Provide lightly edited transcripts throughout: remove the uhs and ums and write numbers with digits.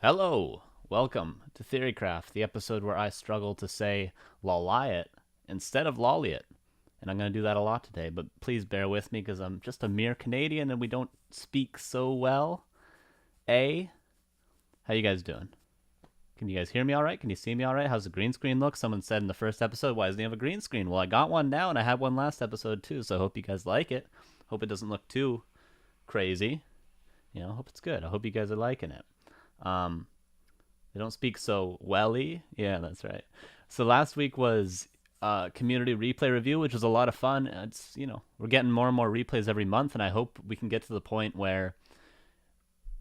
Hello, welcome to TheoryCraft, the episode where I struggle to say LawLiet instead of LawLiet. And I'm going to do that a lot today, but please bear with me because I'm just a mere Canadian and we don't speak so well. How you guys doing? Can you guys hear me all right? Can you see me all right? How's the green screen look? Someone said in the first episode, why doesn't he have a green screen? Well, I got one now and I had one last episode too, so I hope you guys like it. Hope it doesn't look too crazy. Hope it's good. I hope you guys are liking it. Um, they don't speak so welly. Yeah, that's right. So last week was community replay review, which was a lot of fun. It's we're getting more and more replays every month, and I hope we can get to the point where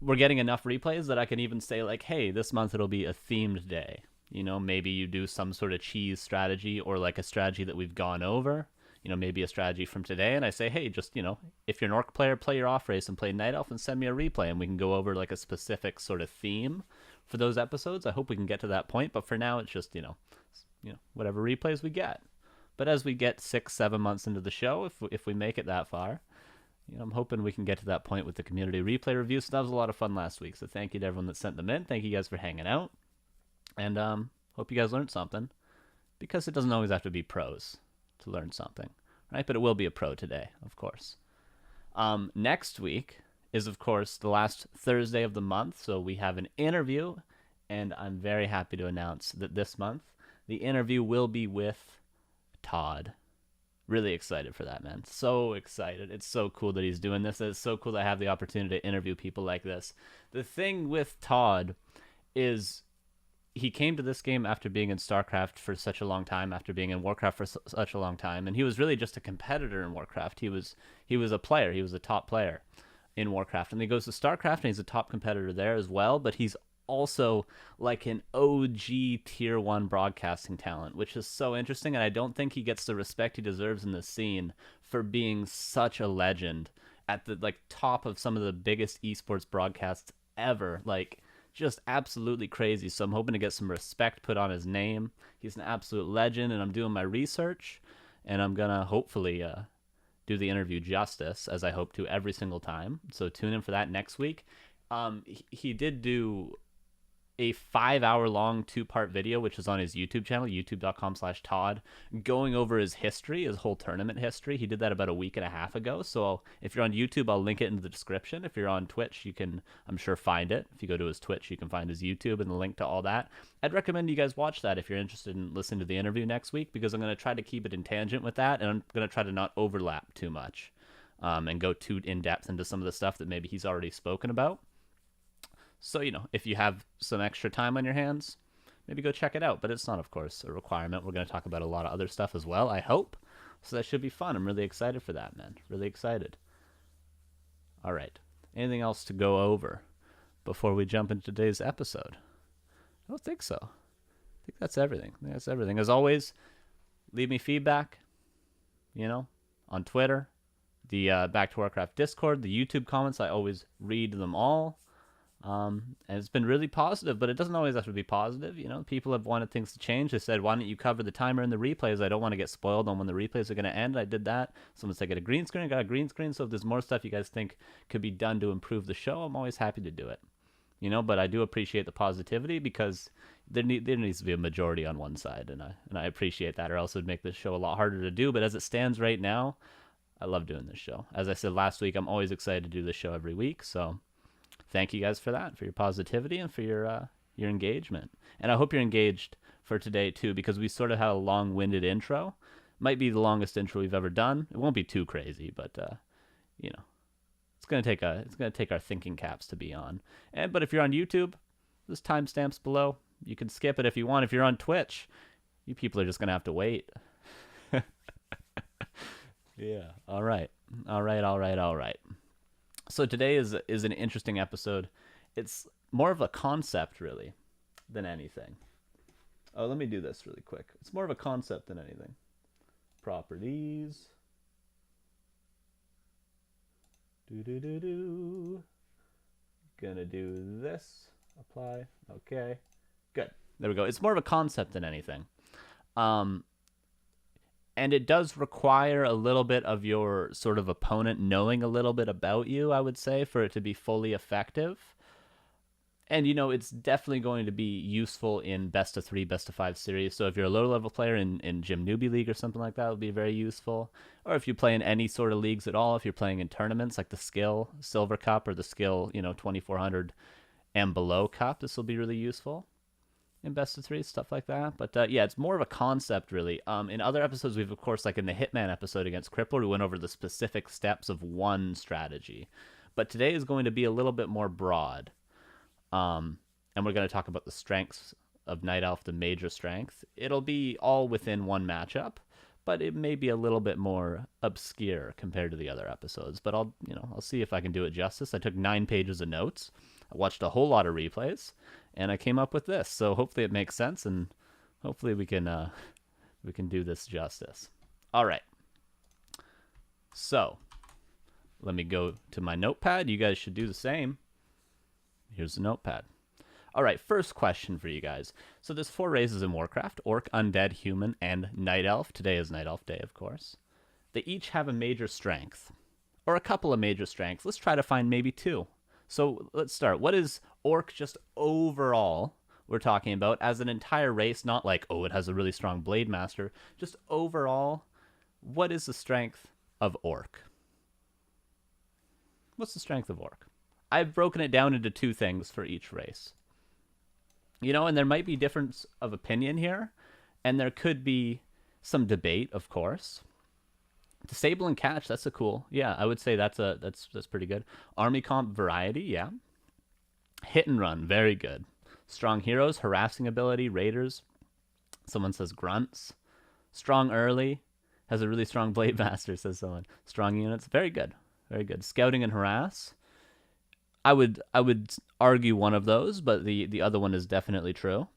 we're getting enough replays that I can even say like, hey, this month it'll be a themed day. Maybe you do some sort of cheese strategy or like a strategy that we've gone over. Maybe a strategy from today, and I say, hey, just if you're an orc player, play your off race and play night elf, and send me a replay, and we can go over like a specific sort of theme for those episodes. I hope we can get to that point, but for now, it's just whatever replays we get. But as we get 6-7 months into the show, if we make it that far, I'm hoping we can get to that point with the community replay review. So that was a lot of fun last week. So thank you to everyone that sent them in. Thank you guys for hanging out, and hope you guys learned something, because it doesn't always have to be pros to learn something, right? But it will be a pro today, of course. Next week is, of course, the last Thursday of the month, so we have an interview, and I'm very happy to announce that this month the interview will be with Todd. Really excited for that, man. So excited. It's so cool that he's doing this. It's so cool to have the opportunity to interview people like this. The thing with Todd is he came to this game after being in StarCraft for such a long time, after being in Warcraft for such a long time, and he was really just a competitor in Warcraft. He was a player. He was a top player in Warcraft, and he goes to StarCraft, and he's a top competitor there as well. But he's also like an OG tier 1 broadcasting talent, which is so interesting, and I don't think he gets the respect he deserves in the scene for being such a legend at the top of some of the biggest esports broadcasts ever. Just absolutely crazy. So I'm hoping to get some respect put on his name. He's an absolute legend, and I'm doing my research, and I'm gonna hopefully do the interview justice, as I hope to every single time. So tune in for that next week. He did do a 5-hour long 2-part video, which is on his YouTube channel, youtube.com/Todd, going over his history, his whole tournament history. He did that about a week and a half ago. So if you're on YouTube, I'll link it in the description. If you're on Twitch, you can, I'm sure, find it. If you go to his Twitch, you can find his YouTube and the link to all that. I'd recommend you guys watch that if you're interested in listening to the interview next week, because I'm going to try to keep it in tangent with that, and I'm going to try to not overlap too much and go too in-depth into some of the stuff that maybe he's already spoken about. So, if you have some extra time on your hands, maybe go check it out. But it's not, of course, a requirement. We're going to talk about a lot of other stuff as well, I hope. So that should be fun. I'm really excited for that, man. Really excited. All right. Anything else to go over before we jump into today's episode? I don't think so. I think that's everything. That's everything. As always, leave me feedback, on Twitter, the Back to Warcraft Discord, the YouTube comments. I always read them all. And it's been really positive, but it doesn't always have to be positive. People have wanted things to change. They said, why don't you cover the timer and the replays? I don't want to get spoiled on when the replays are going to end. I did that. Someone said, get a green screen. I got a green screen. So if there's more stuff you guys think could be done to improve the show, I'm always happy to do it. But I do appreciate the positivity, because there needs to be a majority on one side, and I appreciate that, or else it would make this show a lot harder to do. But as it stands right now, I love doing this show. As I said last week, I'm always excited to do this show every week. So thank you guys for that, for your positivity and for your engagement. And I hope you're engaged for today too, because we sort of had a long-winded intro. Might be the longest intro we've ever done. It won't be too crazy, but it's gonna take our thinking caps to be on. But if you're on YouTube, there's timestamps below. You can skip it if you want. If you're on Twitch, you people are just gonna have to wait. Yeah. All right. So today is an interesting episode. It's more of a concept, really, than anything. Oh, let me do this really quick. It's more of a concept than anything. Properties. Gonna do this. Apply. Okay. Good. There we go. It's more of a concept than anything. And it does require a little bit of your sort of opponent knowing a little bit about you, I would say, for it to be fully effective. And, it's definitely going to be useful in best of 3, best of 5 series. So if you're a low level player in Gym Newbie League or something like that, it would be very useful. Or if you play in any sort of leagues at all, if you're playing in tournaments like the Skill Silver Cup or the Skill, 2400 and below Cup, this will be really useful in best of 3, stuff like that. But yeah, it's more of a concept, really. In other episodes, we've, of course, like in the Hitman episode against Crippler, we went over the specific steps of one strategy. But today is going to be a little bit more broad. And we're going to talk about the strengths of Night Elf, the major strength. It'll be all within one matchup, but it may be a little bit more obscure compared to the other episodes. But I'll see if I can do it justice. I took 9 pages of notes. I watched a whole lot of replays, and I came up with this. So hopefully it makes sense, and hopefully we can do this justice. All right. So let me go to my notepad. You guys should do the same. Here's the notepad. All right, first question for you guys. So there's 4 races in Warcraft: Orc, Undead, Human, and Night Elf. Today is Night Elf Day, of course. They each have a major strength, or a couple of major strengths. Let's try to find maybe 2. So let's start. What is Orc just overall we're talking about as an entire race? Not like, oh, it has a really strong Blade Master. Just overall, what is the strength of Orc? What's the strength of Orc? I've broken it down into 2 things for each race. And there might be difference of opinion here, and there could be some debate, of course. Disable and catch, that's a cool. Yeah, I would say that's pretty good. Army comp variety, yeah. Hit and run, very good. Strong heroes, harassing ability, raiders. Someone says grunts. Strong early, has a really strong blade master, says someone. Strong units, very good. Very good. Scouting and harass. I would argue one of those, but the other one is definitely true.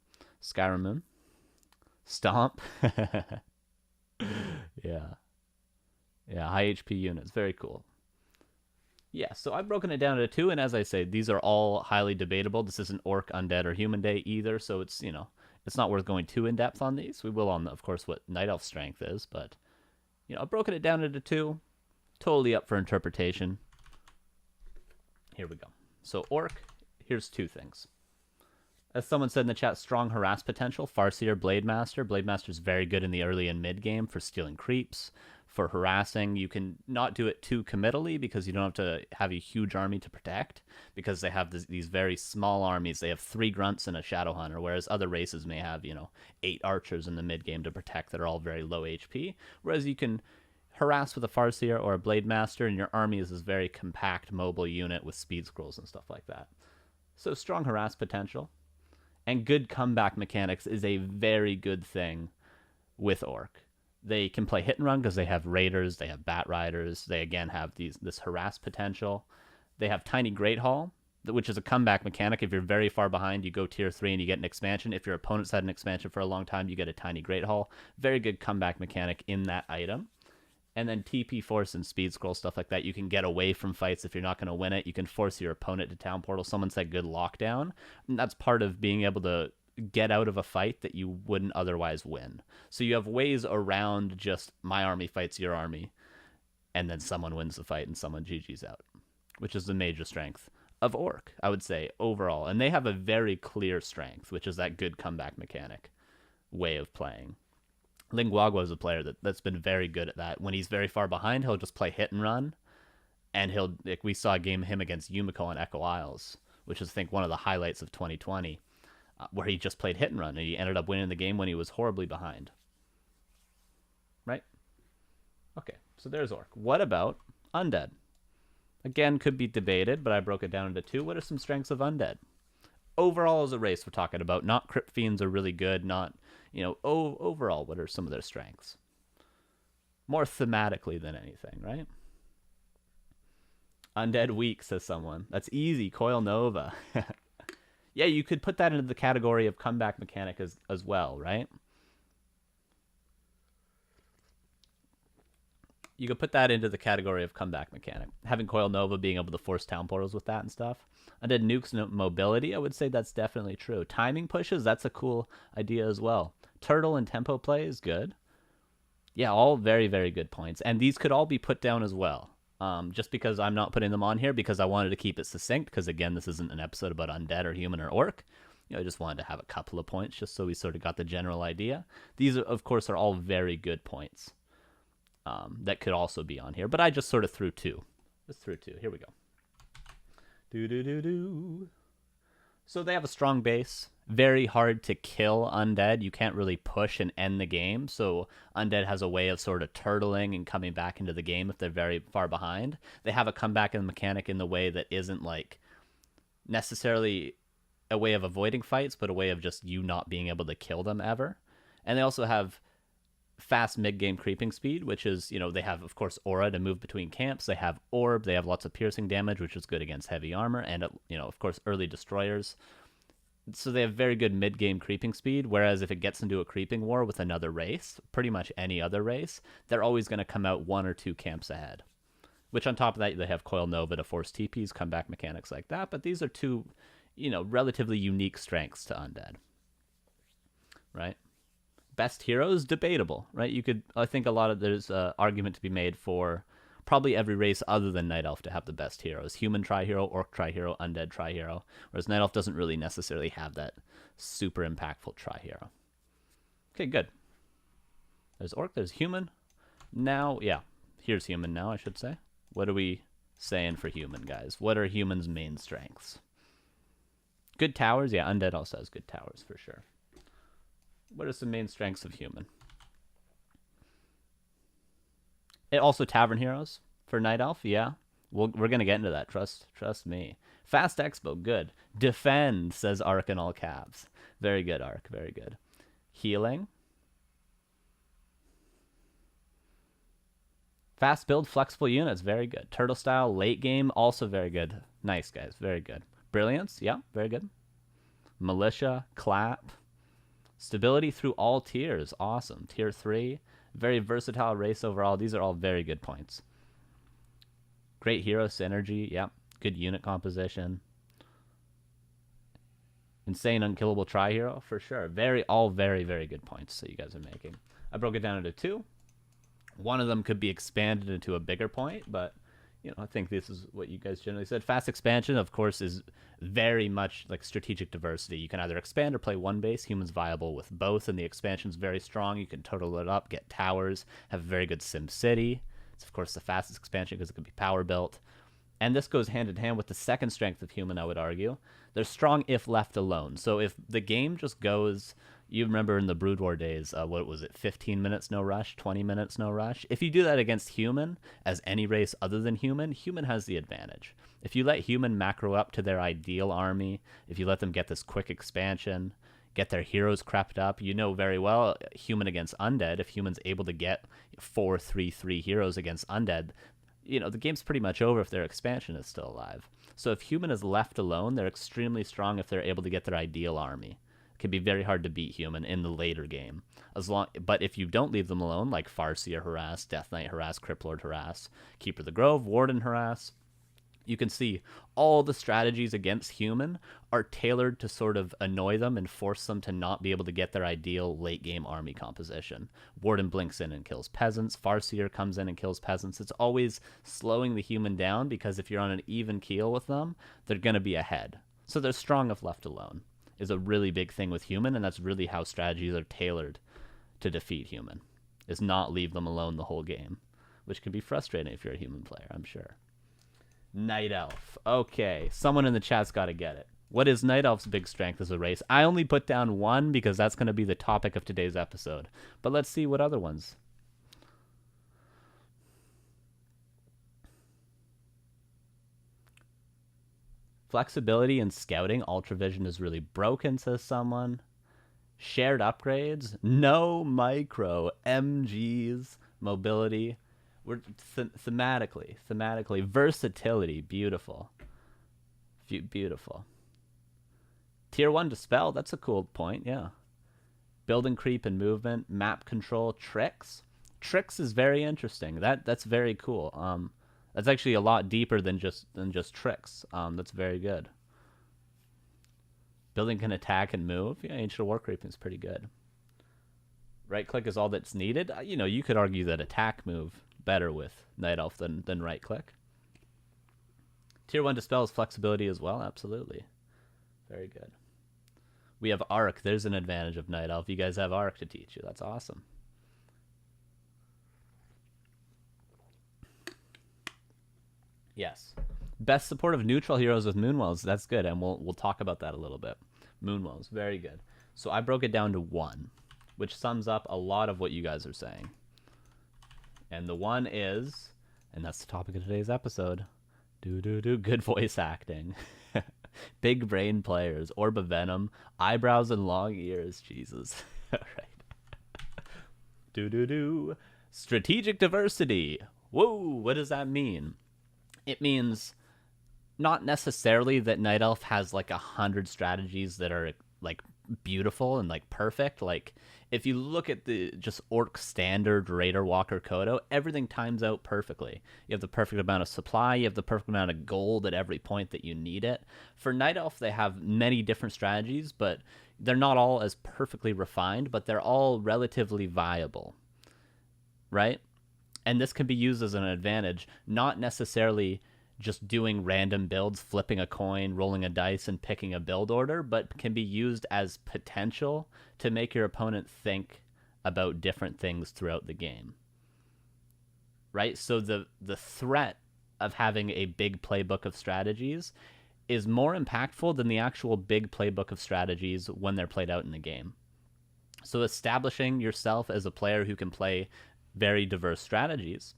Skyrim Moon. Stomp. Yeah. Yeah, high HP units. Very cool. Yeah, so I've broken it down into 2, and as I say, these are all highly debatable. This isn't Orc, Undead, or Human Day either, so it's, it's not worth going too in-depth on these. We will on, of course, what Night Elf strength is, but, I've broken it down into 2. Totally up for interpretation. Here we go. So Orc, here's 2 things. As someone said in the chat, strong harass potential. Farseer, Blade Master. Blade Master's very good in the early and mid game for stealing creeps, for harassing. You can not do it too committally because you don't have to have a huge army to protect, because they have these very small armies. They have 3 grunts and a shadow hunter, whereas other races may have 8 archers in the mid game to protect that are all very low HP. Whereas you can harass with a Farseer or a Blade Master, and your army is this very compact mobile unit with speed scrolls and stuff like that. So strong harass potential. And good comeback mechanics is a very good thing with Orc. They can play hit and run because they have raiders, they have bat riders, they again have this harass potential. They have Tiny Great Hall, which is a comeback mechanic. If you're very far behind, you go tier 3 and you get an expansion. If your opponent's had an expansion for a long time, you get a Tiny Great Hall. Very good comeback mechanic in that item. And then TP force and speed scroll, stuff like that. You can get away from fights if you're not going to win it. You can force your opponent to town portal. Someone said good lockdown. And that's part of being able to get out of a fight that you wouldn't otherwise win. So you have ways around just my army fights your army, and then someone wins the fight and someone GG's out, which is the major strength of Orc, I would say, overall. And they have a very clear strength, which is that good comeback mechanic way of playing. Linguagua is a player that's been very good at that. When he's very far behind, he'll just play hit and run, and we saw a game of him against Yumiko and Echo Isles, which is, I think, one of the highlights of 2020, where he just played hit and run, and he ended up winning the game when he was horribly behind. Right? Okay, so there's Orc. What about Undead? Again, could be debated, but I broke it down into 2. What are some strengths of Undead? Overall as a race we're talking about, not Crypt Fiends are really good, not... overall, what are some of their strengths? More thematically than anything, right? Undead weak, says someone. That's easy. Coil Nova. Yeah, you could put that into the category of comeback mechanic as well, right? You could put that into the category of comeback mechanic. Having Coil Nova, being able to force town portals with that and stuff. Undead nukes mobility, I would say that's definitely true. Timing pushes, that's a cool idea as well. Turtle and tempo play is good. Yeah, all very, very good points. And these could all be put down as well. just because I'm not putting them on here because I wanted to keep it succinct, because again, this isn't an episode about undead or human or orc. I just wanted to have a couple of points just so we sort of got the general idea. These, of course, are all very good points that could also be on here, but I just sort of threw two. Just threw two. Here we go. Do. So they have a strong base. Very hard to kill undead. You can't really push and end the game. So undead has a way of sort of turtling and coming back into the game if they're very far behind. They have a comeback in the mechanic in the way that isn't like necessarily a way of avoiding fights, but a way of just you not being able to kill them ever. And they also have fast mid-game creeping speed, which is, they have, of course, aura to move between camps. They have orb. They have lots of piercing damage, which is good against heavy armor. And, of course, early destroyers. So they have very good mid-game creeping speed, whereas if it gets into a creeping war with another race, pretty much any other race, they're always going to come out 1 or 2 camps ahead. Which on top of that, they have Coil Nova to force TPs, comeback mechanics like that. But these are two, relatively unique strengths to undead. Right? Best heroes, debatable, right? I think there's an argument to be made for probably every race other than Night Elf to have the best heroes. Human tri-hero, Orc tri-hero, Undead tri-hero. Whereas Night Elf doesn't really necessarily have that super impactful tri-hero. Okay, good. There's Orc, there's Human. Now, here's Human now, I should say. What are we saying for Human, guys? What are Human's main strengths? Good towers? Yeah, Undead also has good towers, for sure. What are some main strengths of Human? Also Tavern Heroes for Night Elf, yeah. We're going to get into that, trust me. Fast Expo, good. Defend, says Ark in all caps. Very good, Ark, very good. Healing. Fast build, flexible units, very good. Turtle style, late game, also very good. Nice, guys, very good. Brilliance, yeah, very good. Militia, clap. Stability through all tiers, awesome. Tier 3, very versatile race overall. These are all very good points. Great hero synergy, yeah. Good unit composition. Insane unkillable tri-hero, for sure. All very, very good points that you guys are making. I broke it down into 2. One of them could be expanded into a bigger point, but I think this is what you guys generally said. Fast expansion, of course, is very much like strategic diversity. You can either expand or play one base. Human's viable with both, and the expansion's very strong. You can total it up, get towers, have a very good Sim City. It's, of course, the fastest expansion because it can be power built. And this goes hand in hand with the second strength of Human, I would argue. They're strong if left alone. So if the game just goes... You remember in the Brood War days, what was it, 15 minutes no rush, 20 minutes no rush? If you do that against Human, as any race other than Human, Human has the advantage. If you let Human macro up to their ideal army, if you let them get this quick expansion, get their heroes crept up, you know very well, Human against Undead, if Human's able to get 4-3-3 heroes against Undead, the game's pretty much over if their expansion is still alive. So if Human is left alone, they're extremely strong if they're able to get their ideal army. Can be very hard to beat Human in the later game. But if you don't leave them alone, like Farseer harass, Death Knight harass, Cryptlord harass, Keeper of the Grove, Warden harass, you can see all the strategies against Human are tailored to sort of annoy them and force them to not be able to get their ideal late game army composition. Warden blinks in and kills peasants. Farseer comes in and kills peasants. It's always slowing the Human down because if you're on an even keel with them, they're going to be ahead. So they're strong if left alone. Is a really big thing with Human, and that's really how strategies are tailored to defeat Human, is not leave them alone the whole game, which can be frustrating if you're a Human player, I'm sure. Night Elf. Okay, someone in the chat's got to get it. What is Night Elf's big strength as a race? I only put down one because that's going to be the topic of today's episode, but let's see what other ones. Flexibility and scouting. Ultravision is really broken, says someone. Shared upgrades. No micro. MGs. Mobility. We're thematically. Versatility. Beautiful. Beautiful. Tier 1 Dispel. That's a cool point, yeah. Building creep and movement. Map control. Tricks. Tricks is very interesting. That's very cool. That's actually a lot deeper than just tricks. That's very good. Building can attack and move. Yeah, Ancient War Creeping is pretty good. Right click is all that's needed. You could argue that attack move better with Night Elf than right click. Tier 1 Dispels flexibility as well, absolutely. Very good. We have Arc. There's an advantage of Night Elf. You guys have Arc to teach you. That's awesome. Yes. Best support of neutral heroes with Moonwells. That's good, and we'll talk about that a little bit. Moonwells, very good. So I broke it down to 1, which sums up a lot of what you guys are saying. And the 1 is, and that's the topic of today's episode, good voice acting. Big brain players, Orb of Venom, eyebrows and long ears, Jesus. All right. Strategic diversity. Whoa, what does that mean? It means not necessarily that Night Elf has like 100 strategies that are like beautiful and like perfect. Like if you look at the just Orc standard Raider Walker Kodo, everything times out perfectly. You have the perfect amount of supply, you have the perfect amount of gold at every point that you need it. For Night Elf, they have many different strategies, but they're not all as perfectly refined, but they're all relatively viable, right? And this can be used as an advantage, not necessarily just doing random builds, flipping a coin, rolling a dice, and picking a build order, but can be used as potential to make your opponent think about different things throughout the game. Right? So the threat of having a big playbook of strategies is more impactful than the actual big playbook of strategies when they're played out in the game. So establishing yourself as a player who can play very diverse strategies.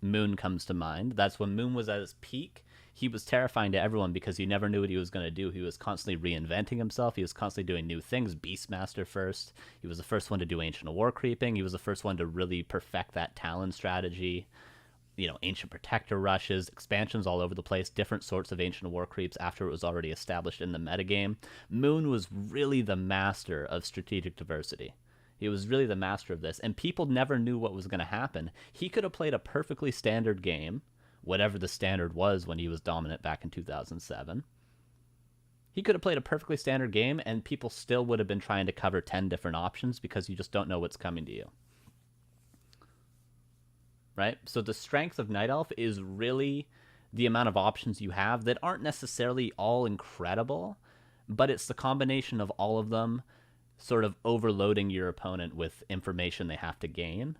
Moon comes to mind. That's when Moon was at his peak. He was terrifying to everyone because you never knew what he was going to do. He was constantly reinventing himself. He was constantly doing new things. Beastmaster first. He was the first one to do Ancient War creeping. He was the first one to really perfect that Talon strategy. You know, Ancient Protector rushes, expansions all over the place, different sorts of Ancient War creeps after it was already established in the metagame. Moon was really the master of strategic diversity. He was really the master of this, and people never knew what was going to happen. He could have played a perfectly standard game, whatever the standard was when he was dominant back in 2007. He could have played a perfectly standard game, and people still would have been trying to cover 10 different options because you just don't know what's coming to you. Right? So the strength of Night Elf is really the amount of options you have that aren't necessarily all incredible, but it's the combination of all of them sort of overloading your opponent with information they have to gain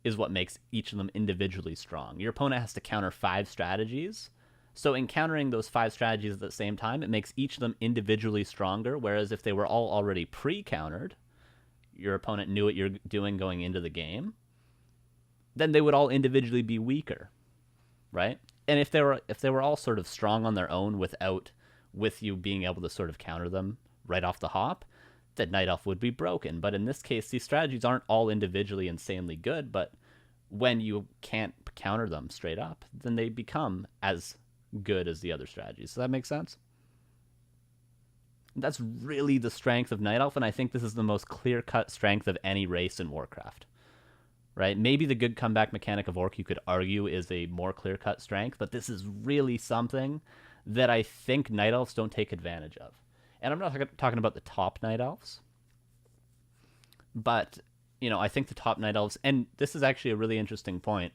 is what makes each of them individually strong. Your opponent has to counter 5 strategies. So in countering those 5 strategies at the same time, it makes each of them individually stronger, whereas if they were all already pre-countered, your opponent knew what you're doing going into the game, then they would all individually be weaker, right? And if they were all sort of strong on their own with you being able to sort of counter them right off the hop, that Night Elf would be broken. But in this case, these strategies aren't all individually insanely good, but when you can't counter them straight up, then they become as good as the other strategies. Does that make sense? That's really the strength of Night Elf, and I think this is the most clear-cut strength of any race in Warcraft. Right? Maybe the good comeback mechanic of Orc, you could argue, is a more clear-cut strength, but this is really something that I think Night Elves don't take advantage of. And I'm not talking about the top Night Elves, but, you know, I think the top Night Elves, and this is actually a really interesting point,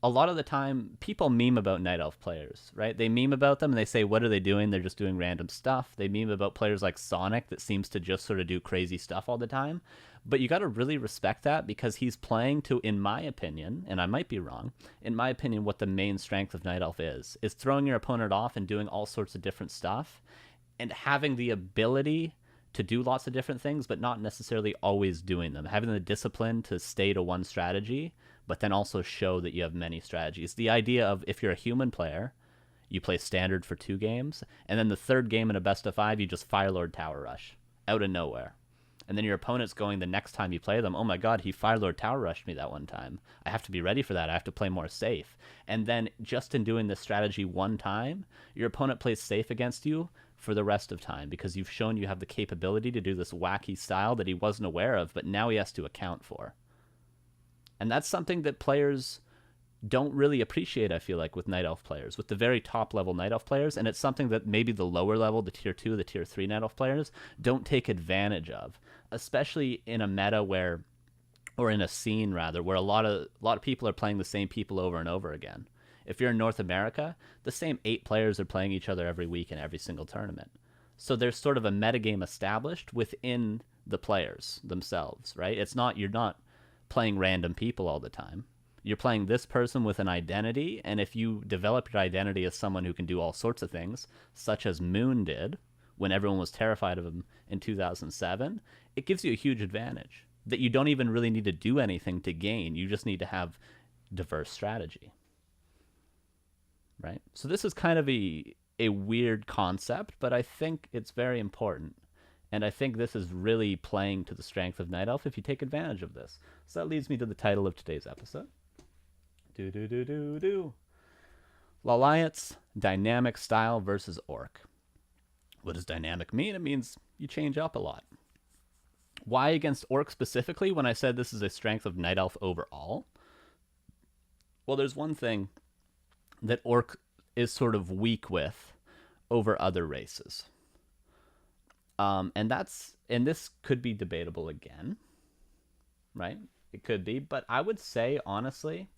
a lot of the time, people meme about Night Elf players, right? They meme about them, and they say, what are they doing? They're just doing random stuff. They meme about players like Sonic that seems to just sort of do crazy stuff all the time. But you got to really respect that because he's playing to, in my opinion, and I might be wrong, in my opinion, what the main strength of Night Elf is throwing your opponent off and doing all sorts of different stuff and having the ability to do lots of different things, but not necessarily always doing them. Having the discipline to stay to one strategy, but then also show that you have many strategies. The idea of if you're a human player, you play standard for 2 games, and then the third game in a best of 5, you just Firelord Tower Rush out of nowhere. And then your opponent's going the next time you play them, oh my god, he Firelord Tower Rushed me that one time. I have to be ready for that. I have to play more safe. And then just in doing this strategy one time, your opponent plays safe against you for the rest of time because you've shown you have the capability to do this wacky style that he wasn't aware of, but now he has to account for. And that's something that players don't really appreciate, I feel like, with Night Elf players, with the very top level Night Elf players, and it's something that maybe the lower level, the tier 2, the tier 3 Night Elf players don't take advantage of, especially in a meta where or in a scene rather, where a lot of people are playing the same people over and over again. If you're in North America, the same 8 players are playing each other every week in every single tournament. So there's sort of a metagame established within the players themselves, right? You're not playing random people all the time. You're playing this person with an identity, and if you develop your identity as someone who can do all sorts of things, such as Moon did when everyone was terrified of him in 2007, it gives you a huge advantage that you don't even really need to do anything to gain. You just need to have diverse strategy, right? So this is kind of a weird concept, but I think it's very important. And I think this is really playing to the strength of Night Elf if you take advantage of this. So that leads me to the title of today's episode. LawLiet's Dynamic Style versus Orc. What does dynamic mean? It means you change up a lot. Why against Orc specifically when I said this is a strength of Night Elf overall? Well, there's one thing that Orc is sort of weak with over other races. And this could be debatable again, right? It could be, but I would say, honestly,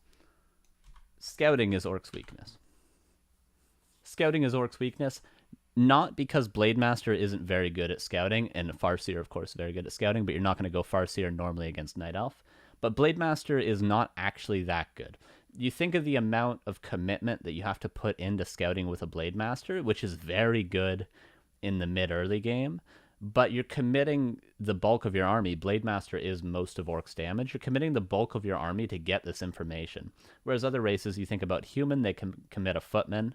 scouting is Orc's weakness. Scouting is Orc's weakness, not because Blademaster isn't very good at scouting, and Farseer, of course, very good at scouting, but you're not going to go Farseer normally against Night Elf. But Blademaster is not actually that good. You think of the amount of commitment that you have to put into scouting with a Blademaster, which is very good in the mid-early game, but you're committing the bulk of your army. Blademaster is most of Orc's damage. You're committing the bulk of your army to get this information. Whereas other races, you think about human, they can commit a footman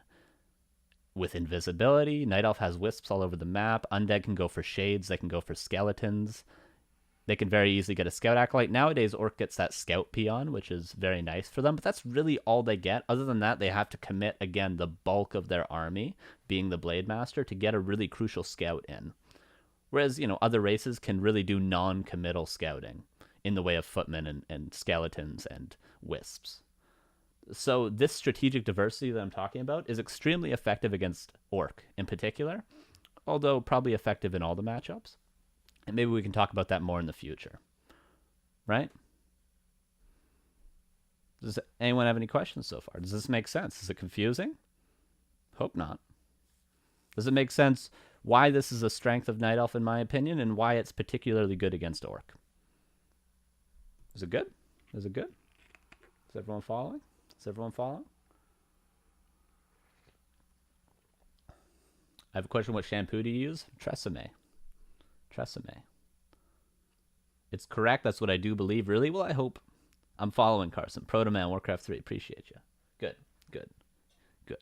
with invisibility. Night Elf has wisps all over the map. Undead can go for shades. They can go for skeletons. They can very easily get a scout acolyte. Nowadays, Orc gets that scout peon, which is very nice for them, but that's really all they get. Other than that, they have to commit, again, the bulk of their army, being the Blademaster, to get a really crucial scout in. Whereas, other races can really do non-committal scouting in the way of footmen and skeletons and wisps. So this strategic diversity that I'm talking about is extremely effective against Orc in particular, although probably effective in all the matchups. And maybe we can talk about that more in the future. Right? Does anyone have any questions so far? Does this make sense? Is it confusing? Hope not. Does it make sense why this is a strength of Night Elf in my opinion, and why it's particularly good against Orc? Is it good? Is it good? Is everyone following? Is everyone following? I have a question. What shampoo do you use? Tresemme. Tresemme. It's correct. That's what I do believe. Really? Well, I hope. I'm following Carson. Protoman, Warcraft 3. Appreciate you. Good. Good. Good.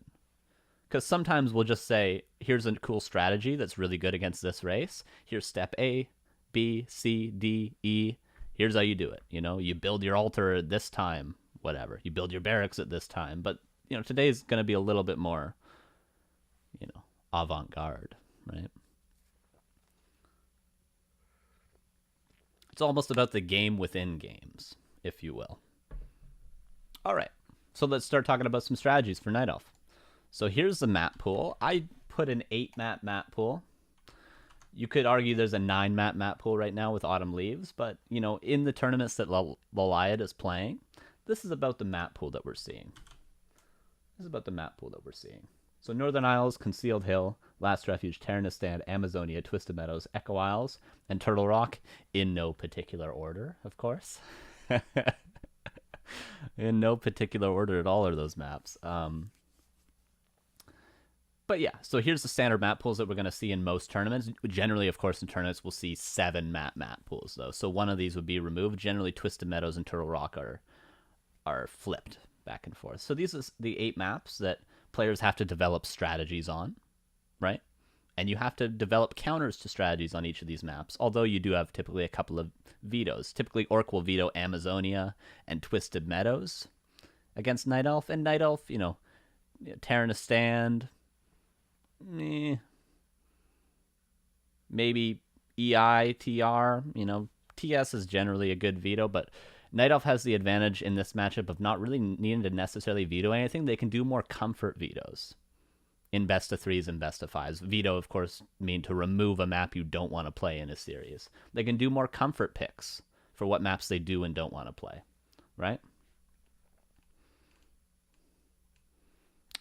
Because sometimes we'll just say, here's a cool strategy that's really good against this race. Here's step A, B, C, D, E. Here's how you do it. You build your altar at this time, whatever. You build your barracks at this time. But, today's going to be a little bit more, avant-garde, right? It's almost about the game within games, if you will. All right, so let's start talking about some strategies for Night Elf. So here's the map pool. I put an 8-map pool. You could argue there's a 9-map pool right now with Autumn Leaves, but, in the tournaments that LawLiet is playing, this is about the map pool that we're seeing. This is about the map pool that we're seeing. So Northern Isles, Concealed Hill, Last Refuge, Terranistan, Amazonia, Twisted Meadows, Echo Isles, and Turtle Rock, in no particular order, of course. In no particular order at all are those maps. But yeah, so here's the standard map pools that we're going to see in most tournaments. Generally, of course, in tournaments, we'll see 7-map pools, though. So one of these would be removed. Generally, Twisted Meadows and Turtle Rock are flipped back and forth. So these are the 8 maps that players have to develop strategies on, right? And you have to develop counters to strategies on each of these maps, although you do have typically a couple of vetoes. Typically, Orc will veto Amazonia and Twisted Meadows against Night Elf. And Night Elf, Terranistan, maybe EI, TR, TS is generally a good veto, but Night Elf has the advantage in this matchup of not really needing to necessarily veto anything. They can do more comfort vetoes in best of 3s and best of 5s. Veto, of course, mean to remove a map you don't want to play in a series. They can do more comfort picks for what maps they do and don't want to play, right?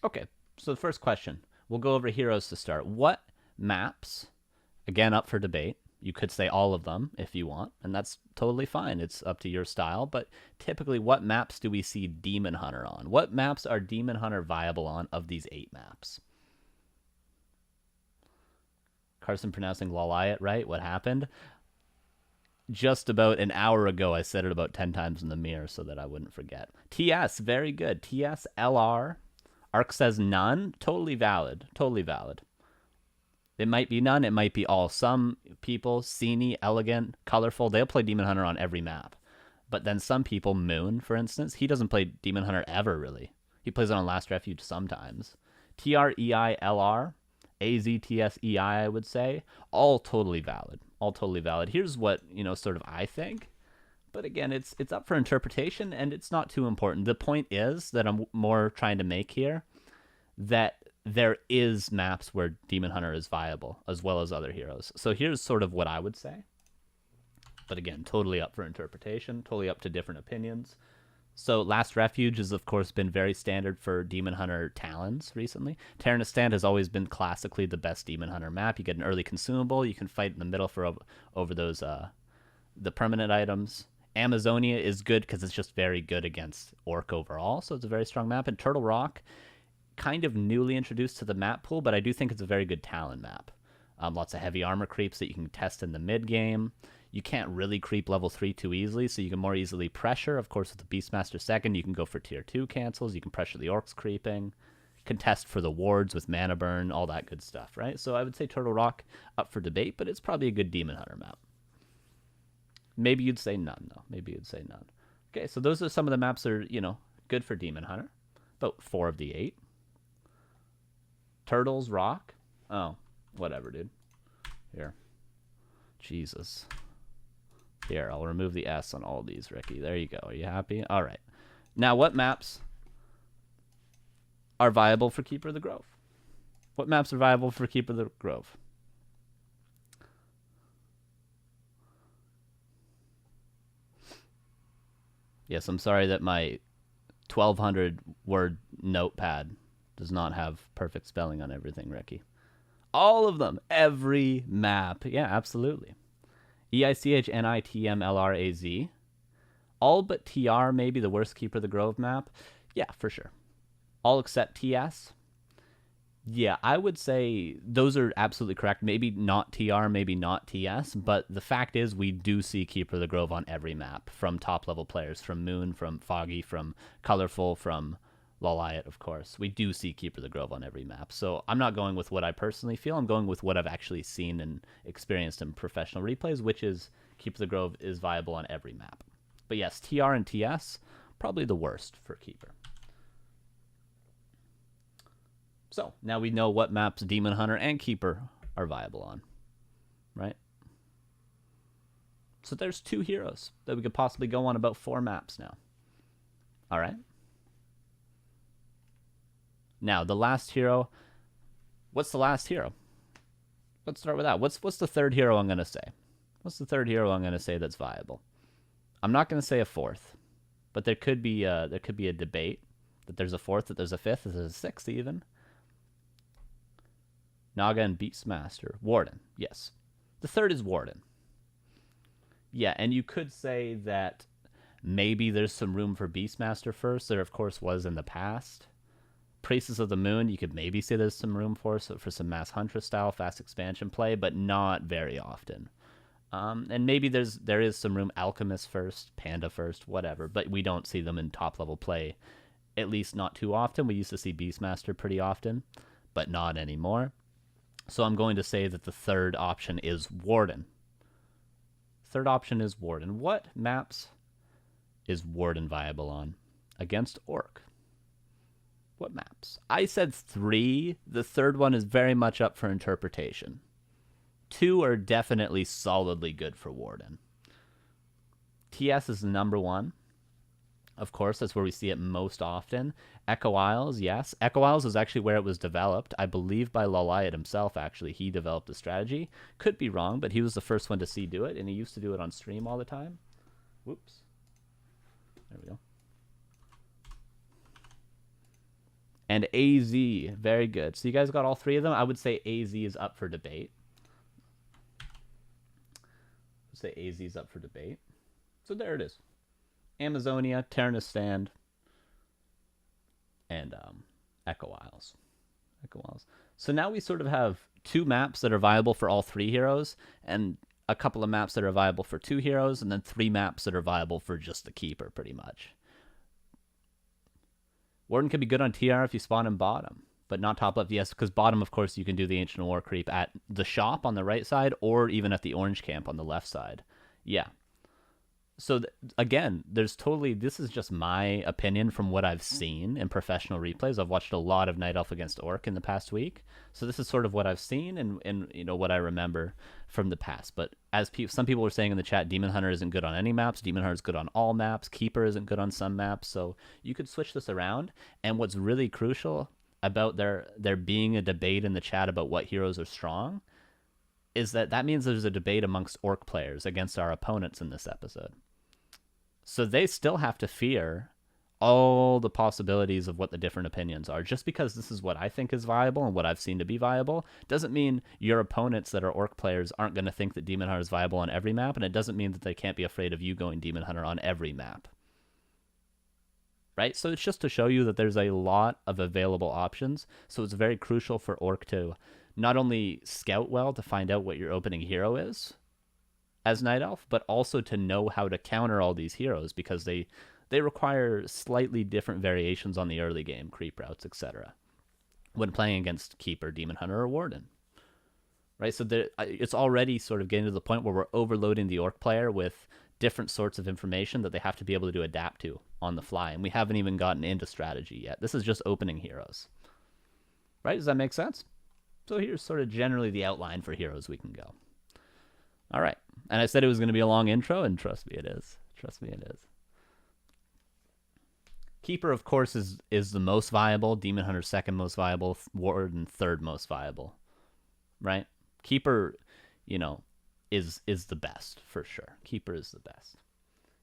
Okay, so the first question, we'll go over heroes to start. What maps, again, up for debate, you could say all of them if you want, and that's totally fine. It's up to your style, but typically what maps do we see Demon Hunter on? What maps are Demon Hunter viable on of these 8 maps? Carson pronouncing LawLiet's right? What happened? Just about an hour ago, I said it about 10 times in the mirror so that I wouldn't forget. TS, very good. TS, LR. Arc says none. Totally valid. Totally valid. It might be none. It might be all. Some people, Sceny, Elegant, Colorful, they'll play Demon Hunter on every map. But then some people, Moon, for instance, he doesn't play Demon Hunter ever, really. He plays it on Last Refuge sometimes. TREI, LR, AZTSEI, I would say, all totally valid. All totally valid. Here's what, sort of I think. But again, it's up for interpretation, and it's not too important. The point is that I'm more trying to make here that there is maps where Demon Hunter is viable, as well as other heroes. So here's sort of what I would say. But again, totally up for interpretation, totally up to different opinions. So Last Refuge has, of course, been very standard for Demon Hunter Talons recently. Terranistan has always been classically the best Demon Hunter map. You get an early consumable. You can fight in the middle for over those the permanent items. Amazonia is good because it's just very good against Orc overall, so it's a very strong map. And Turtle Rock, kind of newly introduced to the map pool, but I do think it's a very good Talon map. Lots of heavy armor creeps that you can test in the mid-game. You can't really creep level 3 too easily, so you can more easily pressure. Of course, with the Beastmaster 2nd, you can go for tier 2 cancels. You can pressure the Orcs creeping. Contest for the wards with mana burn, all that good stuff, right? So I would say Turtle Rock up for debate, but it's probably a good Demon Hunter map. Maybe you'd say none, though. Maybe you'd say none. Okay, so those are some of the maps that are, good for Demon Hunter. About 4 of the 8. Turtles Rock. Oh, whatever, dude. Here. Jesus. Here, I'll remove the S on all these, Ricky. There you go. Are you happy? All right. Now, what maps are viable for Keeper of the Grove? What maps are viable for Keeper of the Grove? Yes, I'm sorry that my 1,200-word notepad does not have perfect spelling on everything, Ricky. All of them. Every map. Yeah, absolutely. EICHNITMLRAZ. All but TR, maybe the worst Keeper of the Grove map. Yeah, for sure. All except TS. Yeah, I would say those are absolutely correct. Maybe not TR, maybe not TS, but the fact is we do see Keeper of the Grove on every map from top-level players, from Moon, from Foggy, from Colorful, from LawLiet's, of course. We do see Keeper of the Grove on every map. So I'm not going with what I personally feel. I'm going with what I've actually seen and experienced in professional replays, which is Keeper of the Grove is viable on every map. But yes, TR and TS, probably the worst for Keeper. So now we know what maps Demon Hunter and Keeper are viable on, right? So there's 2 heroes that we could possibly go on about 4 maps now. All right. Now, the last hero. What's the last hero? Let's start with that. What's the third hero I'm going to say? What's the third hero I'm going to say that's viable? I'm not going to say a 4th, but there could be a debate that there's a 4th, that there's a 5th, that there's a 6th even. Naga and Beastmaster. Warden, yes. The third is Warden. Yeah, and you could say that maybe there's some room for Beastmaster first. There, of course, was in the past. Priestess of the Moon, you could maybe say there's some room for some Mass Huntress style fast expansion play, but not very often. And maybe there is some room Alchemist first, Panda first, whatever, but we don't see them in top-level play, at least not too often. We used to see Beastmaster pretty often, but not anymore. So I'm going to say that the third option is Warden. Third option is Warden. What maps is Warden viable on? Against Orc. What maps? I said 3. The third one is very much up for interpretation. 2 are definitely solidly good for Warden. TS is the number 1. Of course, that's where we see it most often. Echo Isles, yes. Echo Isles is actually where it was developed. I believe by LawLiet's himself, actually. He developed the strategy. Could be wrong, but he was the first one to see do it, and he used to do it on stream all the time. Whoops. There we go. And AZ, very good. So you guys got all three of them. I would say AZ is up for debate. Say AZ is up for debate. So there it is. Amazonia, Terranistan, and Echo Isles. Echo Isles. So now we sort of have 2 maps that are viable for all 3 heroes, and a couple of maps that are viable for 2 heroes, and then 3 maps that are viable for just the keeper, pretty much. Warden can be good on TR if you spawn in bottom, but not top left. Yes, because bottom, of course, you can do the Ancient War creep at the shop on the right side, or even at the orange camp on the left side. Yeah. So again, this is just my opinion from what I've seen in professional replays. I've watched a lot of Night Elf against Orc in the past week, so this is sort of what I've seen and you know what I remember from the past. But as some people were saying in the chat, Demon Hunter isn't good on any maps. Demon Hunter is good on all maps. Keeper isn't good on some maps. So you could switch this around. And what's really crucial about there being a debate in the chat about what heroes are strong is that means there's a debate amongst Orc players against our opponents in this episode. So they still have to fear all the possibilities of what the different opinions are. Just because this is what I think is viable and what I've seen to be viable doesn't mean your opponents that are Orc players aren't going to think that Demon Hunter is viable on every map, and it doesn't mean that they can't be afraid of you going Demon Hunter on every map. Right? So it's just to show you that there's a lot of available options. So it's very crucial for Orc to not only scout well to find out what your opening hero is as Night Elf, but also to know how to counter all these heroes, because they require slightly different variations on the early game, creep routes, etc., when playing against Keeper, Demon Hunter, or Warden. Right? So it's already sort of getting to the point where we're overloading the Orc player with different sorts of information that they have to be able to adapt to on the fly, and we haven't even gotten into strategy yet. This is just opening heroes. Right? Does that make sense? So here's sort of generally the outline for heroes we can go. All right. And I said it was going to be a long intro, and trust me, it is. Trust me, it is. Keeper, of course, is the most viable. Demon Hunter, second most viable. Warden, third most viable. Right? Keeper, you know, is the best, for sure. Keeper is the best.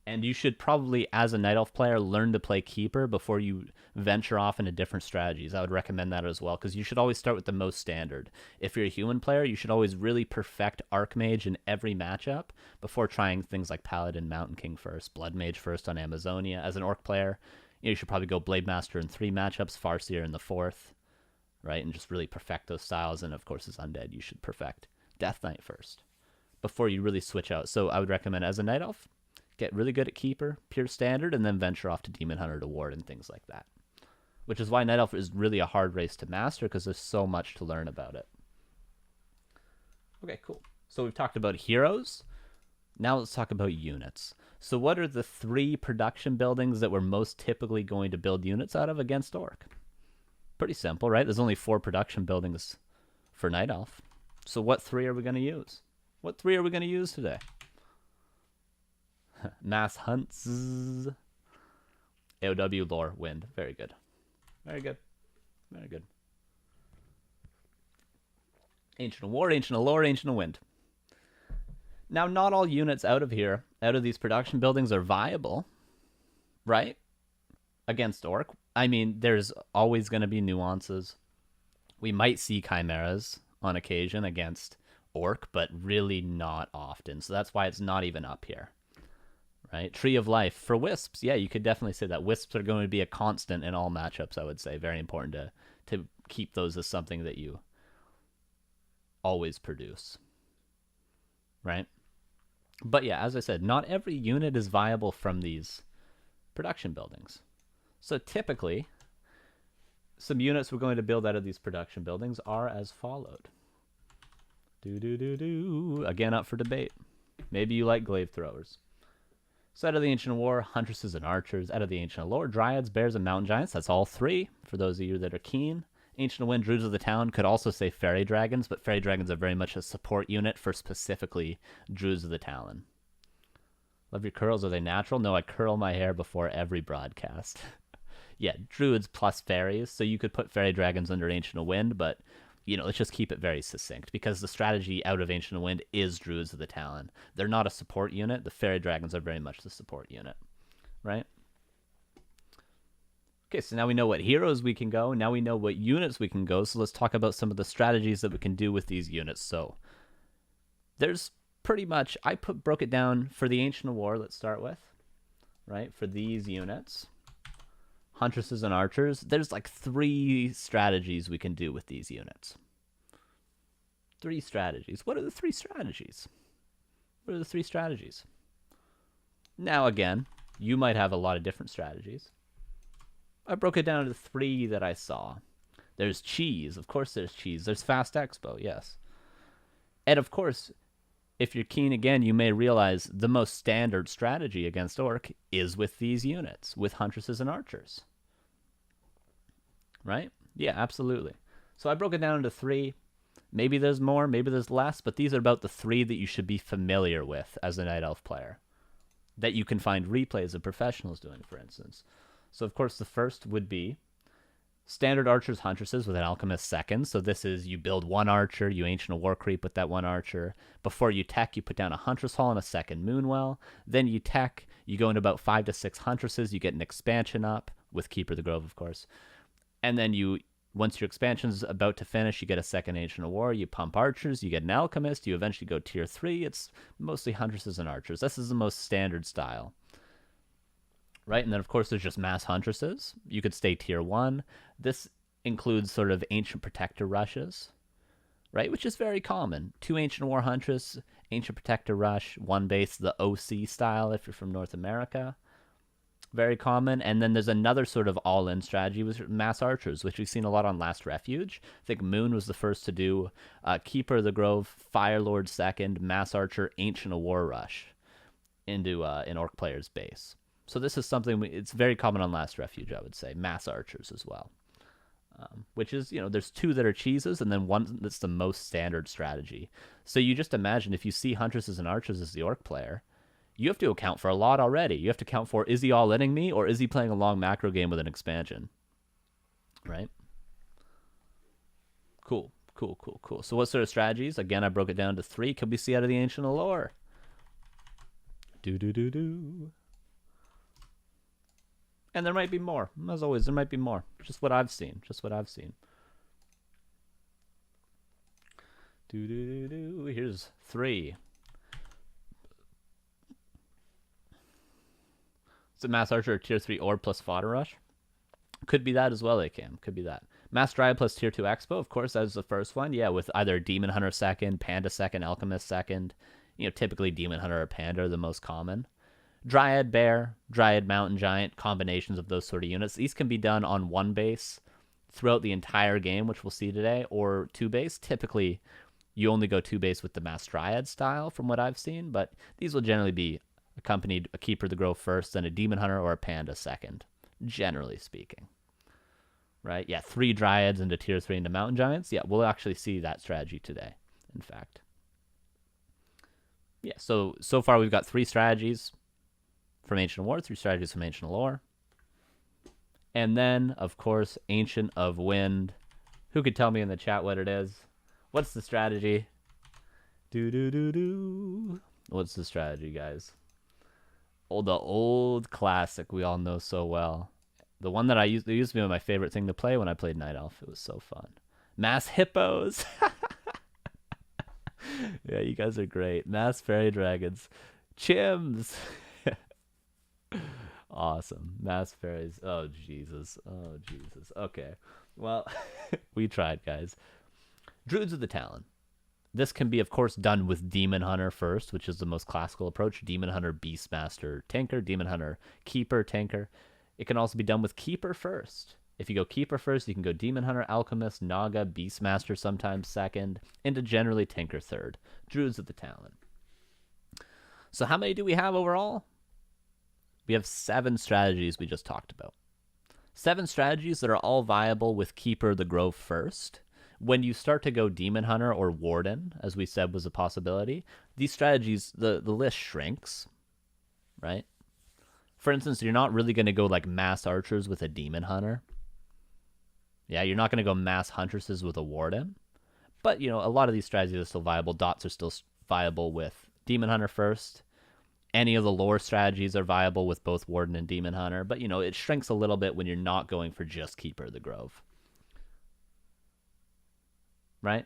And you should probably, as a Night Elf player, learn to play Keeper before you venture off into different strategies. I would recommend that as well, because you should always start with the most standard. If you're a human player, you should always really perfect Archmage in every matchup before trying things like Paladin, Mountain King first, Blood Mage first on Amazonia. As an Orc player, you should probably go Blade Master in 3 matchups, Farseer in the 4th, right? And just really perfect those styles. And of course, as Undead, you should perfect Death Knight first before you really switch out. So I would recommend, as a Night Elf, get really good at Keeper, pure standard, and then venture off to Demon Hunter to Ward and things like that. Which is why Night Elf is really a hard race to master, because there's so much to learn about it. Okay, cool. So we've talked about heroes. Now let's talk about units. So what are the 3 production buildings that we're most typically going to build units out of against Orc? Pretty simple, right? There's only 4 production buildings for Night Elf. So what 3 are we going to use? What 3 are we going to use today? Mass Hunts. AOW, Lore, Wind. Very good. Very good. Very good. Ancient of War, Ancient of Lore, Ancient of Wind. Now, not all units out of here, out of these production buildings, are viable, right? Against Orc. I mean, there's always going to be nuances. We might see Chimeras on occasion against Orc, but really not often. So that's why it's not even up here. Right? Tree of Life. For Wisps, yeah, you could definitely say that. Wisps are going to be a constant in all matchups, I would say. Very important to keep those as something that you always produce. Right? But yeah, as I said, not every unit is viable from these production buildings. So typically, some units we're going to build out of these production buildings are as followed. Again, up for debate. Maybe you like glaive throwers. So out of the Ancient War, Huntresses and Archers. Out of the Ancient Lore, Dryads, Bears, and Mountain Giants. That's all 3, for those of you that are keen. Ancient Wind, Druids of the Town. Could also say Fairy Dragons, but Fairy Dragons are very much a support unit for specifically Druids of the Talon. Love your curls. Are they natural? No, I curl my hair before every broadcast. Yeah, Druids plus Fairies. So you could put Fairy Dragons under Ancient Wind, but let's just keep it very succinct, because the strategy out of Ancient Wind is Druids of the Talon. They're not a support unit. The Fairy Dragons are very much the support unit, right? Okay, so now we know what heroes we can go. Now we know what units we can go. So let's talk about some of the strategies that we can do with these units. So there's pretty much, broke it down for the Ancient War, let's start with, right? For these units, Huntresses and Archers, there's like 3 strategies we can do with these units. 3 strategies. What are the 3 strategies? What are the 3 strategies? Now, again, you might have a lot of different strategies. I broke it down to 3 that I saw. There's cheese. Of course there's cheese. There's fast expo, yes. And of course, if you're keen again, you may realize the most standard strategy against Orc is with these units, with Huntresses and Archers. Right? Yeah, absolutely. So I broke it down into 3. Maybe there's more, maybe there's less, but these are about the 3 that you should be familiar with as a Night Elf player, that you can find replays of professionals doing, for instance. So, of course, the first would be standard Archers, Huntresses with an Alchemist second. So this is, you build 1 Archer, you Ancient of War creep with that 1 Archer. Before you tech, you put down a Huntress Hall and a second Moonwell. Then you tech, you go into about 5 to 6 Huntresses, you get an expansion up, with Keeper of the Grove, of course. And then once your expansion's about to finish, you get a second Ancient of War, you pump Archers, you get an Alchemist, you eventually go tier 3. It's mostly Huntresses and Archers. This is the most standard style. Right, and then of course there's just mass Huntresses. You could stay tier 1. This includes sort of Ancient Protector rushes, right, which is very common. 2 Ancient War Huntress, Ancient Protector rush, 1 base, the OC style if you're from North America. Very common. And then there's another sort of all-in strategy with mass Archers, which we've seen a lot on Last Refuge. I think Moon was the first to do Keeper of the Grove, Fire Lord second, mass Archer, Ancient of War rush into an Orc player's base. So this is something, it's very common on Last Refuge, I would say. Mass Archers as well. Which is, there's 2 that are cheeses, and then 1 that's the most standard strategy. So you just imagine, if you see Huntresses and Archers as the Orc player, you have to account for a lot already. You have to account for, is he all-inning me, or is he playing a long macro game with an expansion? Right? Cool. So what sort of strategies? Again, I broke it down to 3. Could we see out of the Ancient Lore? Do. And there might be more. As always, there might be more. Just what I've seen. Here's 3. It's a Mass Archer tier 3 or plus Fodder Rush. Could be that as well, Could be that. Mass Dryad plus tier 2 Expo, of course, that was the first one. Yeah, with either Demon Hunter second, Panda second, Alchemist second. Typically Demon Hunter or Panda are the most common. Dryad Bear, Dryad Mountain Giant, combinations of those sort of units. These can be done on 1 base throughout the entire game, which we'll see today, or 2 base. Typically, you only go 2 base with the Mass Dryad style, from what I've seen, but these will generally be accompanied a Keeper of the Grove first, then a Demon Hunter or a Panda second, generally speaking. Right? Yeah, 3 Dryads into tier 3 into Mountain Giants. Yeah, we'll actually see that strategy today, in fact. Yeah, so far we've got 3 strategies from Ancient War, 3 strategies from Ancient Lore. And then, of course, Ancient of Wind. Who could tell me in the chat what it is? What's the strategy? What's the strategy, guys? Oh, the old classic we all know so well. The one that it used to be my favorite thing to play when I played Night Elf. It was so fun. Mass Hippos! Yeah, you guys are great. Mass Fairy Dragons. Chims! Awesome. Mass Fairies. Oh, Jesus. Okay. Well, we tried, guys. Druids of the Talon. This can be, of course, done with Demon Hunter first, which is the most classical approach. Demon Hunter, Beastmaster, Tinker. Demon Hunter, Keeper, Tinker. It can also be done with Keeper first. If you go Keeper first, you can go Demon Hunter, Alchemist, Naga, Beastmaster sometimes second, into generally Tinker third. Druids of the Talon. So how many do we have overall? We have 7 strategies we just talked about. 7 strategies that are all viable with Keeper of the Grove first. When you start to go Demon Hunter or Warden, as we said was a possibility, these strategies, the list shrinks, right? For instance, you're not really going to go like Mass Archers with a Demon Hunter. Yeah, you're not going to go Mass Huntresses with a Warden. But, a lot of these strategies are still viable. Dots are still viable with Demon Hunter first. Any of the lore strategies are viable with both Warden and Demon Hunter. But, it shrinks a little bit when you're not going for just Keeper of the Grove. Right?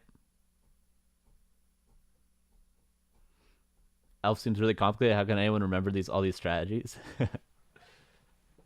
Elf seems really complicated. How can anyone remember all these strategies?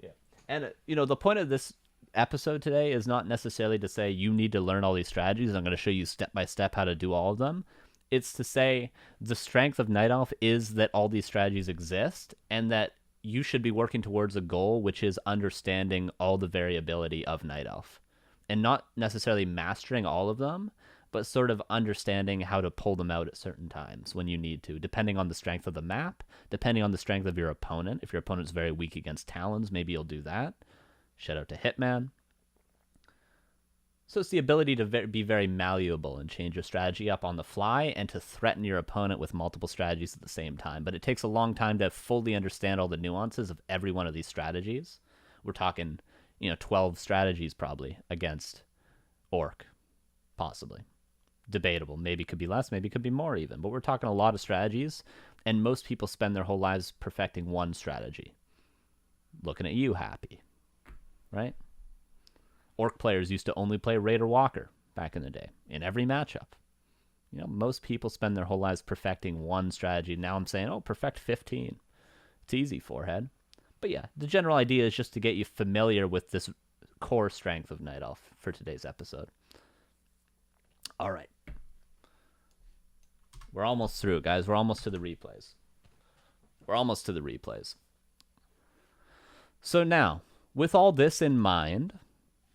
Yeah. And, the point of this episode today is not necessarily to say you need to learn all these strategies. I'm going to show you step by step how to do all of them. It's to say the strength of Night Elf is that all these strategies exist and that you should be working towards a goal, which is understanding all the variability of Night Elf and not necessarily mastering all of them, but sort of understanding how to pull them out at certain times when you need to, depending on the strength of the map, depending on the strength of your opponent. If your opponent's very weak against Talons, maybe you'll do that. Shout out to Hitman. So it's the ability to be very malleable and change your strategy up on the fly and to threaten your opponent with multiple strategies at the same time. But it takes a long time to fully understand all the nuances of every one of these strategies. We're talking, 12 strategies probably against Orc, possibly. Debatable. Maybe it could be less, maybe it could be more even. But we're talking a lot of strategies, and most people spend their whole lives perfecting one strategy. Looking at you, Happy. Right? Orc players used to only play Raider Walker back in the day, in every matchup. Most people spend their whole lives perfecting one strategy. Now I'm saying, perfect 15. It's easy, forehead. But yeah, the general idea is just to get you familiar with this core strength of Night Elf for today's episode. All right. We're almost through, guys. We're almost to the replays. So now, with all this in mind,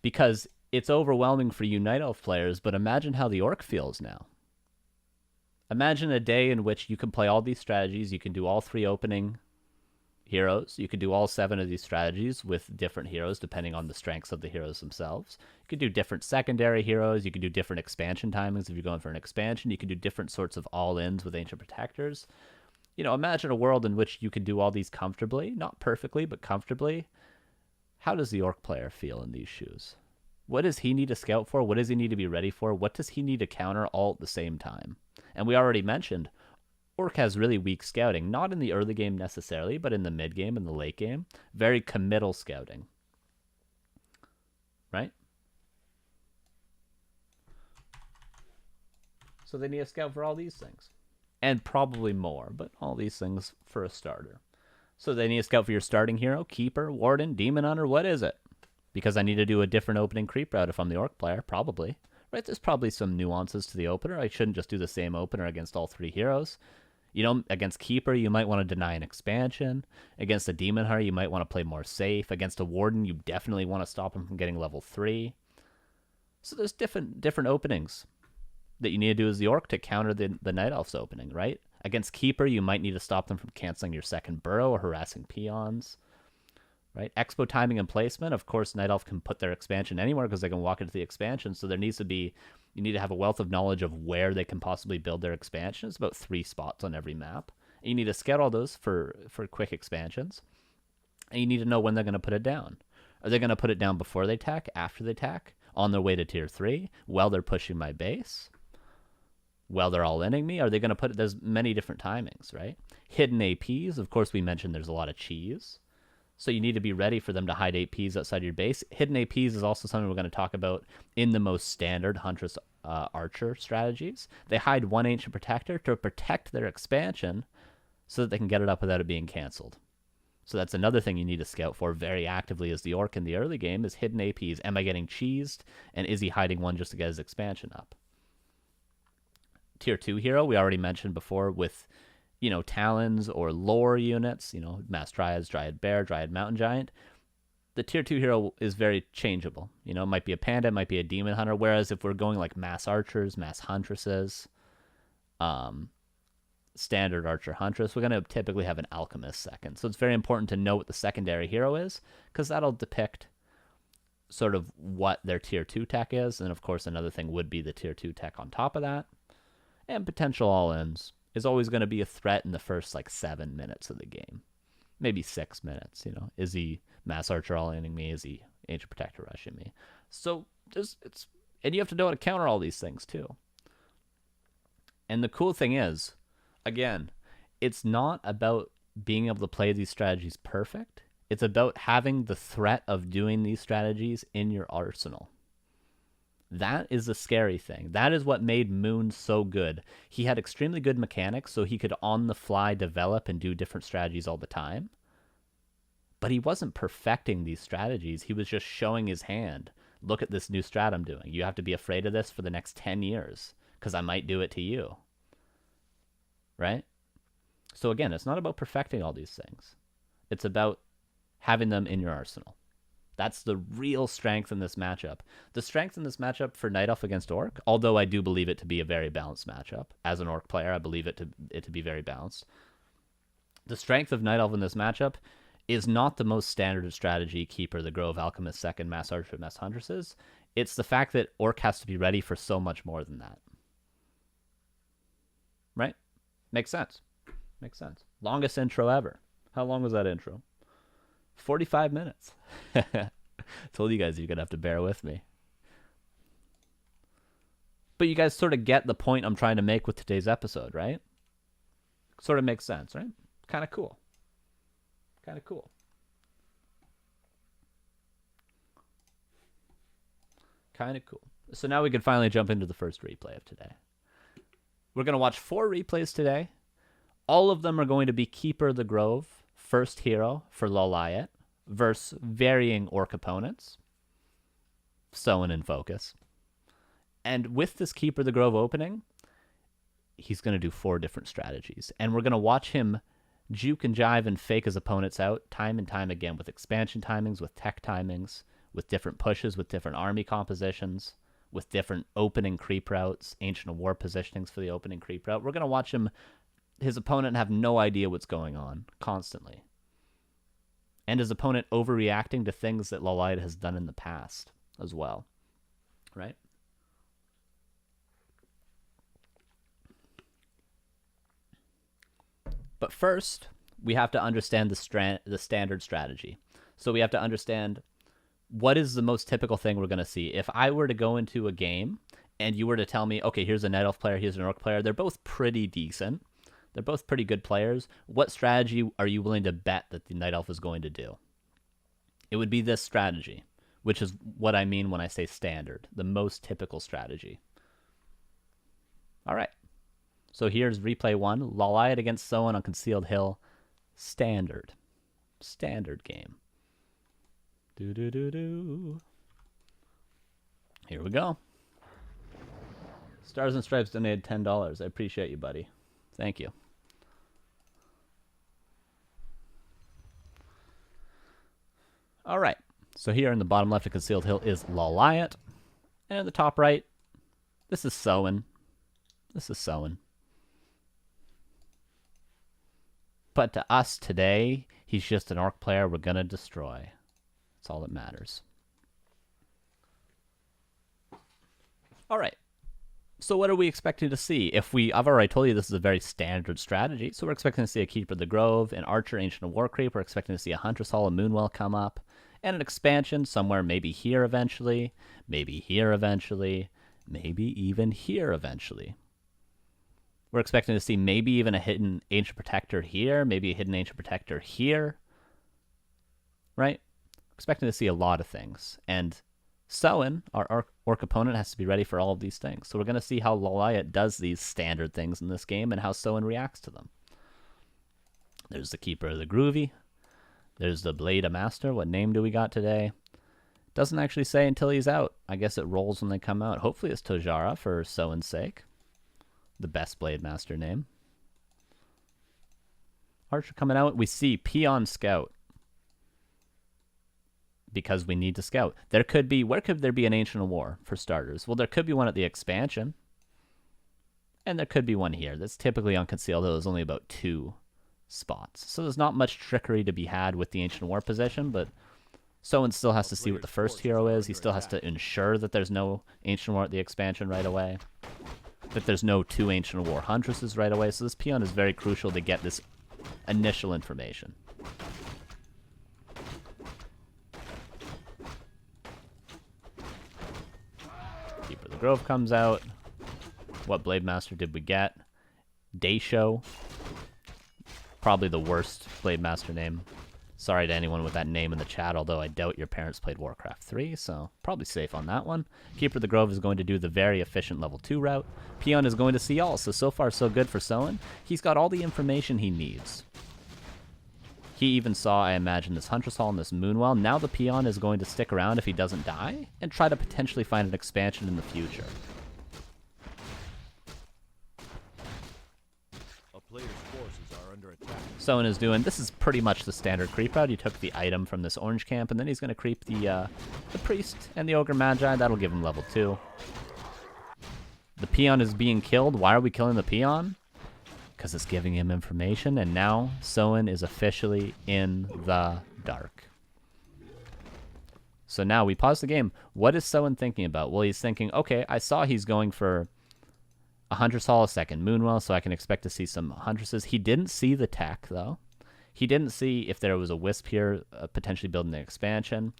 because it's overwhelming for you Night Elf players, but imagine how the Orc feels now. Imagine a day in which you can play all these strategies. You can do all 3 opening heroes. You can do all 7 of these strategies with different heroes, depending on the strengths of the heroes themselves. You can do different secondary heroes. You can do different expansion timings if you're going for an expansion. You can do different sorts of all-ins with Ancient Protectors. Imagine a world in which you can do all these comfortably. Not perfectly, but comfortably. How does the Orc player feel in these shoes? What does he need to scout for? What does he need to be ready for? What does he need to counter all at the same time? And we already mentioned, Orc has really weak scouting. Not in the early game necessarily, but in the mid game and the late game. Very committal scouting. Right? So they need to scout for all these things. And probably more, but all these things for a starter. So they need to scout for your starting hero, Keeper, Warden, Demon Hunter, what is it? Because I need to do a different opening creep route if I'm the Orc player, probably. Right, there's probably some nuances to the opener. I shouldn't just do the same opener against all 3 heroes. Against Keeper, you might want to deny an expansion. Against a Demon Hunter, you might want to play more safe. Against a Warden, you definitely want to stop him from getting level 3. So there's different openings that you need to do as the Orc to counter the Night Elf's opening, right? Against Keeper, you might need to stop them from canceling your second burrow or harassing peons. Right? Expo timing and placement. Of course, Night Elf can put their expansion anywhere because they can walk into the expansion. So you need to have a wealth of knowledge of where they can possibly build their expansion. It's about 3 spots on every map. And you need to scout all those for quick expansions. And you need to know when they're going to put it down. Are they going to put it down before they attack, after they attack, on their way to tier 3, while they're pushing my base? While they're all inning me? Are they going to put it? There's many different timings, right? Hidden APs. Of course, we mentioned there's a lot of cheese. So you need to be ready for them to hide APs outside your base. Hidden APs is also something we're going to talk about in the most standard Huntress Archer strategies. They hide 1 Ancient Protector to protect their expansion so that they can get it up without it being canceled. So that's another thing you need to scout for very actively as the Orc in the early game is hidden APs. Am I getting cheesed? And is he hiding one just to get his expansion up? Tier 2 hero, we already mentioned before with Talons or lore units, Mass Dryads, Dryad Bear, Dryad Mountain Giant. The tier 2 hero is very changeable. It might be a Panda, it might be a Demon Hunter, whereas if we're going like Mass Archers, Mass Huntresses, Standard Archer Huntress, we're going to typically have an Alchemist second. So it's very important to know what the secondary hero is, because that'll depict sort of what their tier 2 tech is, and of course another thing would be the tier 2 tech on top of that. And potential all-ins is always going to be a threat in the first 7 minutes of the game. Maybe 6 minutes, Is he Mass Archer all-inning me? Is he Ancient Protector rushing me? So and you have to know how to counter all these things too. And the cool thing is, again, it's not about being able to play these strategies perfect. It's about having the threat of doing these strategies in your arsenal. That is the scary thing. That is what made Moon so good. He had extremely good mechanics, so he could on the fly develop and do different strategies all the time. But he wasn't perfecting these strategies. He was just showing his hand. Look at this new strat I'm doing. You have to be afraid of this for the next 10 years because I might do it to you. Right? So again, it's not about perfecting all these things. It's about having them in your arsenal. That's the real strength in this matchup. The strength in this matchup for Night Elf against Orc, although I do believe it to be a very balanced matchup. As an Orc player, I believe it to be very balanced. The strength of Night Elf in this matchup is not the most standard strategy, Keeper, the Grove, Alchemist, Second, Mass Archer, Mass Huntresses. It's the fact that Orc has to be ready for so much more than that. Right? Makes sense. Makes sense. Longest intro ever. How long was that intro? 45 minutes. Told you guys you're going to have to bear with me. But you guys sort of get the point I'm trying to make with today's episode, right? Sort of makes sense, right? Kind of cool. Kind of cool. Kind of cool. So now we can finally jump into the first replay of today. We're going to watch 4 replays today. All of them are going to be Keeper the Grove, first hero for LawLiet, versus varying Orc opponents. Soin in focus. And with this Keeper the Grove opening, he's going to do 4 different strategies. And we're going to watch him juke and jive and fake his opponents out time and time again with expansion timings, with tech timings, with different pushes, with different army compositions, with different opening creep routes, Ancient of War positionings for the opening creep route. We're going to watch his opponent have no idea what's going on constantly. And his opponent overreacting to things that LawLiet has done in the past as well. Right? But first, we have to understand the standard strategy. So we have to understand what is the most typical thing we're going to see. If I were to go into a game and you were to tell me, okay, here's a Night Elf player, here's an Orc player, they're both pretty decent. They're both pretty good players. What strategy are you willing to bet that the Night Elf is going to do? It would be this strategy, which is what I mean when I say standard, the most typical strategy. All right. So here's replay 1, LawLiet against Soin on Concealed Hill. Standard. Standard game. Do. Here we go. Stars and Stripes donated $10. I appreciate you, buddy. Thank you. All right. So here in the bottom left of Concealed Hill is LawLiet. And in the top right, this is Soin. This is Soin. But to us today, he's just an Orc player we're going to destroy. That's all that matters. All right. So what are we expecting to see? I've already told you this is a very standard strategy. So we're expecting to see a Keeper of the Grove, an Archer, Ancient of War Creep. We're expecting to see a Huntress Hall, a Moonwell come up, and an expansion somewhere maybe here eventually, maybe here eventually, maybe even here eventually. We're expecting to see maybe even a hidden Ancient Protector here, maybe a hidden Ancient Protector here, right? Expecting to see a lot of things. And Soin, our Orc opponent, has to be ready for all of these things. So we're going to see how LawLiet does these standard things in this game and how Soin reacts to them. There's the Keeper of the Groovy. There's the Blade of Master. What name do we got today? Doesn't actually say until he's out. I guess it rolls when they come out. Hopefully it's Tojara for Soin's sake. The best Blade Master name. Archer coming out. We see Peon Scout. Because we need to scout. There could be, where could there be an Ancient of War for starters? Well, there could be one at the expansion. And there could be one here. That's typically on Concealed Hill. There's only about 2 spots. So there's not much trickery to be had with the Ancient of War position, but Soin still has to see what the first hero is. He still has to ensure that there's no Ancient of War at the expansion right away. That there's no 2 Ancient of War Huntresses right away. So this peon is very crucial to get this initial information. Keeper of the Grove comes out. What Blade Master did we get? Daisho. Probably the worst Blade Master name. Sorry to anyone with that name in the chat, although I doubt your parents played Warcraft 3, so probably safe on that one. Keeper of the Grove is going to do the very efficient level 2 route. Peon is going to see all, so far so good for Soin. He's got all the information he needs. He even saw, I imagine, this Huntress Hall and this Moonwell. Now the Peon is going to stick around if he doesn't die, and try to potentially find an expansion in the future. Soin is doing, this is pretty much the standard creep route. He took the item from this orange camp, and then he's going to creep the Priest and the Ogre Magi. That'll give him level 2. The Peon is being killed. Why are we killing the Peon? Because it's giving him information, and now Soin is officially in the dark. So now we pause the game. What is Soin thinking about? Well, he's thinking, okay, I saw he's going for a Huntress Hall, a second Moonwell, so I can expect to see some Huntresses. He didn't see the tech, though. He didn't see if there was a Wisp here, potentially building an expansion.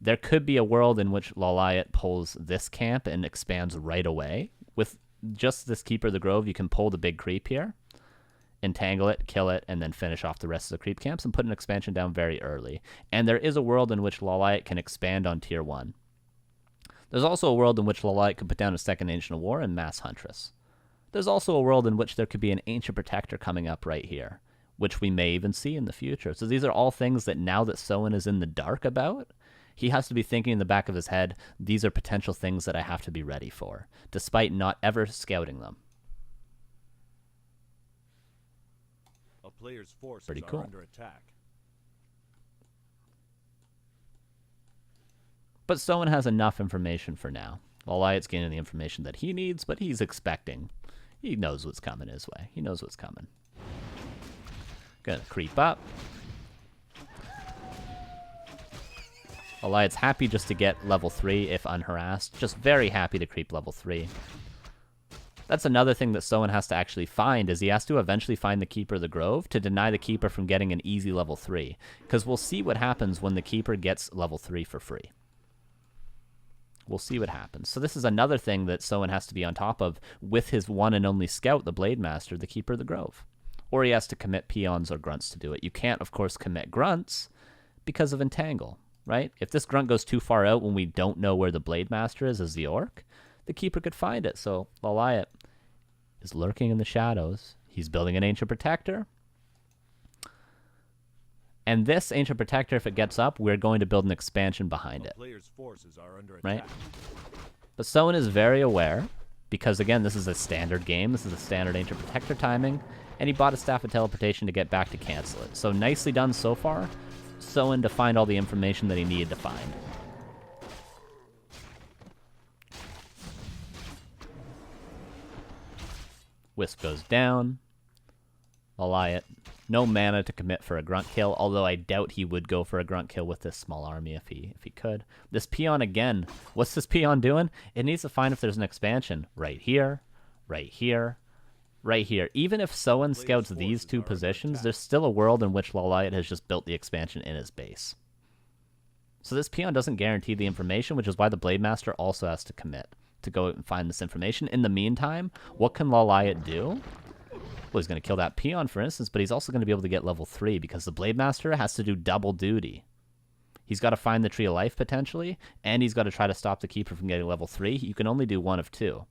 There could be a world in which LawLiet pulls this camp and expands right away. With just this Keeper of the Grove, you can pull the big creep here, entangle it, kill it, and then finish off the rest of the creep camps and put an expansion down very early. And there is a world in which LawLiet can expand on Tier 1. There's also a world in which LawLiet could put down a second Ancient of War and mass Huntress. There's also a world in which there could be an Ancient Protector coming up right here, which we may even see in the future. So these are all things that now that Soin is in the dark about, he has to be thinking in the back of his head, these are potential things that I have to be ready for, despite not ever scouting them. A player's forces Pretty cool. are under attack. But Soin has enough information for now. LawLiet's getting the information that he needs, but he's expecting. He knows what's coming his way. He knows what's coming. Gonna creep up. LawLiet's happy just to get level 3 if unharassed. Just very happy to creep level 3. That's another thing that Soin has to actually find, is he has to eventually find the Keeper of the Grove to deny the Keeper from getting an easy level 3. Because we'll see what happens when the Keeper gets level 3 for free. We'll see what happens. So this is another thing that Soin has to be on top of with his one and only scout, the Blade Master, the Keeper of the Grove. Or he has to commit Peons or Grunts to do it. You can't, of course, commit Grunts because of Entangle, right? If this Grunt goes too far out when we don't know where the Blade Master is as the Orc, the Keeper could find it. So LawLiet is lurking in the shadows. He's building an Ancient Protector. And this Ancient Protector, if it gets up, we're going to build an expansion behind it. Right? But Soin is very aware, because again, this is a standard game. This is a standard Ancient Protector timing. And he bought a Staff of Teleportation to get back to cancel it. So nicely done so far. Soin to find all the information that he needed to find. Wisp goes down. LawLiet, no mana to commit for a Grunt kill, although I doubt he would go for a Grunt kill with this small army if he could. This Peon again, what's this Peon doing? It needs to find if there's an expansion right here, right here, right here. Even if Soin scouts these two positions, there's still a world in which LawLiet has just built the expansion in his base. So this Peon doesn't guarantee the information, which is why the Blade Master also has to commit to go and find this information. In the meantime, what can LawLiet do? Well, he's going to kill that Peon, for instance, but he's also going to be able to get level 3 because the Blade Master has to do double duty. He's got to find the Tree of Life, potentially, and he's got to try to stop the Keeper from getting level 3. You can only do one of two.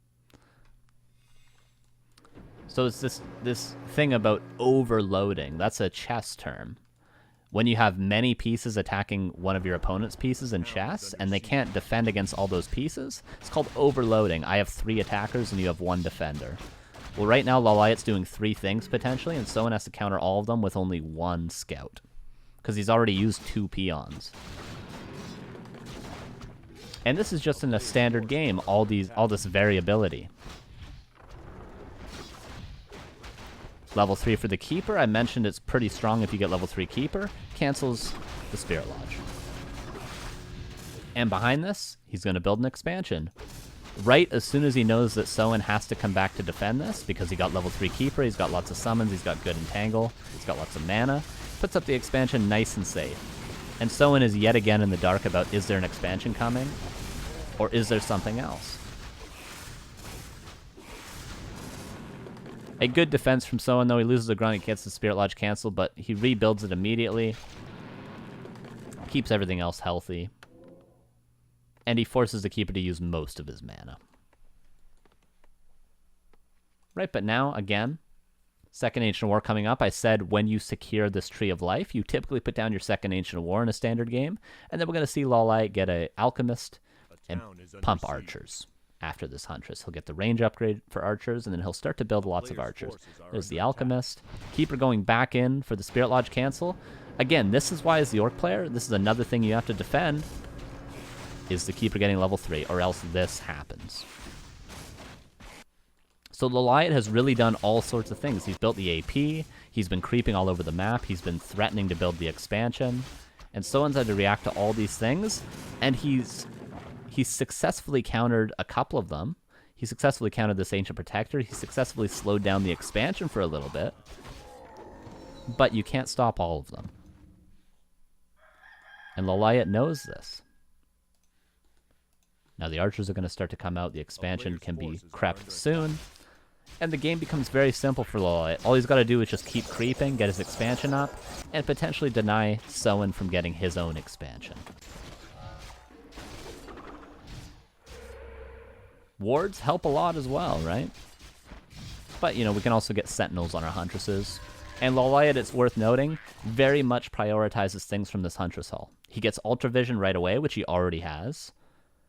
So it's this thing about overloading. That's a chess term. When you have many pieces attacking one of your opponent's pieces in chess, and they can't defend against all those pieces, it's called overloading. I have 3 attackers, and you have 1 defender. Well, right now, LawLiet's doing 3 things, potentially, and Soin has to counter all of them with only 1 scout. Because he's already used 2 peons. And this is just in a standard game, all this variability. Level 3 for the Keeper. I mentioned it's pretty strong if you get level 3 Keeper. Cancels the Spirit Lodge. And behind this, he's going to build an expansion. Right as soon as he knows that Soin has to come back to defend this, because he got level 3 Keeper, he's got lots of summons, he's got good Entangle, he's got lots of mana, puts up the expansion nice and safe. And Soin is yet again in the dark about, is there an expansion coming? Or is there something else? A good defense from Soin, though. He loses the grunt, he gets the Spirit Lodge canceled, but he rebuilds it immediately. Keeps everything else healthy. And he forces the Keeper to use most of his mana. Right, but now, again, second Ancient War coming up. I said when you secure this Tree of Life, you typically put down your second Ancient War in a standard game. And then we're going to see LawLiet get an Alchemist and pump Archers. After this Huntress, he'll get the range upgrade for Archers, and then he'll start to build lots of Archers. There's the Alchemist. Keeper going back in for the Spirit Lodge cancel. Again, this is why as the Orc player, this is another thing you have to defend, is the Keeper getting level 3, or else this happens. So LawLiet has really done all sorts of things. He's built the AP, he's been creeping all over the map, he's been threatening to build the expansion, and Soin's had to react to all these things, and he's successfully countered a couple of them. He successfully countered this Ancient Protector. He successfully slowed down the expansion for a little bit. But you can't stop all of them. And LawLiet knows this. Now the Archers are going to start to come out. The expansion can be crept soon. And the game becomes very simple for LawLiet. All he's got to do is just keep creeping, get his expansion up, and potentially deny Soin from getting his own expansion. Wards help a lot as well, right? But, you know, we can also get Sentinels on our Huntresses. And LawLiet, it's worth noting, very much prioritizes things from this Huntress Hall. He gets Ultra Vision right away, which he already has.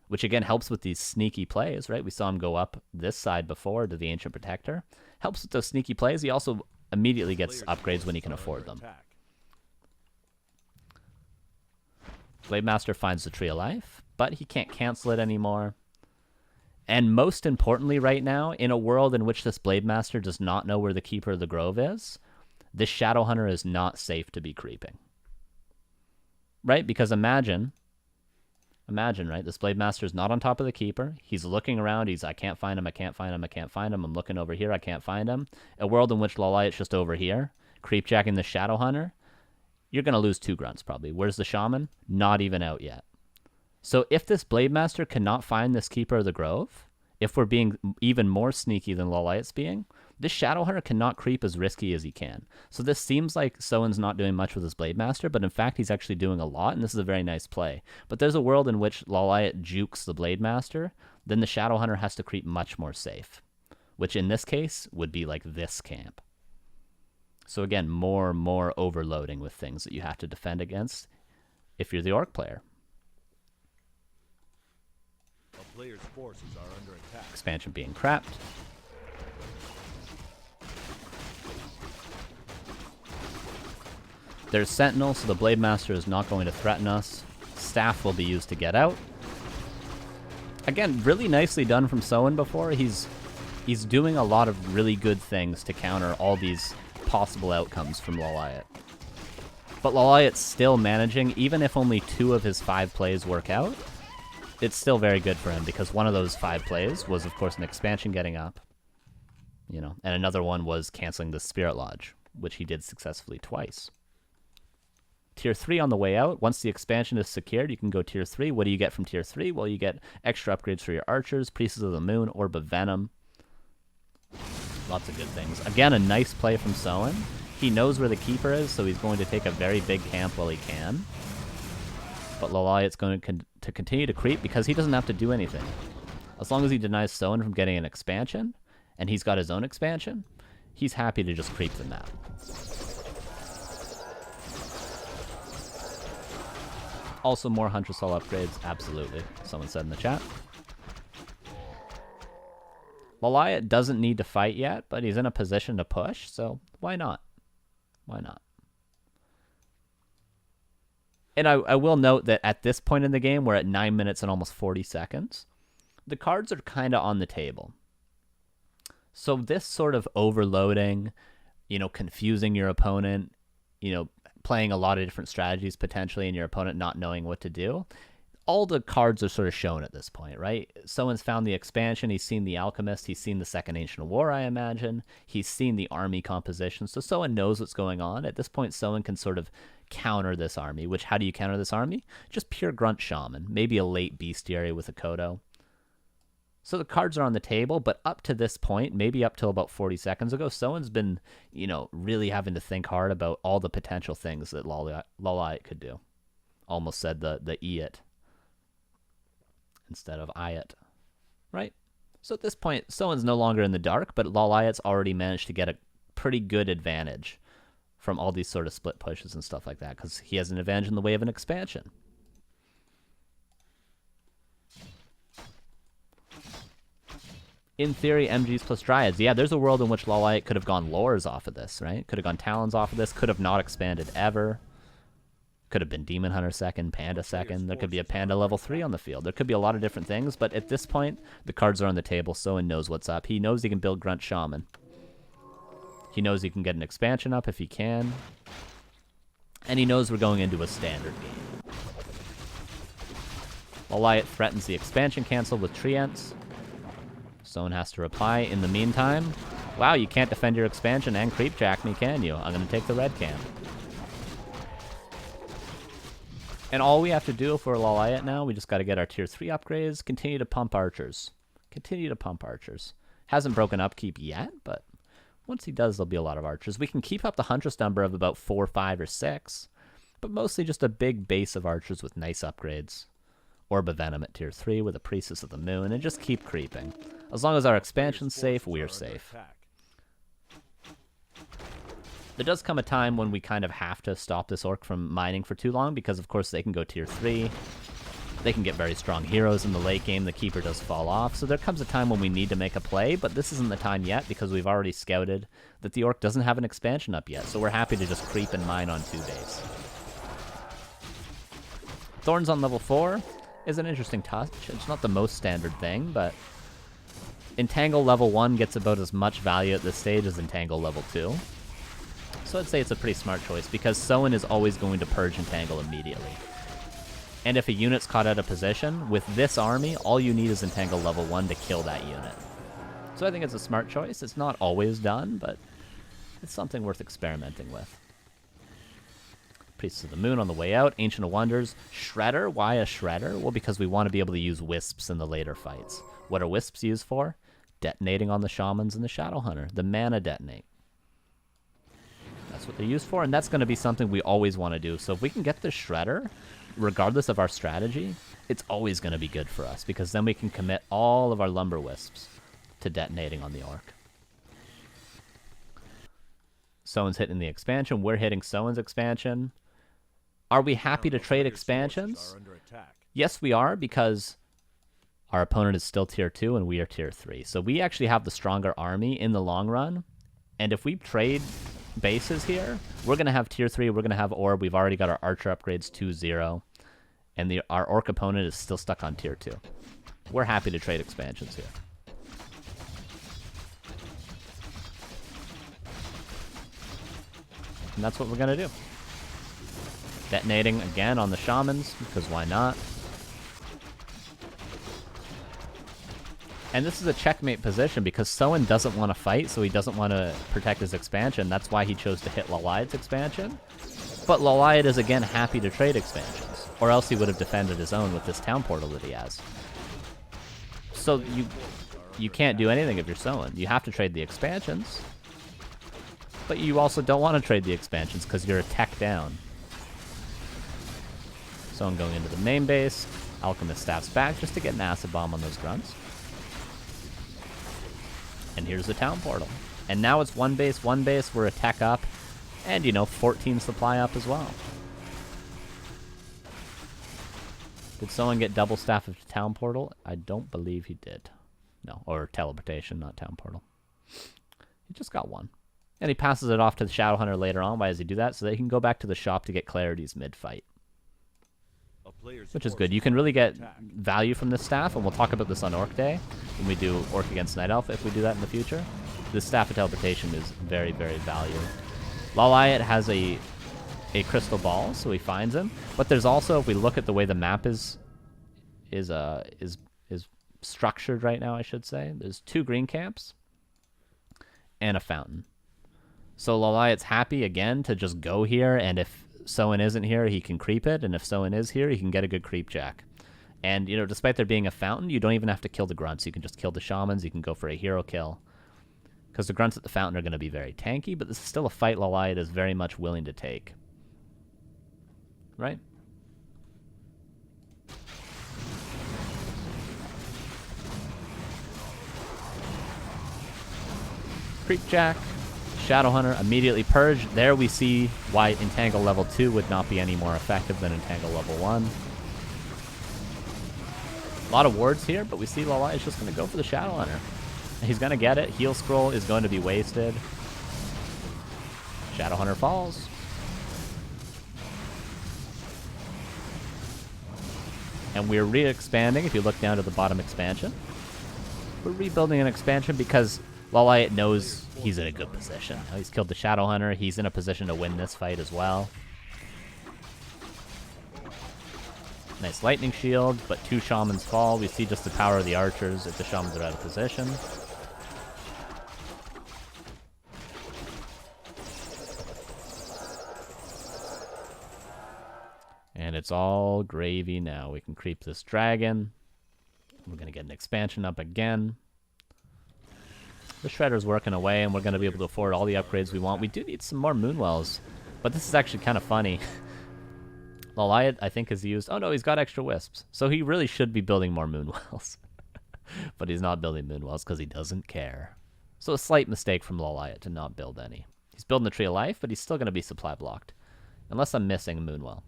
Which, again, helps with these sneaky plays, right? We saw him go up this side before to the Ancient Protector. Helps with those sneaky plays. He also immediately gets upgrades when he can afford them. Blademaster finds the Tree of Life, but he can't cancel it anymore. And most importantly right now, in a world in which this Blademaster does not know where the Keeper of the Grove is, this Shadowhunter is not safe to be creeping. Right? Because imagine, right? This Blademaster is not on top of the Keeper. He's looking around. He's, I can't find him, I can't find him, I can't find him. I'm looking over here, I can't find him. A world in which LawLiet's just over here, creepjacking the Shadowhunter, you're going to lose 2 grunts probably. Where's the Shaman? Not even out yet. So if this Blademaster cannot find this Keeper of the Grove, if we're being even more sneaky than LawLiet's being, this Shadowhunter cannot creep as risky as he can. So this seems like Soin's not doing much with his Blademaster, but in fact he's actually doing a lot, and this is a very nice play. But there's a world in which LawLiet jukes the Blademaster, then the Shadowhunter has to creep much more safe, which in this case would be like this camp. So again, more overloading with things that you have to defend against if you're the Orc player. A player's forces are under attack. Expansion being crapped. There's Sentinel, so the Blademaster is not going to threaten us. Staff will be used to get out. Again, really nicely done from Soin before. He's doing a lot of really good things to counter all these possible outcomes from LawLiet. But LawLiet's still managing, even if only 2 of his 5 plays work out, it's still very good for him because one of those 5 plays was, of course, an expansion getting up, you know, and another one was canceling the Spirit Lodge, which he did successfully twice. Tier 3 on the way out. Once the expansion is secured, you can go Tier 3. What do you get from Tier 3? Well, you get extra upgrades for your Archers, Priestess of the Moon, Orb of Venom. Lots of good things. Again, a nice play from Soin. He knows where the Keeper is, so he's going to take a very big camp while he can. But LawLiet's going to continue to creep because he doesn't have to do anything. As long as he denies Soin from getting an expansion, and he's got his own expansion, he's happy to just creep the map. Also, more Huntress Hall upgrades, absolutely. Someone said in the chat. LawLiet doesn't need to fight yet, but he's in a position to push, so why not? Why not? And I will note that at this point in the game, we're at 9 minutes and almost 40 seconds. The cards are kind of on the table. So this sort of overloading, you know, confusing your opponent, you know, playing a lot of different strategies potentially and your opponent not knowing what to do, all the cards are sort of shown at this point, right? Someone's found the expansion, he's seen the Alchemist, he's seen the Second Ancient War, I imagine. He's seen the army composition, so Soin knows what's going on. At this point, Soin can sort of counter this army, which how do you counter this army? Just pure Grunt Shaman, maybe a late Bestiary with a Kodo. So the cards are on the table, but up to this point, maybe up till about 40 seconds ago, Soin's been, you know, really having to think hard about all the potential things that LawLiet could do. Almost said the E-it instead of I-it, right? So at this point, Soin's no longer in the dark, but LawLiet's already managed to get a pretty good advantage from all these sort of split pushes and stuff like that, because he has an advantage in the way of an expansion. In theory, MGs plus Dryads. Yeah, there's a world in which LawLiet could have gone Lores off of this, right? Could have gone Talons off of this. Could have not expanded ever. Could have been Demon Hunter second, Panda second. There could be a Panda level 3 on the field. There could be a lot of different things, but at this point, the cards are on the table. Soin knows what's up. He knows he can build Grunt Shaman. He knows he can get an expansion up if he can. And he knows we're going into a standard game. LawLiet threatens the expansion cancel with Treants. Soin has to reply. In the meantime, wow, you can't defend your expansion and creepjack me, can you? I'm going to take the red camp. And all we have to do if we're LawLiet now, we just got to get our tier 3 upgrades, continue to pump archers. Continue to pump archers. Hasn't broken upkeep yet, but once he does, there'll be a lot of archers. We can keep up the Huntress number of about 4, 5, or 6, but mostly just a big base of archers with nice upgrades. Orb of Venom at tier 3 with a Priestess of the Moon, and just keep creeping. As long as our expansion's safe, we're safe. There does come a time when we kind of have to stop this orc from mining for too long, because of course they can go tier 3. They can get very strong heroes in the late game. The Keeper does fall off, so there comes a time when we need to make a play, but this isn't the time yet because we've already scouted that the orc doesn't have an expansion up yet, so we're happy to just creep and mine on 2 base. Thorns on level 4 is an interesting touch. It's not the most standard thing, but Entangle level 1 gets about as much value at this stage as Entangle level 2. So I'd say it's a pretty smart choice, because Soin is always going to purge Entangle immediately. And if a unit's caught out of position, with this army, all you need is Entangle level 1 to kill that unit. So I think it's a smart choice. It's not always done, but it's something worth experimenting with. Priestess of the Moon on the way out. Ancient of Wonders. Shredder. Why a Shredder? Well, because we want to be able to use Wisps in the later fights. What are Wisps used for? Detonating on the Shamans and the Shadow Hunter. The mana detonate. That's what they're used for, and that's going to be something we always want to do. So if we can get the Shredder, regardless of our strategy, it's always going to be good for us, because then we can commit all of our Lumber Wisps to detonating on the Orc. Soin's hitting the expansion. We're hitting Soin's expansion. Are we happy to trade expansions? Yes, we are, because our opponent is still tier 2 and we are tier 3. So we actually have the stronger army in the long run. And if we trade bases here, we're going to have tier 3, we're going to have Orb. We've already got our Archer upgrades 2-0. And our Orc opponent is still stuck on tier 2. We're happy to trade expansions here. And that's what we're going to do. Detonating again on the Shamans, because why not? And this is a checkmate position because Soin doesn't want to fight, so he doesn't want to protect his expansion. That's why he chose to hit LawLiet's expansion. But LawLiet is again happy to trade expansions, or else he would have defended his own with this town portal that he has. So you can't do anything if you're Soin. You have to trade the expansions, but you also don't want to trade the expansions because you're a tech down. Soin going into the main base. Alchemist staffs back just to get an acid bomb on those grunts. And here's the town portal. And now it's one base, we're a tech up. And, 14 supply up as well. Did someone get double staff of the town portal? I don't believe he did. No, or teleportation, not town portal. He just got one. And he passes it off to the Shadow Hunter later on. Why does he do that? So that he can go back to the shop to get clarities mid-fight. Which is good. You can really get value from this staff, and we'll talk about this on Orc Day when we do Orc against Night Elf, if we do that in the future. This Staff of Teleportation is very, very valuable. LawLiet has a crystal ball, so he finds him. But there's also, if we look at the way the map is structured right now, I should say, there's 2 green camps and a fountain. So LawLiet's happy again to just go here, and if Soin isn't here, he can creep it, and if Soin is here, he can get a good creep jack. And, you know, despite there being a fountain, you don't even have to kill the grunts. You can just kill the shamans. You can go for a hero kill. Because the grunts at the fountain are going to be very tanky, but this is still a fight LawLiet is very much willing to take. Right? Creepjack, Shadowhunter, immediately purge. There we see why Entangle level 2 would not be any more effective than Entangle level 1. A lot of wards here, but we see LawLiet is just going to go for the Shadowhunter. He's going to get it. Heal Scroll is going to be wasted. Shadowhunter falls. And we're re-expanding. If you look down to the bottom expansion, we're rebuilding an expansion because LawLiet knows he's in a good position. He's killed the Shadowhunter. He's in a position to win this fight as well. Nice lightning shield, but 2 shamans fall. We see just the power of the archers if the shamans are out of position. And it's all gravy now. We can creep this dragon. We're going to get an expansion up again. The Shredder's working away, and we're going to be able to afford all the upgrades we want. We do need some more Moonwells, but this is actually kind of funny. LawLiet, I think, has used... Oh, no, he's got extra wisps. So he really should be building more Moonwells. But he's not building Moonwells because he doesn't care. So a slight mistake from LawLiet to not build any. He's building the Tree of Life, but he's still going to be supply blocked. Unless I'm missing a Moonwell.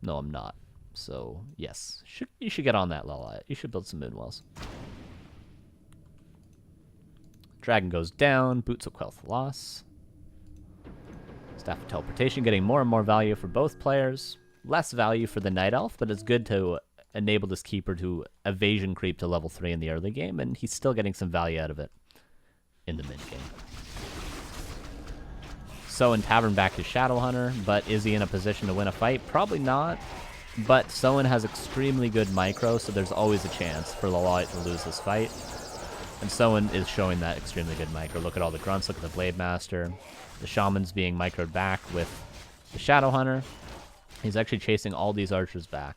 No, I'm not. So, yes. You should get on that, LawLiet. You should build some Moonwells. Dragon goes down. Boots of Quel'The loss. Staff of Teleportation getting more and more value for both players. Less value for the Night Elf, but it's good to enable this Keeper to evasion creep to level 3 in the early game, and he's still getting some value out of it in the mid game. Soin Tavern back to Shadowhunter, but is he in a position to win a fight? Probably not, but Soin has extremely good micro, so there's always a chance for LawLiet to lose this fight. And Soin is showing that extremely good micro. Look at all the grunts, look at the Blade Master. The Shaman's being microed back with the Shadowhunter. He's actually chasing all these archers back.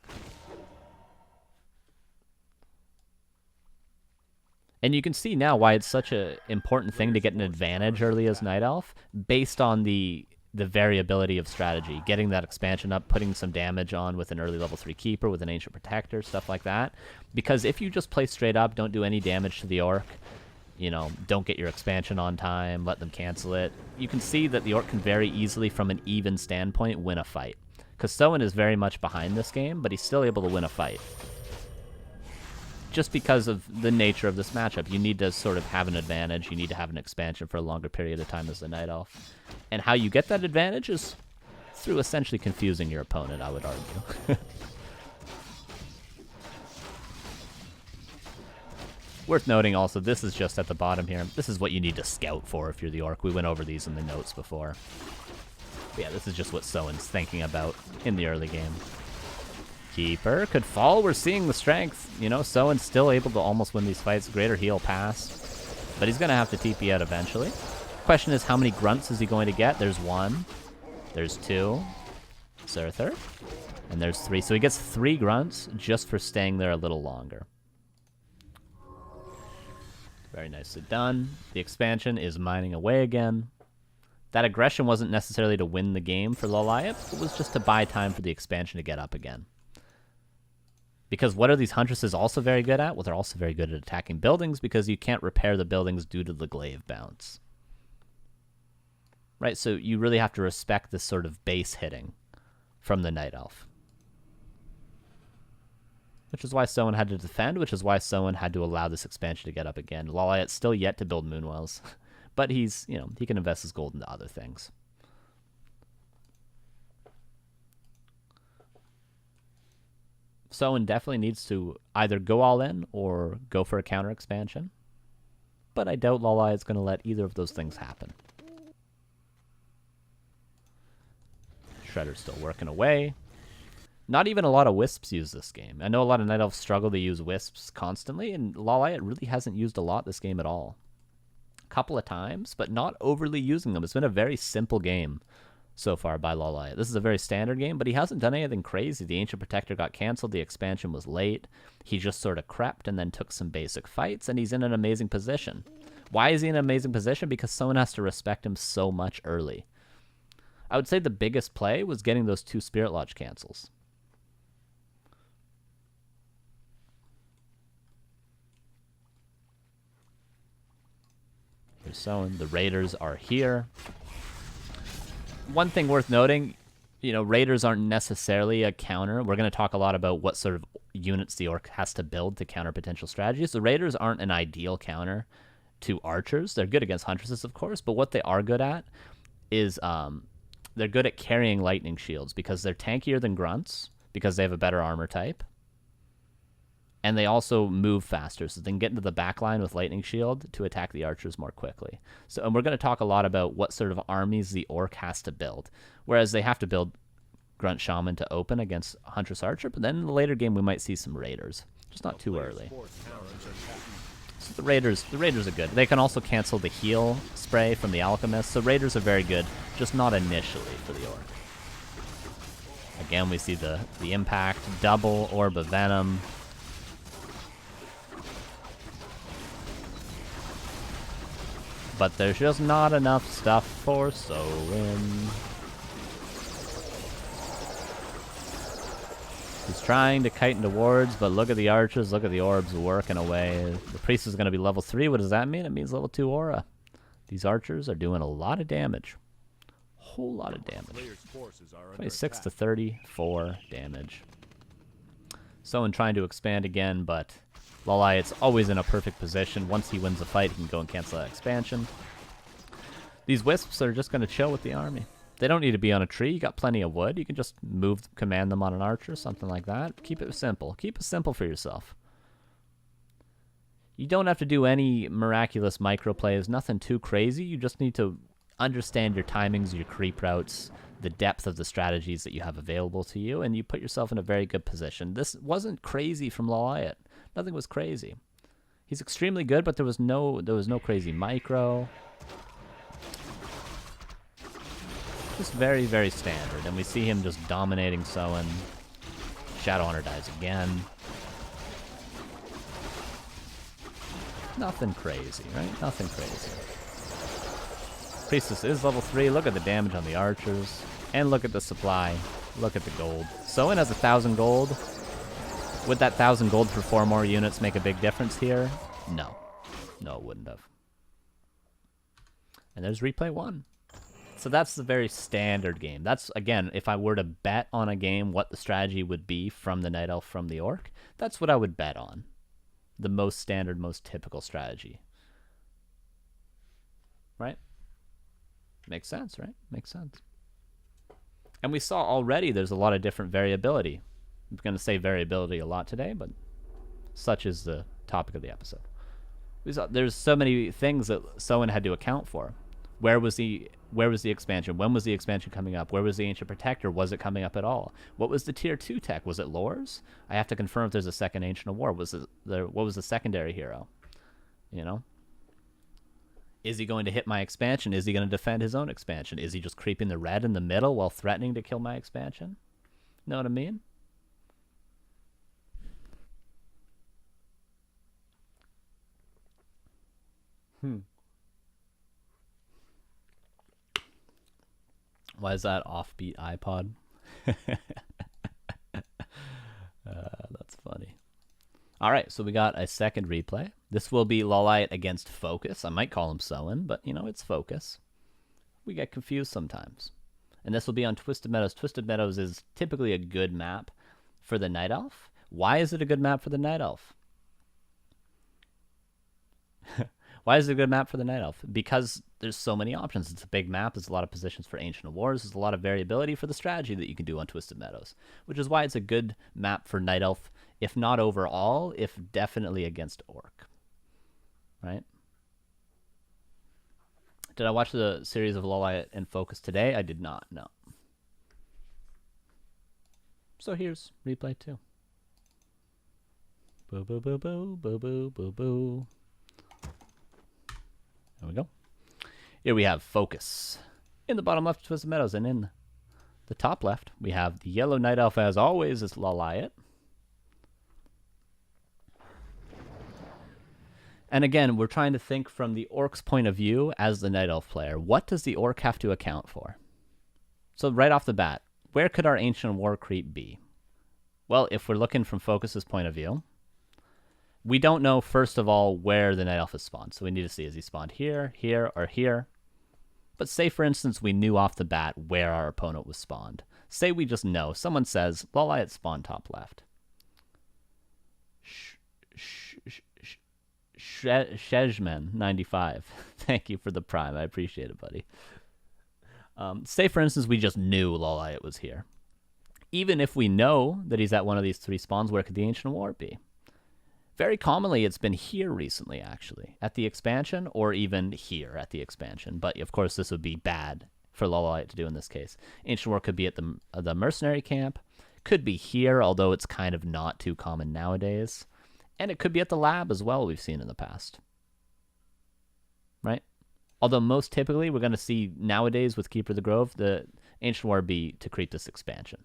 And you can see now why it's such an important thing to get an advantage early as Night Elf, based on the variability of strategy. Getting that expansion up, putting some damage on with an early level 3 Keeper, with an Ancient Protector, stuff like that. Because if you just play straight up, don't do any damage to the Orc, you know, don't get your expansion on time, let them cancel it, you can see that the Orc can very easily, from an even standpoint, win a fight. Because Soin is very much behind this game, but he's still able to win a fight. Just because of the nature of this matchup. You need to sort of have an advantage. You need to have an expansion for a longer period of time as the Night Elf. And how you get that advantage is through essentially confusing your opponent, I would argue. Worth noting also, this is just at the bottom here. This is what you need to scout for if you're the Orc. We went over these in the notes before. But yeah, this is just what Soin's thinking about in the early game. Keeper could fall. We're seeing the strength. You know, Soin's still able to almost win these fights. Greater heal pass. But he's going to have to TP out eventually. Question is, how many grunts is he going to get? There's 1. There's 2. Is there a 3rd? And there's 3. So he gets 3 grunts just for staying there a little longer. Very nicely done. The expansion is mining away again. That aggression wasn't necessarily to win the game for LawLiet. It was just to buy time for the expansion to get up again. Because what are these Huntresses also very good at? Well, they're also very good at attacking buildings because you can't repair the buildings due to the glaive bounce. Right, so you really have to respect this sort of base hitting from the Night Elf. Which is why Soin had to defend, which is why Soin had to allow this expansion to get up again. LawLiet's still yet to build Moonwells. But he's, you know, he can invest his gold into other things. Soin definitely needs to either go all in or go for a counter expansion. But I doubt LawLiet's going to let either of those things happen. Shredder's still working away. Not even a lot of Wisps use this game. I know a lot of Night Elves struggle to use Wisps constantly, and LawLiet really hasn't used a lot this game at all. A couple of times, but not overly using them. It's been a very simple game so far by LawLiet. This is a very standard game, but he hasn't done anything crazy. The Ancient Protector got canceled. The expansion was late. He just sort of crept and then took some basic fights, and he's in an amazing position. Why is he in an amazing position? Because someone has to respect him so much early. I would say the biggest play was getting those 2 Spirit Lodge cancels. Here's Soin. The Raiders are here. One thing worth noting, Raiders aren't necessarily a counter. We're going to talk a lot about what sort of units the Orc has to build to counter potential strategies. The Raiders aren't an ideal counter to Archers. They're good against Huntresses, of course, but what they are good at is they're good at carrying Lightning Shields because they're tankier than Grunts because they have a better armor type. And they also move faster, so they can get into the back line with Lightning Shield to attack the Archers more quickly. And we're going to talk a lot about what sort of armies the Orc has to build. Whereas they have to build Grunt Shaman to open against Huntress Archer, but then in the later game we might see some Raiders. Just not too early. So the Raiders are good. They can also cancel the heal spray from the Alchemist, so Raiders are very good, just not initially for the Orc. Again, we see the impact, double Orb of Venom. But there's just not enough stuff for Soin. He's trying to kite into wards, but look at the archers, look at the orbs working away. The priest is going to be level 3. What does that mean? It means level 2 aura. These archers are doing a lot of damage. Whole lot of damage. 26 to 34 damage. Soin trying to expand again, but LawLiet's always in a perfect position. Once he wins a fight, he can go and cancel that expansion. These wisps are just going to chill with the army. They don't need to be on a tree. You got plenty of wood. You can just command them on an archer, something like that. Keep it simple. Keep it simple for yourself. You don't have to do any miraculous micro plays, nothing too crazy. You just need to understand your timings, your creep routes, the depth of the strategies that you have available to you, and you put yourself in a very good position. This wasn't crazy from LawLiet. Nothing was crazy. He's extremely good, but there was no crazy micro. Just very, very standard. And we see him just dominating Soin. Shadowhunter dies again. Nothing crazy, right? Nothing crazy. Priestess is level 3. Look at the damage on the archers. And look at the supply. Look at the gold. Soin has 1,000 gold. Would that 1,000 gold for 4 more units make a big difference here? No. No, it wouldn't have. And there's replay 1. So that's the very standard game. That's, again, if I were to bet on a game what the strategy would be from the Night Elf, from the Orc, that's what I would bet on. The most standard, most typical strategy. Right? Makes sense, right? Makes sense. And we saw already there's a lot of different variability. I'm going to say variability a lot today, but such is the topic of the episode. There's so many things that Soin had to account for. Where was the expansion? When was the expansion coming up? Where was the Ancient Protector? Was it coming up at all? What was the tier 2 tech? Was it Lores? I have to confirm if there's a second Ancient of War. What was the secondary hero? You know? Is he going to hit my expansion? Is he going to defend his own expansion? Is he just creeping the red in the middle while threatening to kill my expansion? Know what I mean? Why is that offbeat iPod? That's funny. All right, so we got a second replay. This will be LawLiet against Focus. I might call him Soin, but, it's Focus. We get confused sometimes. And this will be on Twisted Meadows. Twisted Meadows is typically a good map for the Night Elf. Why is it a good map for the Night Elf? Why is it a good map for the Night Elf? Because there's so many options. It's a big map. There's a lot of positions for Ancient of Wars. There's a lot of variability for the strategy that you can do on Twisted Meadows, which is why it's a good map for Night Elf, if not overall, if definitely against Orc. Right? Did I watch the series of LawLiet and Focus today? I did not, no. So here's replay 2. Boo, boo, boo, boo, boo, boo, boo, boo. There we go. Here we have Focus. In the bottom left of Twisted Meadows, and in the top left, we have the yellow Night Elf, as always, is LawLiet. And again, we're trying to think from the Orc's point of view as the Night Elf player. What does the Orc have to account for? So right off the bat, where could our Ancient War creep be? Well, if we're looking from Focus's point of view, we don't know, first of all, where the Night Elf is spawned. So we need to see, is he spawned here, here, or here? But say, for instance, we knew off the bat where our opponent was spawned. Say we just know. Someone says, LawLiet spawned top left. Shejman95. Thank you for the prime. I appreciate it, buddy. Say, for instance, we just knew LawLiet was here. Even if we know that he's at one of these three spawns, where could the Ancient War be? Very commonly, it's been here recently, actually, at the expansion, or even here at the expansion. But, of course, this would be bad for LawLiet to do in this case. Ancient War could be at the mercenary camp, could be here, although it's kind of not too common nowadays. And it could be at the lab as well, we've seen in the past. Right? Although most typically, we're going to see nowadays with Keeper of the Grove, the Ancient War be to create this expansion.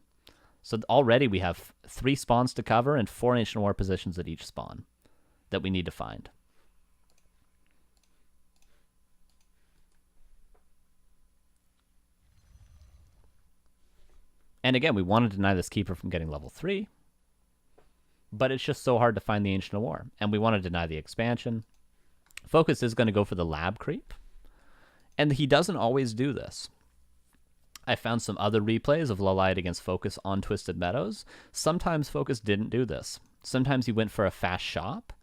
So already we have 3 spawns to cover and 4 Ancient War positions at each spawn that we need to find. And again, we want to deny this Keeper from getting level 3, but it's just so hard to find the Ancient War. And we want to deny the expansion. Focus is going to go for the lab creep, and he doesn't always do this. I found some other replays of LawLiet against Focus on Twisted Meadows. Sometimes Focus didn't do this. Sometimes he went for a fast shop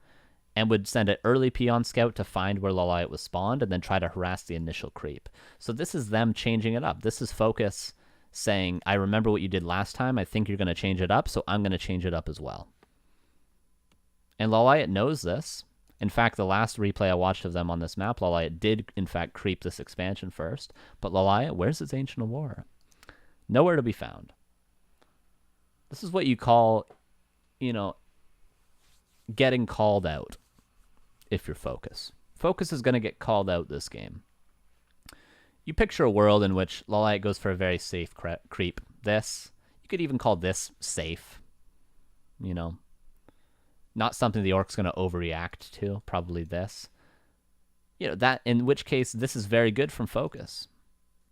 and would send an early peon scout to find where LawLiet was spawned and then try to harass the initial creep. So this is them changing it up. This is Focus saying, I remember what you did last time. I think you're going to change it up, so I'm going to change it up as well. And LawLiet knows this. In fact, the last replay I watched of them on this map, LawLiet did, in fact, creep this expansion first. But LawLiet, where's his Ancient War? Nowhere to be found. This is what you call, getting called out if you're Focus. Focus is going to get called out this game. You picture a world in which LawLiet goes for a very safe creep. This, you could even call this safe, Not something the Orc's going to overreact to, probably this. That, in which case, this is very good from Focus.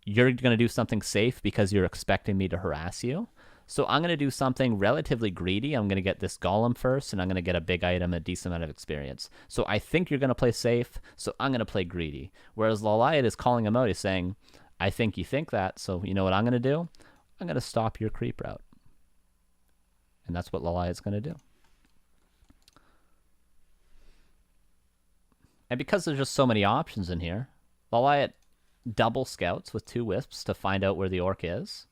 You're going to do something safe because you're expecting me to harass you. So I'm going to do something relatively greedy. I'm going to get this Golem first, and I'm going to get a big item, a decent amount of experience. So I think you're going to play safe, so I'm going to play greedy. Whereas LawLiet is calling him out. He's saying, I think you think that, so you know what I'm going to do? I'm going to stop your creep route. And that's what LawLiet's going to do. And because there's just so many options in here, LawLiet double scouts with 2 wisps to find out where the Orc is,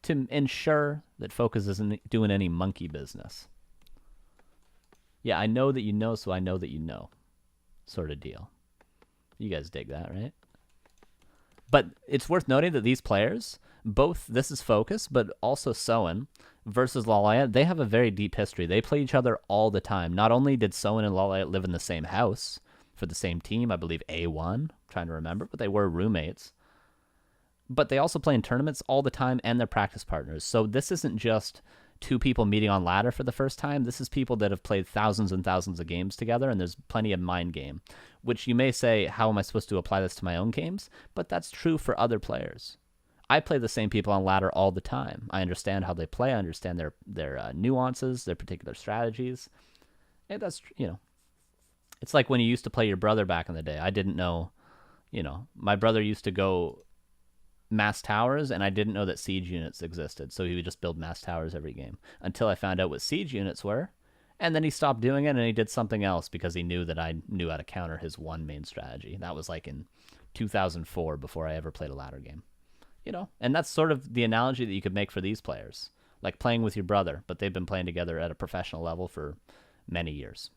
to ensure that Focus isn't doing any monkey business. Yeah, I know that you know, so I know that you know. Sort of deal. You guys dig that, right? But it's worth noting that these players, both, this is Focus, but also Soin versus LawLiet, they have a very deep history. They play each other all the time. Not only did Soin and LawLiet live in the same house, for the same team, I believe A1, I'm trying to remember, but they were roommates. But they also play in tournaments all the time, and they're practice partners. So this isn't just 2 people meeting on ladder for the first time. This is people that have played thousands and thousands of games together, and there's plenty of mind game, which you may say, how am I supposed to apply this to my own games? But that's true for other players. I play the same people on ladder all the time. I understand how they play. I understand their nuances, their particular strategies. And that's, it's like when you used to play your brother back in the day. I didn't know, my brother used to go mass towers, and I didn't know that siege units existed. So he would just build mass towers every game until I found out what siege units were. And then he stopped doing it, and he did something else because he knew that I knew how to counter his one main strategy. That was like in 2004, before I ever played a ladder game. And that's sort of the analogy that you could make for these players. Like playing with your brother, but they've been playing together at a professional level for many years,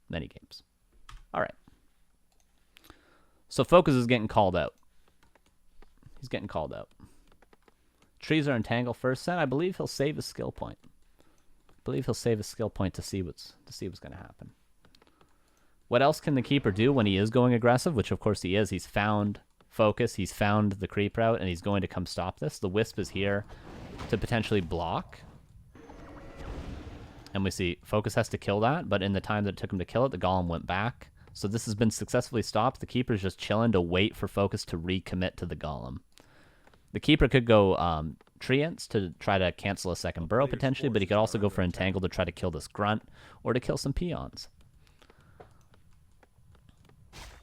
many games. All right. So Focus is getting called out. He's getting called out. Trees are entangled first set. I believe he'll save his skill point. To see what's going to happen. What else can the Keeper do when he is going aggressive? Which of course he is. He's found Focus, he's found the creep route, and he's going to come stop this. The Wisp is here to potentially block. And we see Focus has to kill that, but in the time that it took him to kill it, the Golem went back. So this has been successfully stopped. The Keeper's just chilling to wait for Focus to recommit to the Golem. The Keeper could go Treants to try to cancel a second burrow potentially, but he could also go for Entangle to try to kill this Grunt or to kill some Peons.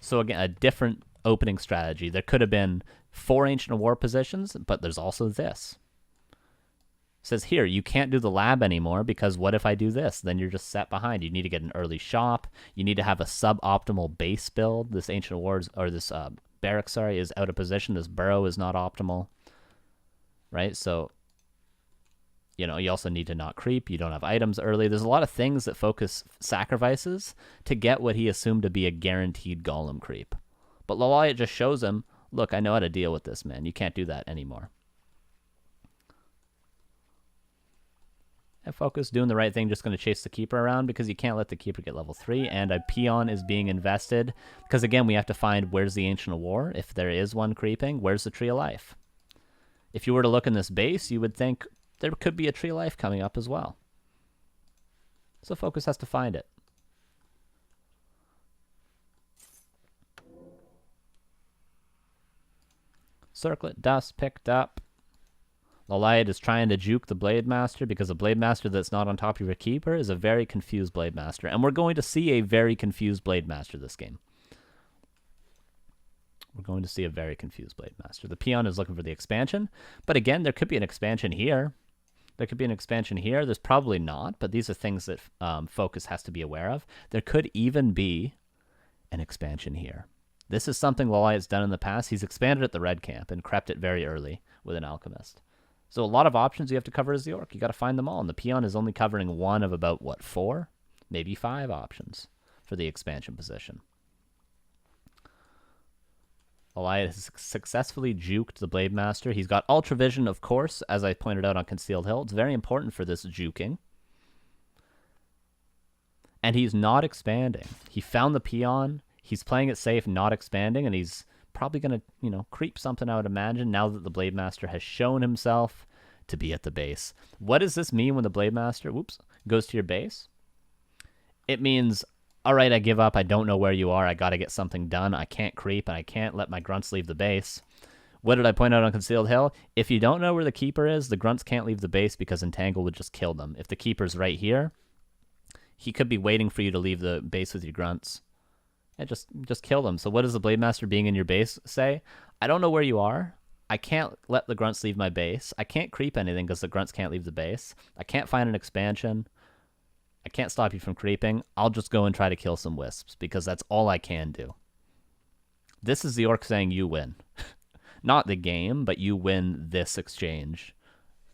So again, a different opening strategy. There could have been 4 Ancient War positions, but there's also this. It says here, you can't do the lab anymore because what if I do this? Then you're just set behind. You need to get an early shop. You need to have a suboptimal base build. This Ancient Wars, or this barrack, sorry, is out of position. This burrow is not optimal, right? So, you know, you also need to not creep. You don't have items early. There's a lot of things that Focus sacrifices to get what he assumed to be a guaranteed Golem creep. But LawLiet just shows him, look, I know how to deal with this, man. You can't do that anymore. And Focus doing the right thing, just going to chase the Keeper around because you can't let the Keeper get level 3. And a Peon is being invested because, again, we have to find where's the Ancient War. If there is one creeping, where's the Tree of Life? If you were to look in this base, you would think there could be a Tree of Life coming up as well. So Focus has to find it. Circlet Dust picked up. LawLiet is trying to juke the Blade Master because a Blade Master that's not on top of your Keeper is a very confused Blade Master. And we're going to see a very confused Blade Master this game. We're going to see a very confused Blade Master. The Peon is looking for the expansion. But again, there could be an expansion here. There could be an expansion here. There's probably not, but these are things that Focus has to be aware of. There could even be an expansion here. This is something LawLiet's done in the past. He's expanded at the red camp and crept it very early with an Alchemist. So a lot of options you have to cover as the Orc. You got to find them all. And the Peon is only covering one of about, what, 4? Maybe 5 options for the expansion position. LawLiet has successfully juked the Blade Master. He's got Ultra Vision, of course, as I pointed out on Concealed Hill. It's very important for this juking. And he's not expanding. He found the Peon. He's playing it safe, not expanding, and he's probably going to, you know, creep something, I would imagine, now that the Blade Master has shown himself to be at the base. What does this mean when the Blade Master, goes to your base? It means, all right, I give up. I don't know where you are. I got to get something done. I can't creep, and I can't let my Grunts leave the base. What did I point out on Concealed Hill? If you don't know where the Keeper is, the Grunts can't leave the base because Entangle would just kill them. If the Keeper's right here, he could be waiting for you to leave the base with your Grunts. And just kill them. So what does the Blade Master being in your base say? I don't know where you are. I can't let the Grunts leave my base. I can't creep anything because the Grunts can't leave the base. I can't find an expansion. I can't stop you from creeping. I'll just go and try to kill some Wisps because that's all I can do. This is the Orc saying you win. Not the game, but you win this exchange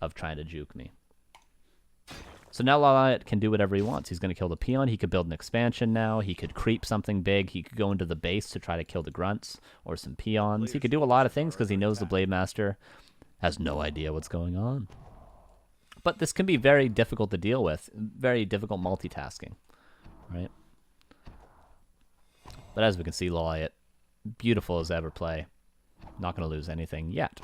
of trying to juke me. So now LawLiet can do whatever he wants. He's going to kill the Peon. He could build an expansion now. He could creep something big. He could go into the base to try to kill the Grunts or some Peons. He could do a lot of things because he knows the Blade Master has no idea what's going on. But this can be very difficult to deal with. Very difficult multitasking, right? But as we can see, LawLiet, beautiful as ever play. Not going to lose anything yet.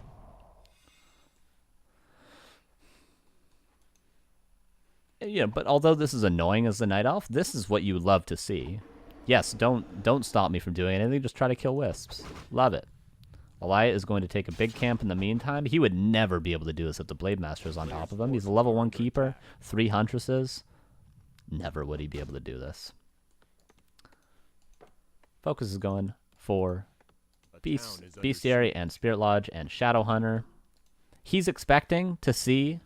Yeah, but although this is annoying as the Night Elf, this is what you love to see. Yes, don't stop me from doing anything. Just try to kill Wisps. Love it. LawLiet is going to take a big camp in the meantime. He would never be able to do this if the Blade Master is on top of him. He's a level 1 Keeper, 3 Huntresses. Never would he be able to do this. Focus is going for Bestiary and Spirit Lodge and Shadow Hunter. He's expecting to see...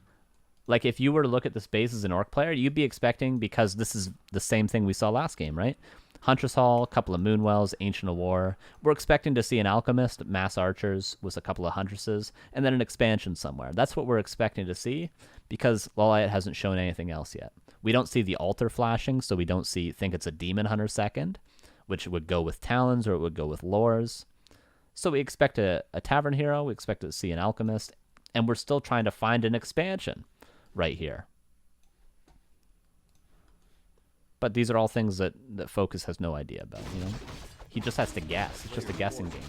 Like, if you were to look at this base as an Orc player, you'd be expecting, because this is the same thing we saw last game, right? Huntress Hall, a couple of Moonwells, Ancient of War. We're expecting to see an Alchemist, Mass Archers, with a couple of Huntresses, and then an expansion somewhere. That's what we're expecting to see, because LawLiet hasn't shown anything else yet. We don't see the altar flashing, so we don't think it's a Demon Hunter second, which would go with Talons, or it would go with Lores. So we expect a Tavern Hero, we expect to see an Alchemist, and we're still trying to find an expansion right here. But these are all things that Focus has no idea about, you know? He just has to guess. It's just a guessing game.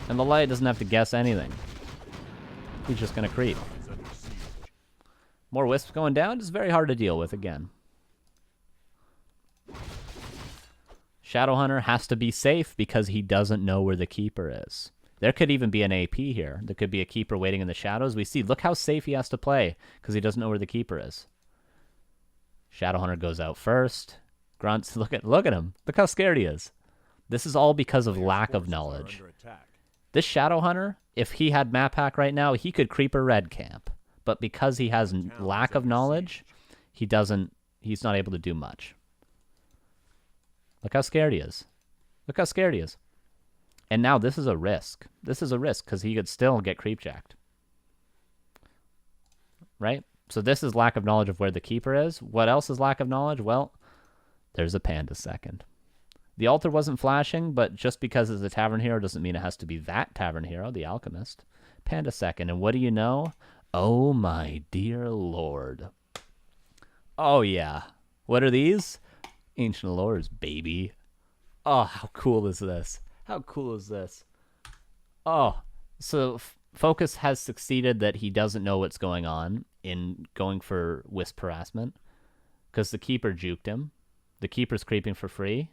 And LawLiet doesn't have to guess anything. He's just going to creep. Is under siege. More wisps going down is very hard to deal with again. Shadowhunter has to be safe because he doesn't know where the keeper is. There could even be an AP here. There could be a keeper waiting in the shadows. We see, look how safe he has to play because he doesn't know where the keeper is. Shadowhunter goes out first. Grunts, look at him. Look how scared he is. This is all because of lack of knowledge. This Shadowhunter, if he had map hack right now, he could creeper red camp. But because he has lack of knowledge, he's not able to do much. Look how scared he is. Look how scared he is. And now this is a risk. This is a risk because he could still get creep jacked. Right? So this is lack of knowledge of where the keeper is. What else is lack of knowledge? Well, there's a panda second. The altar wasn't flashing, but just because it's a tavern hero doesn't mean it has to be that tavern hero, the alchemist. Panda second. And what do you know? Oh my dear lord. Oh yeah. What are these? Ancient lores, baby. Oh, how cool is this? How cool is this? Oh, so Focus has succeeded that he doesn't know what's going on in going for wisp harassment because the keeper juked him. The keeper's creeping for free.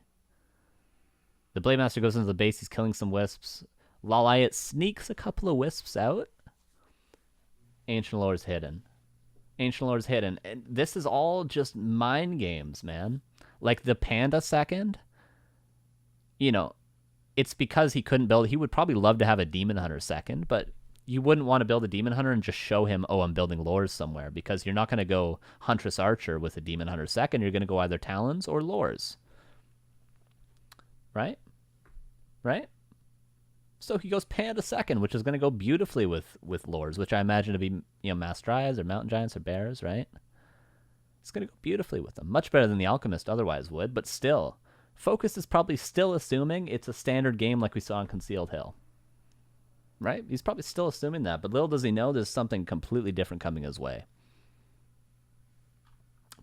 The Blade Master goes into the base. He's killing some wisps. LawLiet sneaks a couple of wisps out. Ancient Lore's hidden. Ancient Lore's hidden. And this is all just mind games, man. Like the panda second, you know, it's because he couldn't build. He would probably love to have a Demon Hunter second, but you wouldn't want to build a Demon Hunter and just show him, oh, I'm building lores somewhere, because you're not going to go Huntress Archer with a Demon Hunter second. You're going to go either Talons or lores. Right? Right? So he goes Panda second, which is going to go beautifully with lores, which I imagine to be, you know, Mass Dryads or Mountain Giants or Bears, right? It's going to go beautifully with them. Much better than the Alchemist otherwise would, but still. Focus is probably still assuming it's a standard game like we saw on Concealed Hill. Right? He's probably still assuming that, but little does he know there's something completely different coming his way.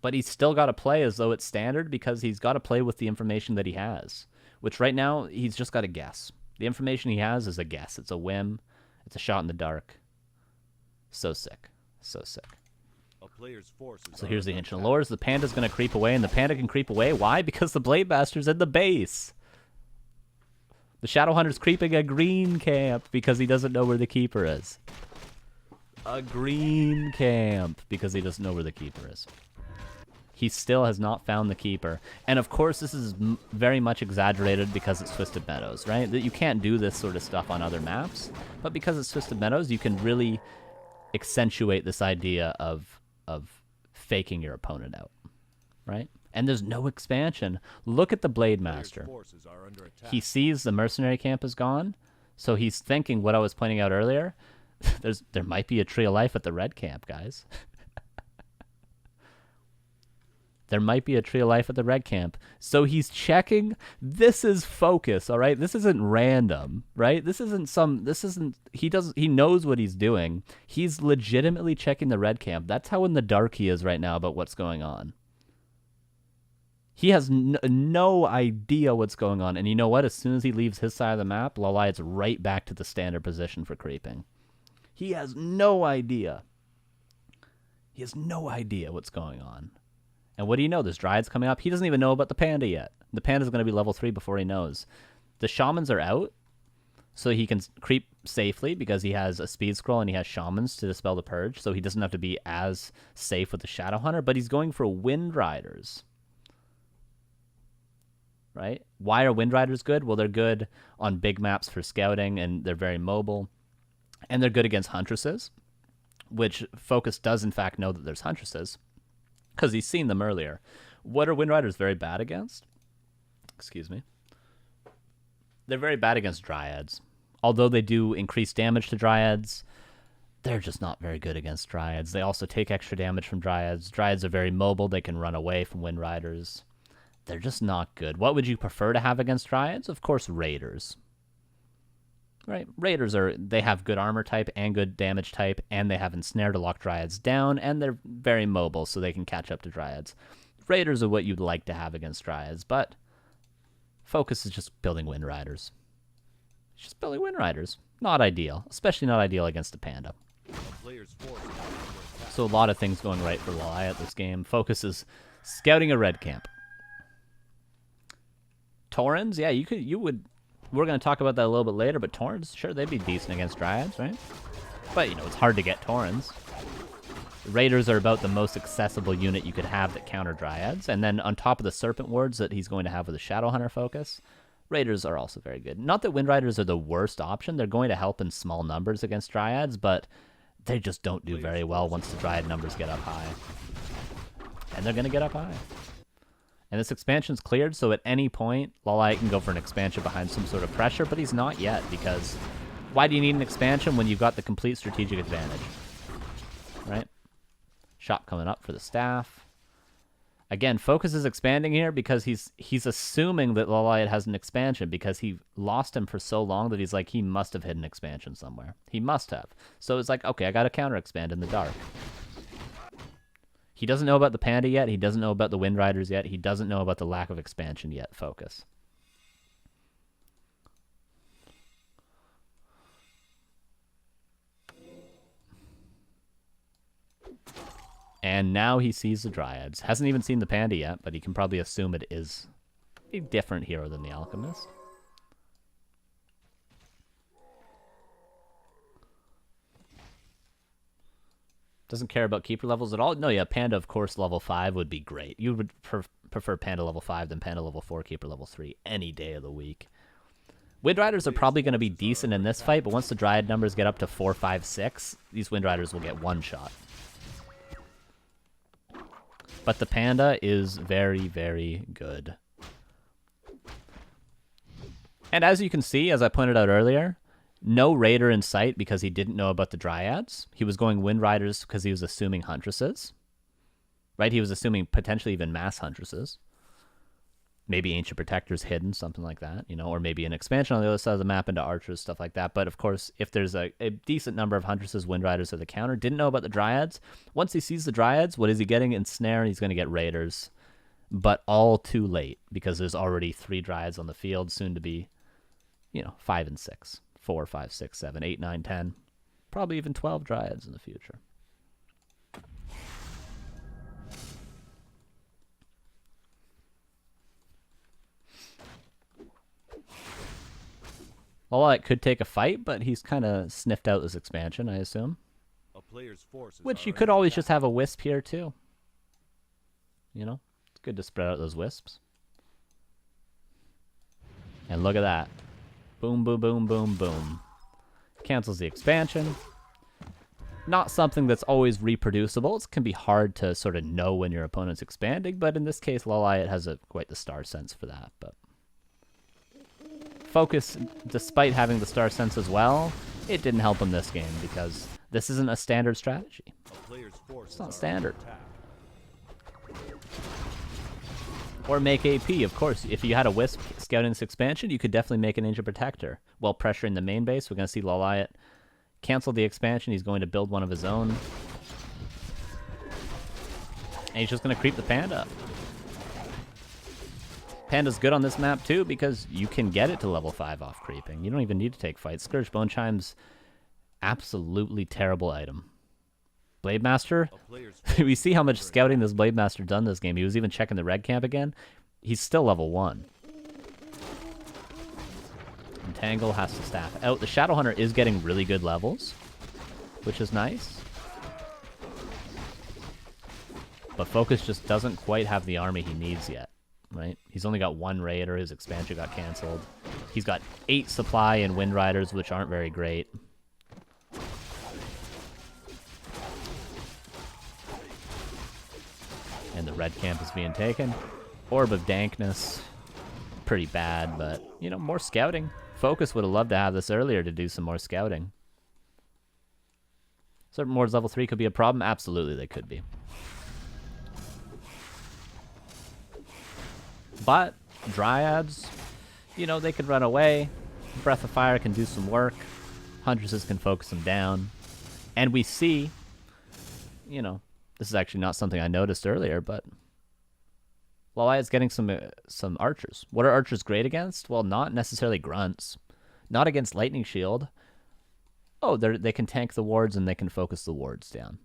But he's still got to play as though it's standard because he's got to play with the information that he has, which right now he's just got to guess. The information he has is a guess. It's a whim. It's a shot in the dark. So sick. So sick. So here's the Ancient Lores. The Panda's going to creep away, and the Panda can creep away. Why? Because the Blade Master's in the base. The Shadowhunter's creeping a green camp because he doesn't know where the Keeper is. A green camp because he doesn't know where the Keeper is. He still has not found the Keeper. And of course, this is very much exaggerated because it's Twisted Meadows, right? That you can't do this sort of stuff on other maps. But because it's Twisted Meadows, you can really accentuate this idea of faking your opponent out, right? And there's no expansion. Look at the Blade Master. He sees the mercenary camp is gone, so he's thinking what I was pointing out earlier. There might be a Tree of Life at the red camp, guys. There might be a Tree of Life at the red camp. So he's checking. This is focus, all right? This isn't random, right? He knows what he's doing. He's legitimately checking the red camp. That's how in the dark he is right now about what's going on. He has no idea what's going on. And you know what? As soon as he leaves his side of the map, LawLiet's right back to the standard position for creeping. He has no idea. He has no idea what's going on. And what do you know? There's Dryads coming up. He doesn't even know about the Panda yet. The Panda's going to be level 3 before he knows. The Shamans are out, so he can creep safely because he has a speed scroll and he has Shamans to dispel the Purge, so he doesn't have to be as safe with the Shadowhunter, but he's going for Wind Riders. Right? Why are Wind Riders good? Well, they're good on big maps for scouting, and they're very mobile. And they're good against Huntresses, which Focus does in fact know that there's Huntresses, because he's seen them earlier. What are Wind Riders very bad against? Excuse me. They're very bad against Dryads. Although they do increase damage to Dryads, they're just not very good against Dryads. They also take extra damage from Dryads. Dryads are very mobile. They can run away from Wind Riders. They're just not good. What would you prefer to have against Dryads? Of course, Raiders. Right? Raiders they have good armor type and good damage type, and they have Ensnare to lock Dryads down, and they're very mobile, so they can catch up to Dryads. Raiders are what you'd like to have against Dryads, but Focus is just building Wind Riders. He's just building Wind Riders. Not ideal, especially not ideal against a Panda. A player's force is under attack. So a lot of things going right for LawLiet this game. Focus is scouting a red camp. Taurens, yeah, you would. We're going to talk about that a little bit later, but Taurens, sure, they'd be decent against Dryads, right? But, you know, it's hard to get Taurens. Raiders are about the most accessible unit you could have that counter Dryads. And then on top of the Serpent Wards that he's going to have with the Shadowhunter focus, Raiders are also very good. Not that Wind Riders are the worst option. They're going to help in small numbers against Dryads, but they just don't do very well once the Dryad numbers get up high. And they're going to get up high. And this expansion's cleared, so at any point, LawLiet can go for an expansion behind some sort of pressure, but he's not yet, because why do you need an expansion when you've got the complete strategic advantage? Right? Shot coming up for the staff. Again, Focus is expanding here because he's assuming that LawLiet has an expansion because he lost him for so long that he's like, he must have hid an expansion somewhere. He must have. So it's like, okay, I got to counter expand in the dark. He doesn't know about the Panda yet. He doesn't know about the Wind Riders yet. He doesn't know about the lack of expansion yet. Focus. And now he sees the Dryads. Hasn't even seen the Panda yet, but he can probably assume it is a different hero than the Alchemist. Doesn't care about keeper levels at all. No, yeah, Panda, of course, level 5 would be great. You would prefer Panda level 5 than Panda level 4, keeper level 3 any day of the week. Wind Riders are probably going to be decent in this fight, but once the Dryad numbers get up to 4, 5, 6, these Wind Riders will get one shot. But the Panda is very, very good. And as you can see, as I pointed out earlier, no Raider in sight because he didn't know about the Dryads. He was going Wind Riders because he was assuming Huntresses. Right? He was assuming potentially even mass Huntresses. Maybe Ancient Protectors hidden, something like that, you know, or maybe an expansion on the other side of the map into Archers, stuff like that. But of course, if there's a decent number of Huntresses, Wind Riders at the counter, didn't know about the Dryads. Once he sees the Dryads, what is he getting? Ensnare, he's going to get Raiders. But all too late, because there's already 3 Dryads on the field, soon to be, you know, 5 and 6. 4, 5, 6, 7, 8, 9, 10. Probably even 12 Dryads in the future. LawLiet could take a fight, but he's kind of sniffed out this expansion, I assume. A player's forces Which are you could under always attack. just have a Wisp here, too. You know? It's good to spread out those Wisps. And look at that. Boom, boom, boom, boom, boom. Cancels the expansion. Not something that's always reproducible. It can be hard to sort of know when your opponent's expanding, but in this case, LawLiet has quite the star sense for that. But Focus, despite having the star sense as well, it didn't help him this game because this isn't a standard strategy. A player's forces It's not are standard. under attack. Or make AP, of course. If you had a Wisp scouting this expansion, you could definitely make an Ancient Protector. While pressuring the main base, we're going to see LawLiet cancel the expansion. He's going to build one of his own. And he's just going to creep the Panda up. Panda's good on this map, too, because you can get it to level 5 off creeping. You don't even need to take fights. Scourge Bone Chime's absolutely terrible item. Blade Master, A player's we see how much scouting this Blade Master done this game. He was even checking the red camp again. He's still level 1. Entangle has to staff out. The Shadowhunter is getting really good levels, which is nice. But Focus just doesn't quite have the army he needs yet, right? He's only got 1 Raider. His expansion got canceled. He's got 8 supply and Wind Riders, which aren't very great. And the red camp is being taken. Orb of Dankness. Pretty bad, but, you know, more scouting. Focus would have loved to have this earlier to do some more scouting. Certain Wards level 3 could be a problem. Absolutely, they could be. But Dryads, you know, they could run away. Breath of Fire can do some work. Huntresses can focus them down. And we see, you know, this is actually not something I noticed earlier, but LawLiet's getting some archers. What are archers great against? Well, not necessarily grunts. Not against Lightning Shield. Oh, they can tank the wards and they can focus the wards down.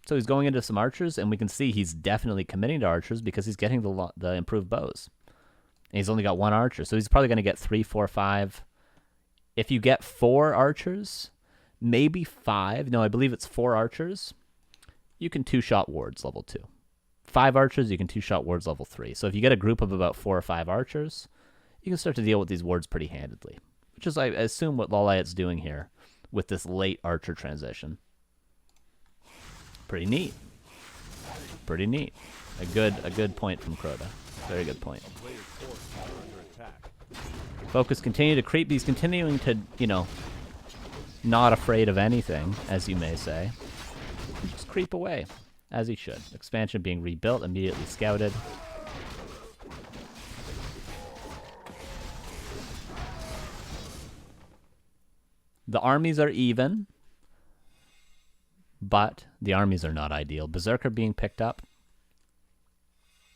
So he's going into some archers, and we can see he's definitely committing to archers because he's getting the improved bows. And he's only got 1 archer, so he's probably going to get 3, 4, 5. If you get 4 archers, maybe 5. No, I believe it's 4 archers. You can 2-shot wards level 2. 5 archers, you can 2-shot wards level 3. So if you get a group of about 4 or 5 archers, you can start to deal with these wards pretty handedly. Which is, I assume, what LawLiet's doing here with this late archer transition. Pretty neat. Pretty neat. A good point from Crota. Very good point. Focus continue to creep. He's continuing to, not afraid of anything, as you may say. Just creep away, as he should. Expansion being rebuilt, immediately scouted. The armies are even, but the armies are not ideal. Berserker being picked up,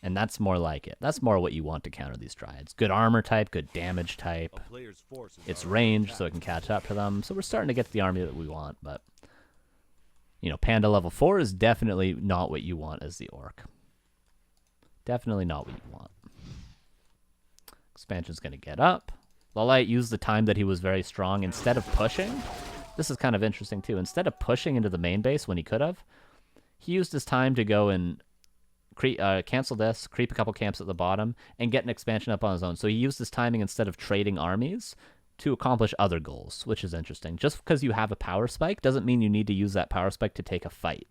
and that's more like it. That's more what you want to counter these Dryads. Good armor type, good damage type. It's range, so it can catch up to them. So we're starting to get the army that we want, but, Panda level 4 is definitely not what you want as the Orc. Definitely not what you want. Expansion's going to get up. LawLiet used the time that he was very strong. Instead of pushing, this is kind of interesting too. Instead of pushing into the main base when he could have, he used his time to go and cancel this, creep a couple camps at the bottom, and get an expansion up on his own. So he used his timing instead of trading armies to accomplish other goals, which is interesting. Just because you have a power spike doesn't mean you need to use that power spike to take a fight.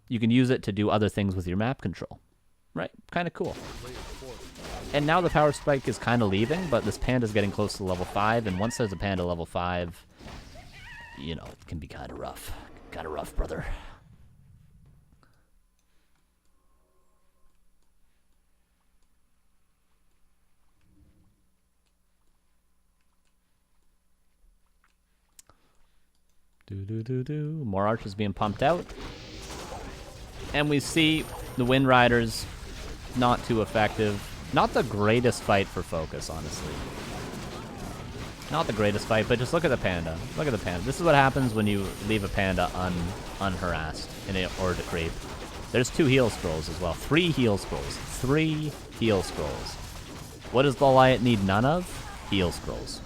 You can use it to do other things with your map control. Right? Kind of cool. And now the power spike is kind of leaving, but this panda's getting close to level 5, and once there's a panda level 5, it can be kind of rough. Kind of rough, brother. More archers being pumped out. And we see the Wind Riders not too effective. Not the greatest fight for focus, honestly. Not the greatest fight, but just look at the panda. Look at the panda. This is what happens when you leave a panda unharassed in order to creep. There's 2 heal scrolls as well. 3 heal scrolls. 3 heal scrolls. What does LawLiet need none of? Heal scrolls.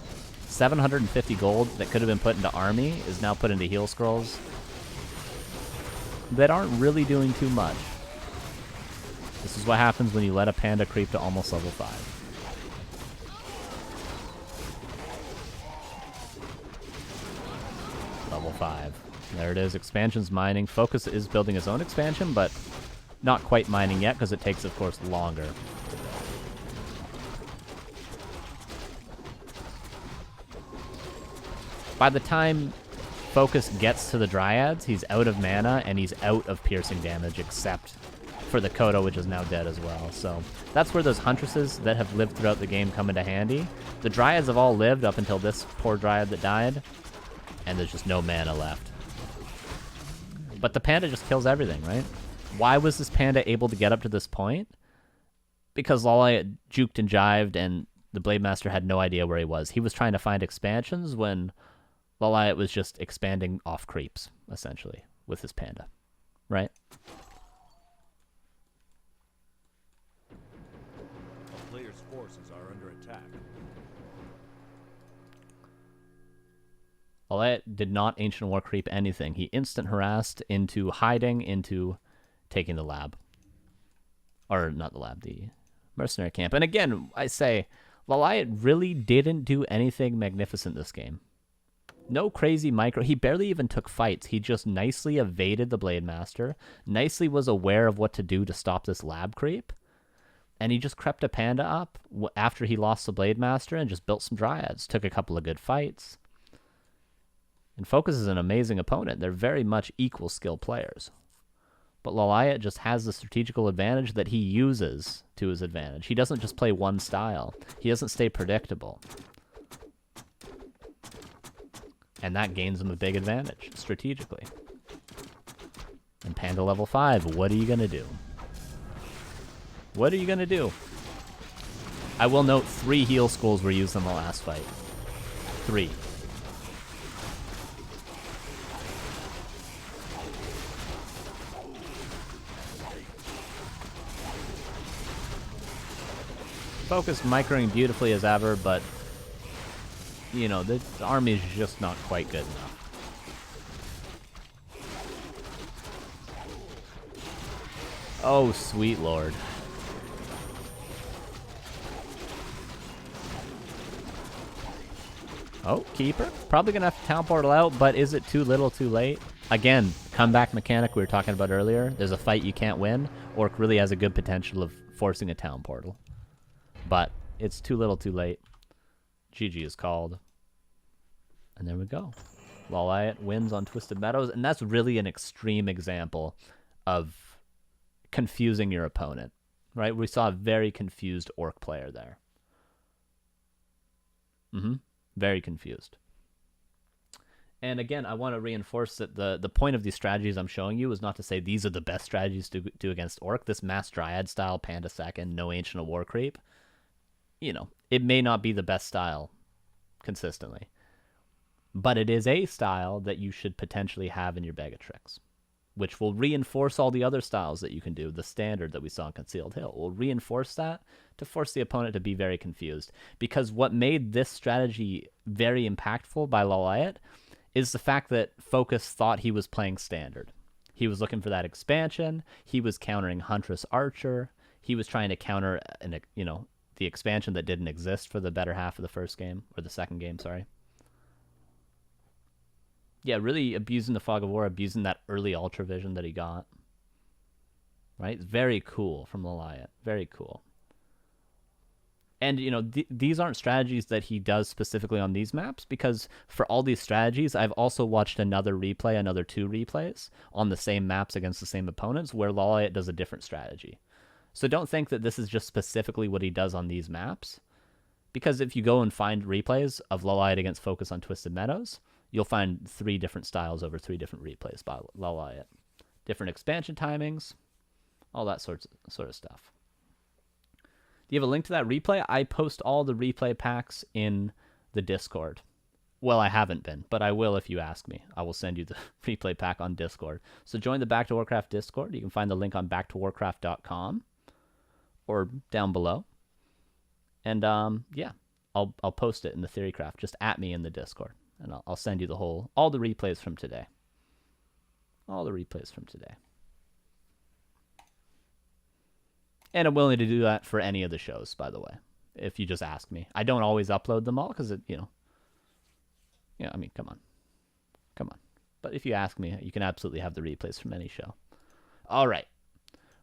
750 gold that could have been put into army is now put into heal scrolls that aren't really doing too much. This is what happens when you let a panda creep to almost level 5. Level 5. There it is. Expansion's mining. Focus is building his own expansion, but not quite mining yet because it takes, of course, longer. By the time Focus gets to the Dryads, he's out of mana and he's out of piercing damage, except for the Kodo, which is now dead as well. So that's where those Huntresses that have lived throughout the game come into handy. The Dryads have all lived up until this poor Dryad that died, and there's just no mana left. But the panda just kills everything, right? Why was this panda able to get up to this point? Because LawLiet juked and jived, and the Blade Master had no idea where he was. He was trying to find expansions when LawLiet was just expanding off creeps, essentially, with his panda, right? A player's forces are under attack. LawLiet did not Ancient War creep anything. He instant harassed into hiding, into taking the lab. Or not the lab, the mercenary camp. And again, I say, LawLiet really didn't do anything magnificent this game. No crazy micro. He barely even took fights. He just nicely evaded the Blade Master, nicely was aware of what to do to stop this lab creep, and he just crept a panda up after he lost the Blade Master and just built some Dryads. Took a couple of good fights. And Focus is an amazing opponent. They're very much equal skill players. But LawLiet just has the strategical advantage that he uses to his advantage. He doesn't just play one style. He doesn't stay predictable. And that gains him a big advantage, strategically. And Panda level 5, what are you going to do? What are you going to do? I will note 3 heal scrolls were used in the last fight. 3. Focus microing beautifully as ever, but you know, the army is just not quite good enough. Oh, sweet lord. Oh, keeper. Probably gonna have to town portal out, but is it too little too late? Again, comeback mechanic we were talking about earlier. There's a fight you can't win. Orc really has a good potential of forcing a town portal. But it's too little too late. GG is called. And there we go. LawLiet wins on Twisted Meadows, and that's really an extreme example of confusing your opponent, right? We saw a very confused orc player there. Very confused. And again, I want to reinforce that the point of these strategies I'm showing you is not to say these are the best strategies to do against orc. This mass dryad style, panda second, no ancient of war creep, you know, it may not be the best style consistently, but it is a style that you should potentially have in your bag of tricks, which will reinforce all the other styles that you can do. The standard that we saw in Concealed Hill will reinforce that to force the opponent to be very confused. Because what made this strategy very impactful by LawLiet is the fact that Focus thought he was playing standard. He was looking for that expansion. He was countering Huntress Archer. He was trying to counter, the expansion that didn't exist for the better half of the first game, or the second game, sorry. Yeah, really abusing the Fog of War, abusing that early Ultra Vision that he got. Right? Very cool from LawLiet. Very cool. And, you know, these aren't strategies that he does specifically on these maps, because for all these strategies, I've also watched another 2 replays on the same maps against the same opponents where LawLiet does a different strategy. So don't think that this is just specifically what he does on these maps, because if you go and find replays of LawLiet against Focus on Twisted Meadows, you'll find 3 different styles over 3 different replays by LawLiet. Different expansion timings, all that sort of stuff. Do you have a link to that replay? I post all the replay packs in the Discord. Well, I haven't been, but I will if you ask me. I will send you the replay pack on Discord. So join the Back to Warcraft Discord. You can find the link on backtowarcraft.com or down below. And yeah, I'll post it in the TheoryCraft. Just at me in the Discord. And I'll send you all the replays from today. All the replays from today. And I'm willing to do that for any of the shows, by the way, if you just ask me. I don't always upload them all because, I mean, come on. But if you ask me, you can absolutely have the replays from any show. All right.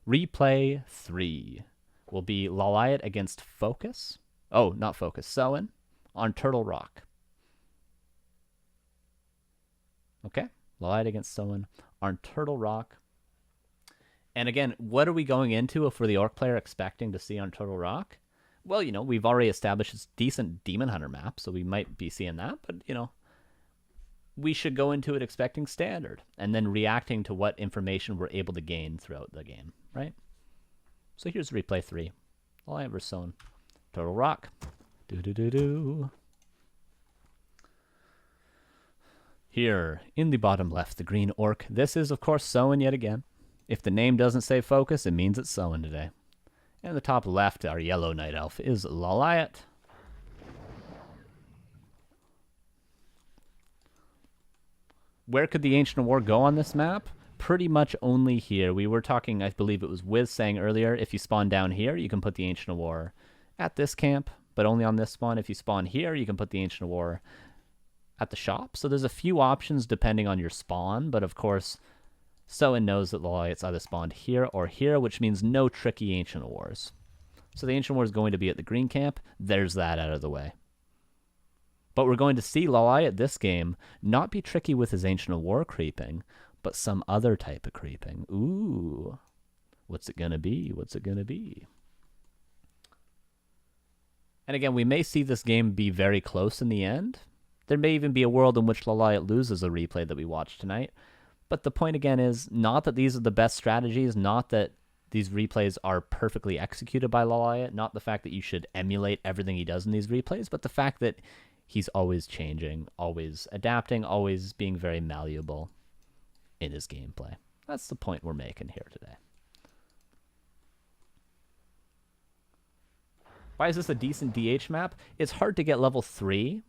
Replay 3 will be LawLiet against Focus. Oh, not Focus. Soin on Turtle Rock. Okay, LawLiet against Soin on Turtle Rock. And again, what are we going into if we're the Orc player expecting to see on Turtle Rock? Well, you know, we've already established this decent Demon Hunter map, so we might be seeing that. But, you know, we should go into it expecting standard and then reacting to what information we're able to gain throughout the game, right? So here's replay 3. LawLiet versus Soin. Turtle Rock. Do-do-do-do. Here, in the bottom left, the green orc. This is, of course, Soin yet again. If the name doesn't say Focus, it means it's Soin today. And the top left, our yellow night elf, is LawLiet. Where could the Ancient of War go on this map? Pretty much only here. We were talking, I believe it was Wiz saying earlier, if you spawn down here, you can put the Ancient of War at this camp, but only on this spawn. If you spawn here, you can put the Ancient of War at the shop. So there's a few options depending on your spawn, but of course, Soin knows that LawLiet's either spawned here or here, which means no tricky Ancient of Wars. So the Ancient of War is going to be at the green camp. There's that out of the way. But we're going to see LawLiet this game not be tricky with his Ancient of War creeping, but some other type of creeping. Ooh. What's it going to be? What's it going to be? And again, we may see this game be very close in the end. There may even be a world in which LawLiet loses a replay that we watched tonight. But the point again is not that these are the best strategies, not that these replays are perfectly executed by LawLiet, not the fact that you should emulate everything he does in these replays, but the fact that he's always changing, always adapting, always being very malleable in his gameplay. That's the point we're making here today. Why is this a decent DH map? It's hard to get level 3.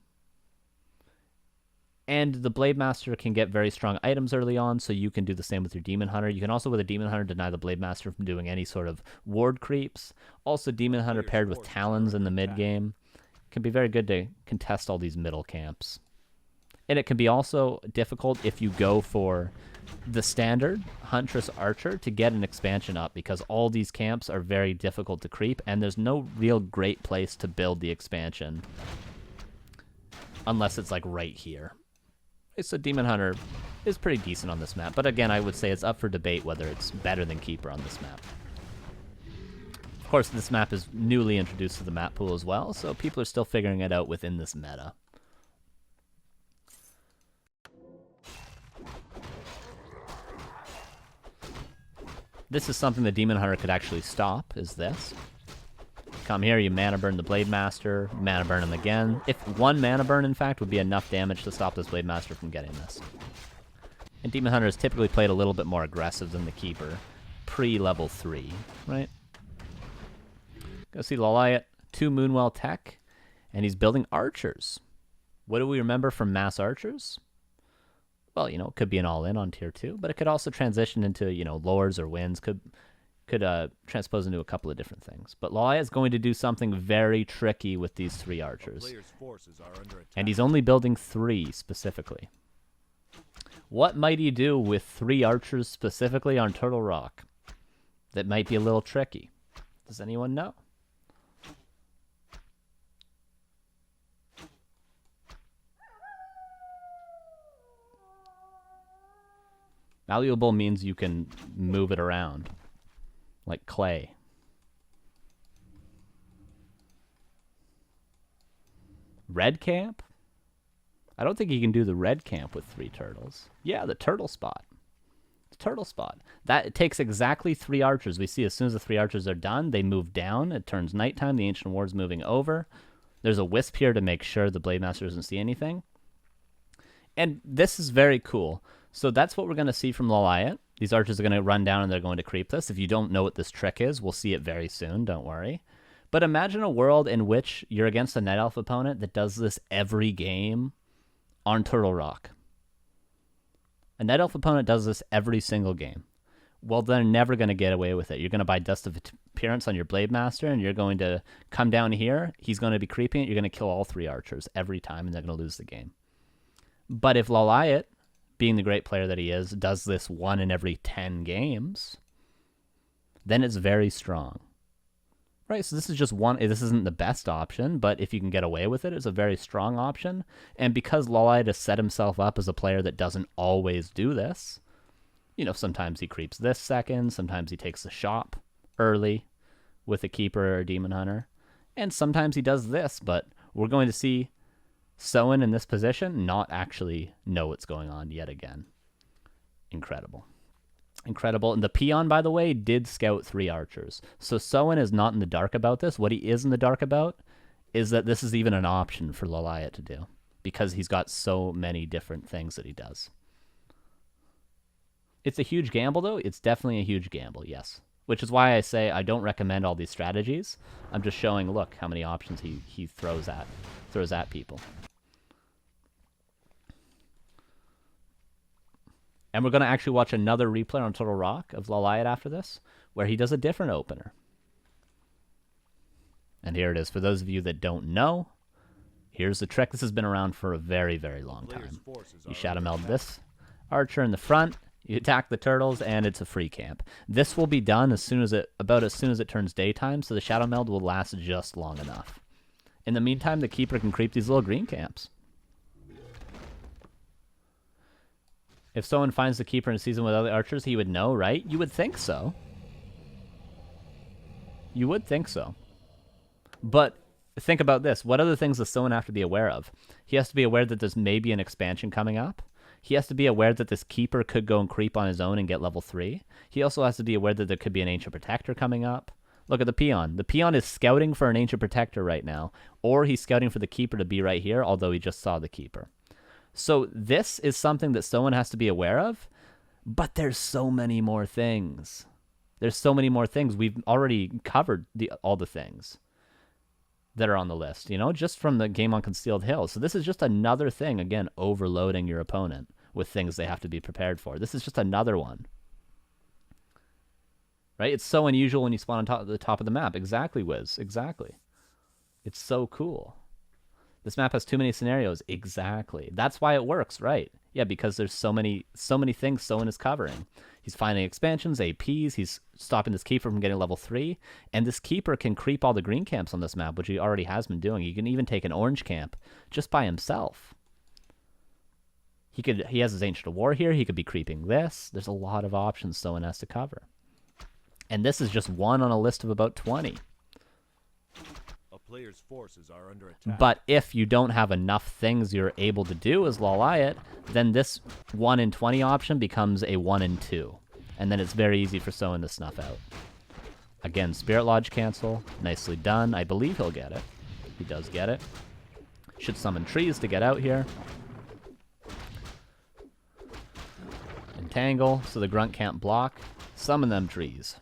And the Blade Master can get very strong items early on, so you can do the same with your Demon Hunter. You can also, with a Demon Hunter, deny the Blade Master from doing any sort of ward creeps. Also, Demon Hunter paired with Talons in the mid-game can be very good to contest all these middle camps. And it can be also difficult if you go for the standard Huntress Archer to get an expansion up, because all these camps are very difficult to creep, and there's no real great place to build the expansion unless it's like right here. So Demon Hunter is pretty decent on this map, but again, I would say it's up for debate whether it's better than Keeper on this map. Of course, this map is newly introduced to the map pool as well, so people are still figuring it out within this meta. This is something the Demon Hunter could actually stop, is this. Come here, you mana burn the Blade Master, mana burn him again. If one mana burn, in fact, would be enough damage to stop this Blade Master from getting this. And Demon Hunter is typically played a little bit more aggressive than the Keeper, pre-level 3, right? Go see LawLiet, 2 Moonwell tech, and he's building archers. What do we remember from mass archers? Well, you know, it could be an all-in on tier 2, but it could also transition into, you know, lords or winds, could transpose into a couple of different things. But LawLiet is going to do something very tricky with these 3 archers. And he's only building 3 specifically. What might he do with 3 archers specifically on Turtle Rock that might be a little tricky? Does anyone know? Malleable means you can move it around. Like clay. Red camp? I don't think you can do the red camp with 3 turtles. Yeah, the turtle spot. The turtle spot. That takes exactly 3 archers. We see as soon as the 3 archers are done, they move down. It turns nighttime. The Ancient Ward's moving over. There's a wisp here to make sure the Blade Master doesn't see anything. And this is very cool. So that's what we're going to see from LawLiet. These archers are going to run down and they're going to creep this. If you don't know what this trick is, we'll see it very soon, don't worry. But imagine a world in which you're against a Night Elf opponent that does this every game on Turtle Rock. A Night Elf opponent does this every single game. Well, they're never going to get away with it. You're going to buy Dust of Appearance on your Blade Master, and you're going to come down here. He's going to be creeping it. You're going to kill all 3 archers every time, and they're going to lose the game. But if LawLiet, being the great player that he is, does this 1 in every 10 games, then it's very strong. Right, so this is just one. This isn't the best option, but if you can get away with it, it's a very strong option. And because LawLiet has set himself up as a player that doesn't always do this, you know, sometimes he creeps this second, sometimes he takes the shop early with a Keeper or a Demon Hunter, and sometimes he does this, but we're going to see Soin in this position not actually know what's going on yet again. Incredible. Incredible. And the peon, by the way, did scout 3 archers. So Soin is not in the dark about this. What he is in the dark about is that this is even an option for LawLiet to do, because he's got so many different things that he does. It's a huge gamble, though. It's definitely a huge gamble, yes. Which is why I say I don't recommend all these strategies. I'm just showing, look, how many options he throws at people. And we're going to actually watch another replay on Total Rock of LawLiet after this, where he does a different opener. And here it is. For those of you that don't know, here's the trick. This has been around for a very, very long time. You Shadow Meld this archer in the front, you attack the turtles, and it's a free camp. This will be done about as soon as it turns daytime, so the Shadow Meld will last just long enough. In the meantime, the Keeper can creep these little green camps. If someone finds the Keeper and sees him with other archers, he would know, right? You would think so. You would think so. But think about this. What other things does someone have to be aware of? He has to be aware that there's maybe an expansion coming up. He has to be aware that this Keeper could go and creep on his own and get level 3. He also has to be aware that there could be an Ancient Protector coming up. Look at the peon. The peon is scouting for an Ancient Protector right now, or he's scouting for the Keeper to be right here, although he just saw the Keeper. So this is something that someone has to be aware of, but there's so many more things. There's so many more things. We've already covered all the things that are on the list, you know, just from the game on Concealed Hill. So this is just another thing, again, overloading your opponent with things they have to be prepared for. This is just another one. Right? It's so unusual when you spawn on the top of the map. Exactly, Wiz. Exactly. It's so cool. This map has too many scenarios. Exactly. That's why it works, right? Yeah, because there's so many things Soin is covering. He's finding expansions, APs, he's stopping this Keeper from getting level 3, and this Keeper can creep all the green camps on this map, which he already has been doing. He can even take an orange camp just by himself. He has his Ancient of War here, he could be creeping this. There's a lot of options Soin has to cover. And this is just one on a list of about 20. A player's forces are under attack. But if you don't have enough things you're able to do as LawLiet, then this 1 in 20 option becomes a 1 in 2. And then it's very easy for Soin to snuff out. Again, Spirit Lodge cancel. Nicely done. I believe he'll get it. He does get it. Should summon trees to get out here. Entangle, so the grunt can't block. Summon them trees.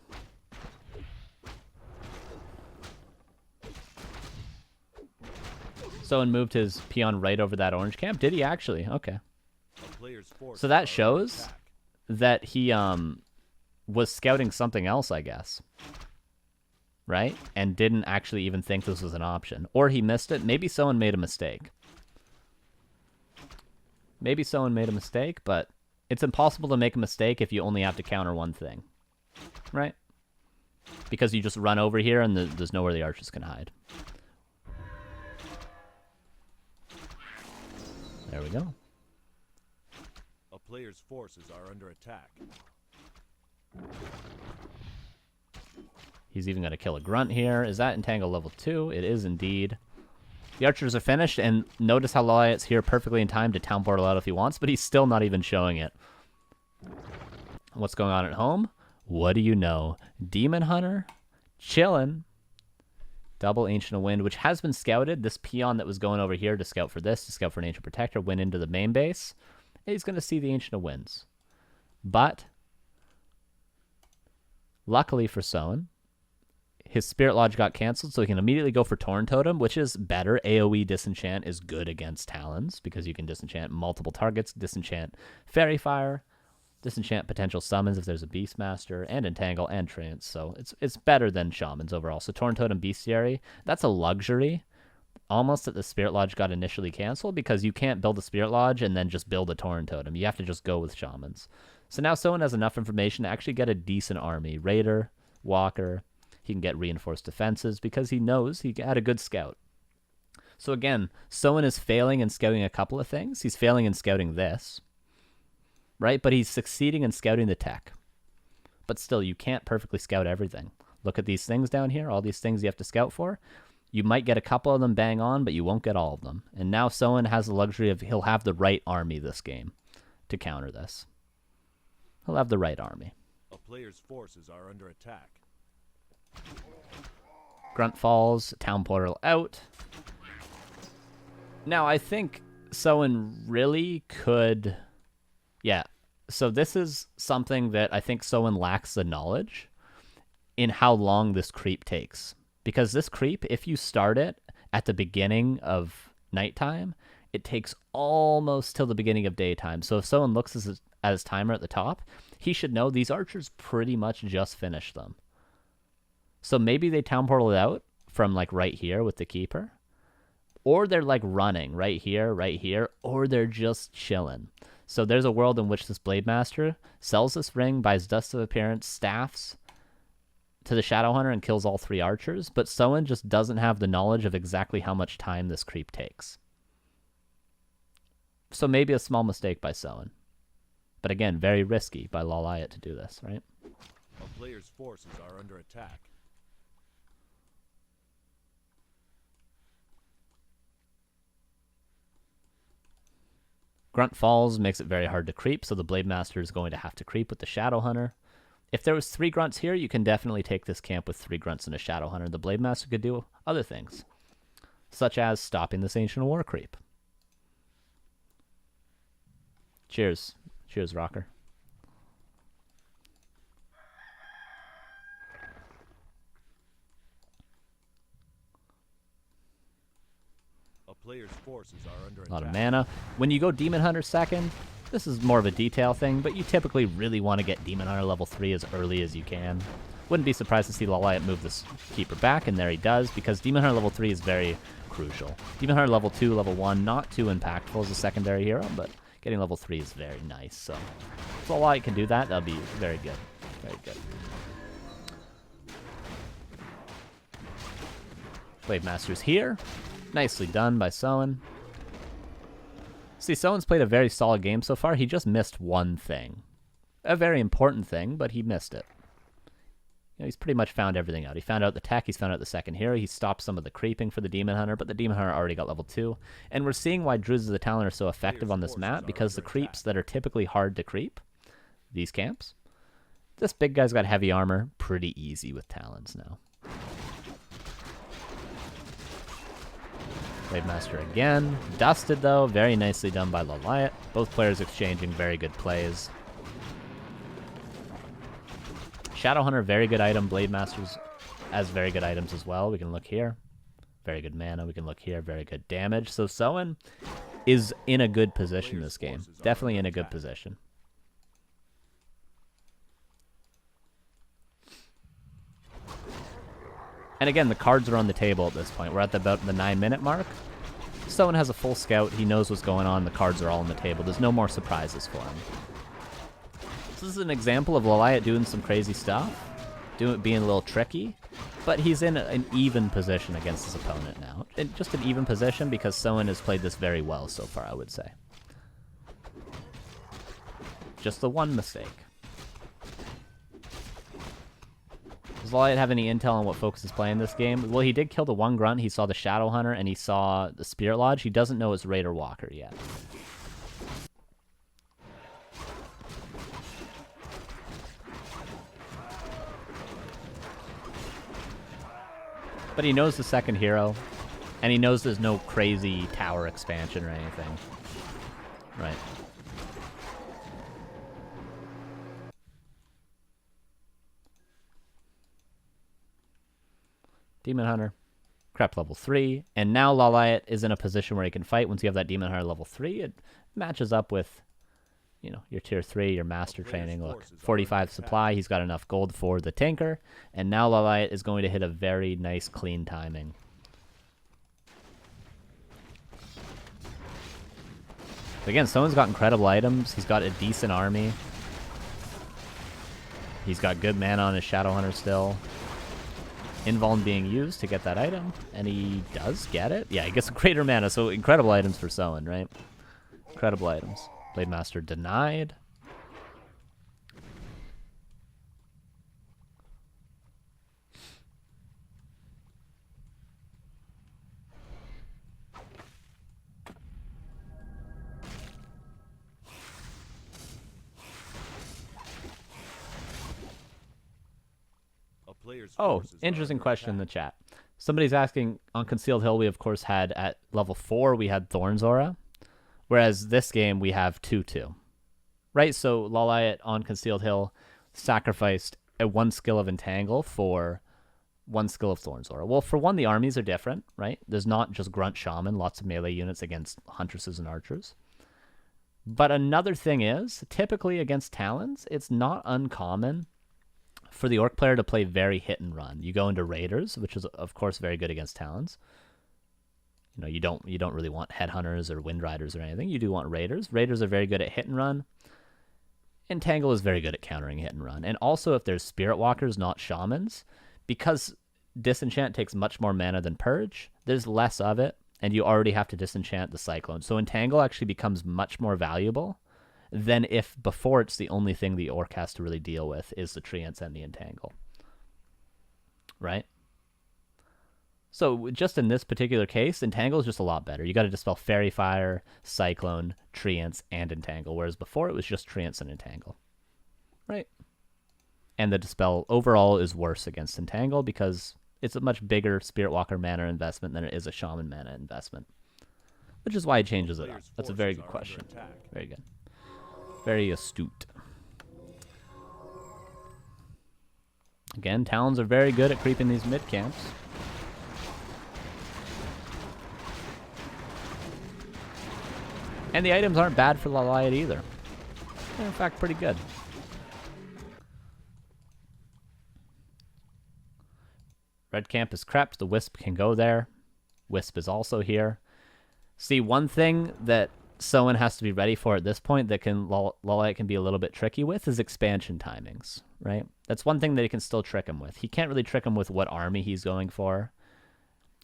Soin moved his peon right over that orange camp. Did he actually? Okay. So that shows that he was scouting something else, I guess. Right? And didn't actually even think this was an option. Or he missed it. Maybe Soin made a mistake. Maybe Soin made a mistake, but it's impossible to make a mistake if you only have to counter one thing. Right? Because you just run over here and there's nowhere the archers can hide. There we go. A player's forces are under attack. He's even going to kill a grunt here. Is that Entangle level 2? It is indeed. The archers are finished, and notice how LawLiet's here perfectly in time to town portal out if he wants, but he's still not even showing it. What's going on at home? What do you know? Demon Hunter? Chillin'. Double Ancient of Wind, which has been scouted. This peon that was going over here to scout for this, to scout for an Ancient Protector, went into the main base. And he's going to see the Ancient of Winds. But, luckily for Soin, his Spirit Lodge got canceled, so he can immediately go for Torn Totem, which is better. AoE Disenchant is good against Talons, because you can disenchant multiple targets, disenchant Fairy Fire, disenchant potential summons if there's a Beastmaster, and Entangle, and Trance, so it's better than Shamans overall. So Torn Totem Bestiary, that's a luxury, almost that the Spirit Lodge got initially canceled, because you can't build a Spirit Lodge and then just build a Torn Totem. You have to just go with Shamans. So now Soin has enough information to actually get a decent army. Raider, Walker, he can get reinforced defenses, because he knows he had a good scout. So again, Soin is failing in scouting a couple of things. He's failing in scouting this. Right? But he's succeeding in scouting the tech. But still, you can't perfectly scout everything. Look at these things down here, all these things you have to scout for. You might get a couple of them bang on, but you won't get all of them. And now Soin has the luxury of he'll have the right army this game to counter this. He'll have the right army. A player's forces are under attack. Grunt falls, town portal out. Now, I think Soin really could... Yeah, so this is something that I think Soin lacks the knowledge in how long this creep takes. Because this creep, if you start it at the beginning of nighttime, it takes almost till the beginning of daytime. So if Soin looks at his timer at the top, he should know these archers pretty much just finished them. So maybe they town portal it out from like right here with the Keeper. Or they're like running right here, or they're just chilling. So there's a world in which this Blade Master sells this ring, buys Dust of Appearance, staffs to the Shadow Hunter, and kills all 3 archers. But Soin just doesn't have the knowledge of exactly how much time this creep takes. So maybe a small mistake by Soin. But again, very risky by LawLiet to do this, right? A player's forces are under attack. Grunt falls, makes it very hard to creep, so the Blade Master is going to have to creep with the Shadow Hunter. If there was 3 grunts here, you can definitely take this camp with 3 grunts and a Shadow Hunter. The Blade Master could do other things, such as stopping this Ancient War creep. Cheers. Cheers, Rocker. A player's forces are under A lot attack. of mana. When you go Demon Hunter second, this is more of a detail thing, but you typically really want to get Demon Hunter level 3 as early as you can. Wouldn't be surprised to see LawLiet move this Keeper back, and there he does, because Demon Hunter level 3 is very crucial. Demon Hunter level 2, level 1, not too impactful as a secondary hero, but getting level 3 is very nice. So if LawLiet can do that, that'll be very good. Very good. Blade Master's here. Nicely done by Soin. See, Soin's played a very solid game so far. He just missed one thing. A very important thing, but he missed it. You know, he's pretty much found everything out. He found out the tech, he's found out the second hero, he stopped some of the creeping for the Demon Hunter, but the Demon Hunter already got level 2. And we're seeing why Druids of the Talon are so effective on this map, because the creeps that are typically hard to creep, these camps, this big guy's got heavy armor, pretty easy with Talons now. Blade Master again. Dusted, though. Very nicely done by LawLiet. Both players exchanging very good plays. Shadow Hunter, very good item. Blade Masters has very good items as well. We can look here. Very good mana. We can look here. Very good damage. So Soin is in a good position this game. Definitely in a good position. And again, the cards are on the table at this point. We're at about the 9-minute mark. Soin has a full scout. He knows what's going on. The cards are all on the table. There's no more surprises for him. So this is an example of LawLiet doing some crazy stuff, being a little tricky, but he's in an even position against his opponent now. And just an even position because Soin has played this very well so far, I would say. Just the one mistake. Does LawLiet have any intel on what Focus is playing this game? Well, he did kill the one grunt. He saw the Shadow Hunter, and he saw the Spirit Lodge. He doesn't know it's Raid or Walker yet. But he knows the second hero, and he knows there's no crazy tower expansion or anything. Right. Demon Hunter, crept level 3, and now LawLiet is in a position where he can fight. Once you have that Demon Hunter level 3, it matches up with, you know, your tier 3, your master training. Look, 45 supply, he's got enough gold for the Tinker, and now LawLiet is going to hit a very nice, clean timing. Again, someone's got incredible items. He's got a decent army. He's got good mana on his Shadow Hunter still. Invuln being used to get that item, and he does get it. Yeah, he gets greater mana, so incredible items for Soin, right? Incredible items. Blade Master denied. Oh, interesting question in the chat. Somebody's asking, on Concealed Hill, we of course had at level 4, we had Thorn's Aura, whereas this game we have 2/2. Right, so LawLiet on Concealed Hill sacrificed a 1 skill of Entangle for 1 skill of Thorn's Aura. Well, for one, the armies are different, right? There's not just Grunt Shaman, lots of melee units against Huntresses and Archers. But another thing is, typically against Talons, it's not uncommon for the Orc player to play very hit and run. You go into Raiders, which is of course very good against Talons. You know, you don't really want Headhunters or Wind Riders or anything. You do want Raiders. Raiders are very good at hit and run. Entangle is very good at countering hit and run. And also if there's Spirit Walkers, not Shamans, because Disenchant takes much more mana than Purge, there's less of it, and you already have to disenchant the Cyclone. So Entangle actually becomes much more valuable than if before it's the only thing the Orc has to really deal with is the Treants and the Entangle. Right? So just in this particular case, Entangle is just a lot better. You got to dispel Fairy Fire, Cyclone, Treants, and Entangle, whereas before it was just Treants and Entangle. Right? And the Dispel overall is worse against Entangle because it's a much bigger Spirit Walker mana investment than it is a Shaman mana investment. Which is why he changes it up. That's a very good question. Very good. Very astute. Again, Talons are very good at creeping these mid camps. And the items aren't bad for LawLiet either. They're in fact pretty good. Red camp is crept. The Wisp can go there. Wisp is also here. See, one thing that Soin has to be ready for at this point that can LawLiet can be a little bit tricky with is expansion timings, right? That's one thing that he can still trick him with. He can't really trick him with what army he's going for.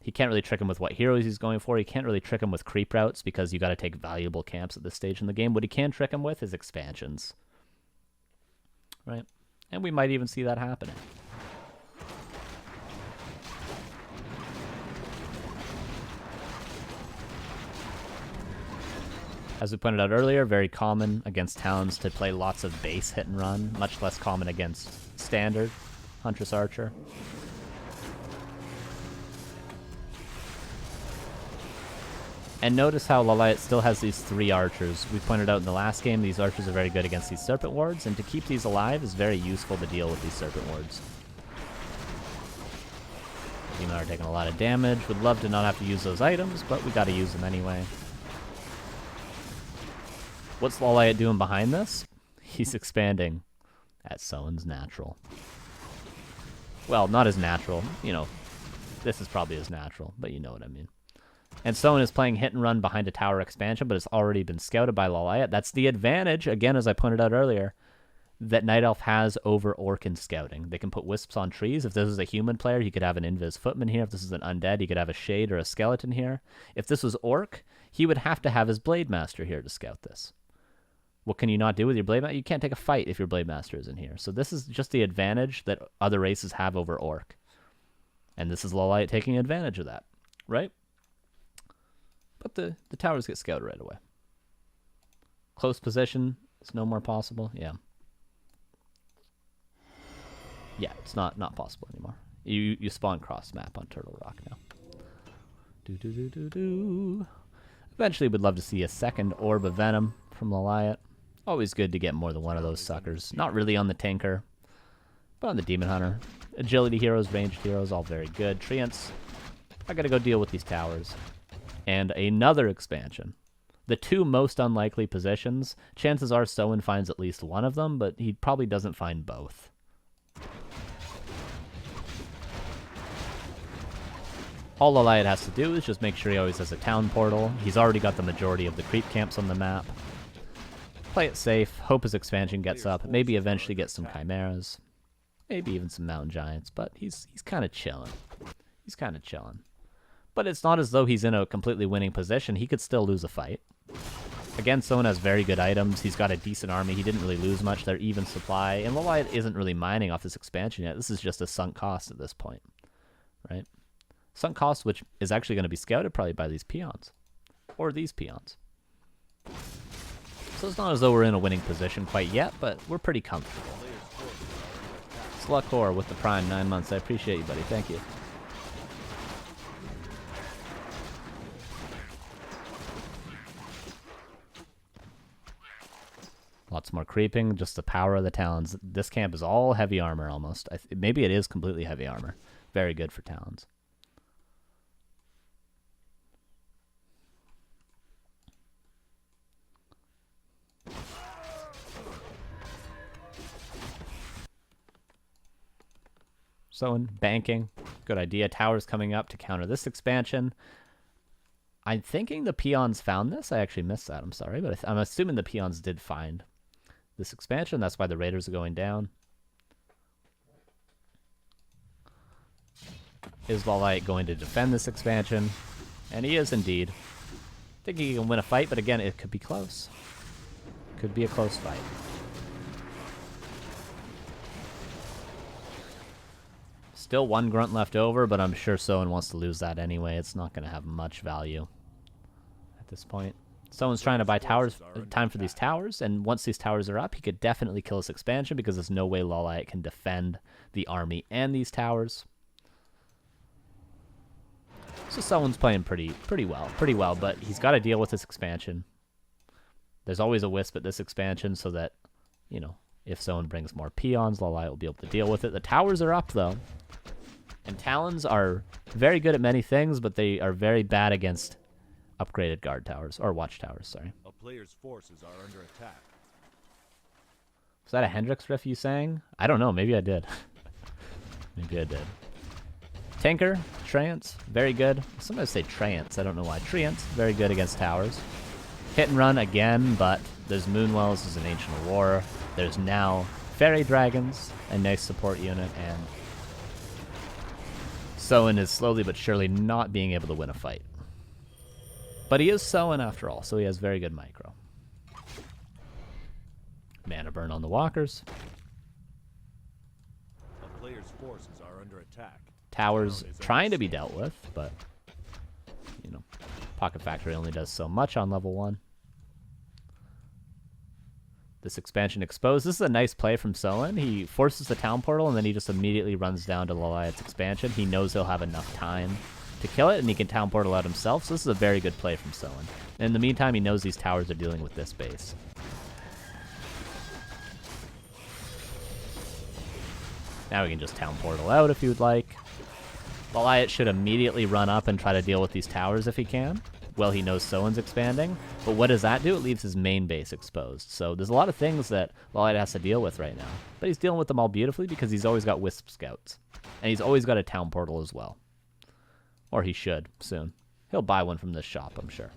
He can't really trick him with what heroes he's going for. He can't really trick him with creep routes because you got to take valuable camps at this stage in the game. What he can trick him with is expansions, right? And we might even see that happening. As we pointed out earlier, very common against Talons to play lots of base hit and run, much less common against standard Huntress Archer. And notice how LawLiet still has these 3 archers. We pointed out in the last game, these archers are very good against these Serpent Wards, and to keep these alive is very useful to deal with these Serpent Wards. Even though they're taking a lot of damage, would love to not have to use those items, but we gotta use them anyway. What's LawLiet doing behind this? He's expanding at Soin's natural. Well, not as natural. You know, this is probably as natural, but you know what I mean. And Soin is playing hit and run behind a tower expansion, but it's already been scouted by LawLiet. That's the advantage, again, as I pointed out earlier, that Night Elf has over Orc in scouting. They can put Wisps on trees. If this was a human player, he could have an Invis Footman here. If this is an Undead, he could have a Shade or a Skeleton here. If this was Orc, he would have to have his Blade Master here to scout this. What can you not do with your Blade Master? You can't take a fight if your Blade Master isn't here. So this is just the advantage that other races have over Orc. And this is LawLiet taking advantage of that, right? But the towers get scouted right away. Close position is no more possible. Yeah. Yeah, it's not possible anymore. You spawn cross map on Turtle Rock now. Eventually we'd love to see a second Orb of Venom from LawLiet. Always good to get more than one of those suckers. Not really on the Tinker, but on the Demon Hunter. Agility heroes, ranged heroes, all very good. Treants, I gotta go deal with these towers. And another expansion. The 2 most unlikely positions, chances are Soin finds at least one of them, but he probably doesn't find both. All LawLiet has to do is just make sure he always has a town portal. He's already got the majority of the creep camps on the map. Play it safe, hope his expansion gets up, maybe eventually get some chimeras, maybe even some mountain giants, but he's kind of chilling. He's kind of chilling. But it's not as though he's in a completely winning position. He could still lose a fight. Again, Soin has very good items. He's got a decent army. He didn't really lose much. They're even supply. And LawLiet isn't really mining off this expansion yet. This is just a sunk cost at this point, right? Sunk cost, which is actually going to be scouted probably by these peons. Or these peons. So it's not as though we're in a winning position quite yet, but we're pretty comfortable. Slugcore with the Prime 9 months. I appreciate you, buddy. Thank you. Lots more creeping, just the power of the Talons. This camp is all heavy armor almost. Maybe it is completely heavy armor. Very good for Talons. Soin, banking. Good idea. Towers coming up to counter this expansion. I'm thinking the peons found this. I actually missed that. I'm sorry, but I'm assuming the peons did find this expansion. That's why the raiders are going down. Is LawLiet going to defend this expansion? And he is indeed. Thinking he can win a fight, but again, it could be close. Could be a close fight. Still 1 grunt left over, but I'm sure Soin wants to lose that anyway. It's not going to have much value at this point. Someone's trying to buy towers, time for these towers, and once these towers are up, he could definitely kill this expansion because there's no way LawLiet can defend the army and these towers. So someone's playing pretty well, but he's got to deal with this expansion. There's always a wisp at this expansion so that, you know, if someone brings more peons, LawLiet will be able to deal with it. The towers are up, though. And Talons are very good at many things, but they are very bad against upgraded guard towers, or watchtowers, sorry. A player's forces are under attack. Was that a Hendrix riff you sang? I don't know, maybe I did. Maybe I did. Tinker, Trance, very good. Sometimes say Trance, I don't know why. Trance, very good against towers. Hit and run again, but there's Moonwells, there's an Ancient War. There's now Fairy Dragons, a nice support unit, and Soin is slowly but surely not being able to win a fight. But he is Soin after all, so he has very good micro. Mana burn on the walkers. A player's forces are under attack. Towers trying to be dealt with, but, you know, Pocket Factory only does so much on level 1. This expansion exposed. This is a nice play from Soin. He forces the town portal, and then he just immediately runs down to LawLiet's expansion. He knows he'll have enough time to kill it, and he can town portal out himself, so this is a very good play from Soin. In the meantime, he knows these towers are dealing with this base. Now we can just town portal out if you would like. LawLiet should immediately run up and try to deal with these towers if he can. Well, he knows Soin's expanding, but what does that do? It leaves his main base exposed. So there's a lot of things that LawLiet has to deal with right now. But he's dealing with them all beautifully because he's always got Wisp Scouts. And he's always got a town portal as well. Or he should, soon. He'll buy one from this shop, I'm sure.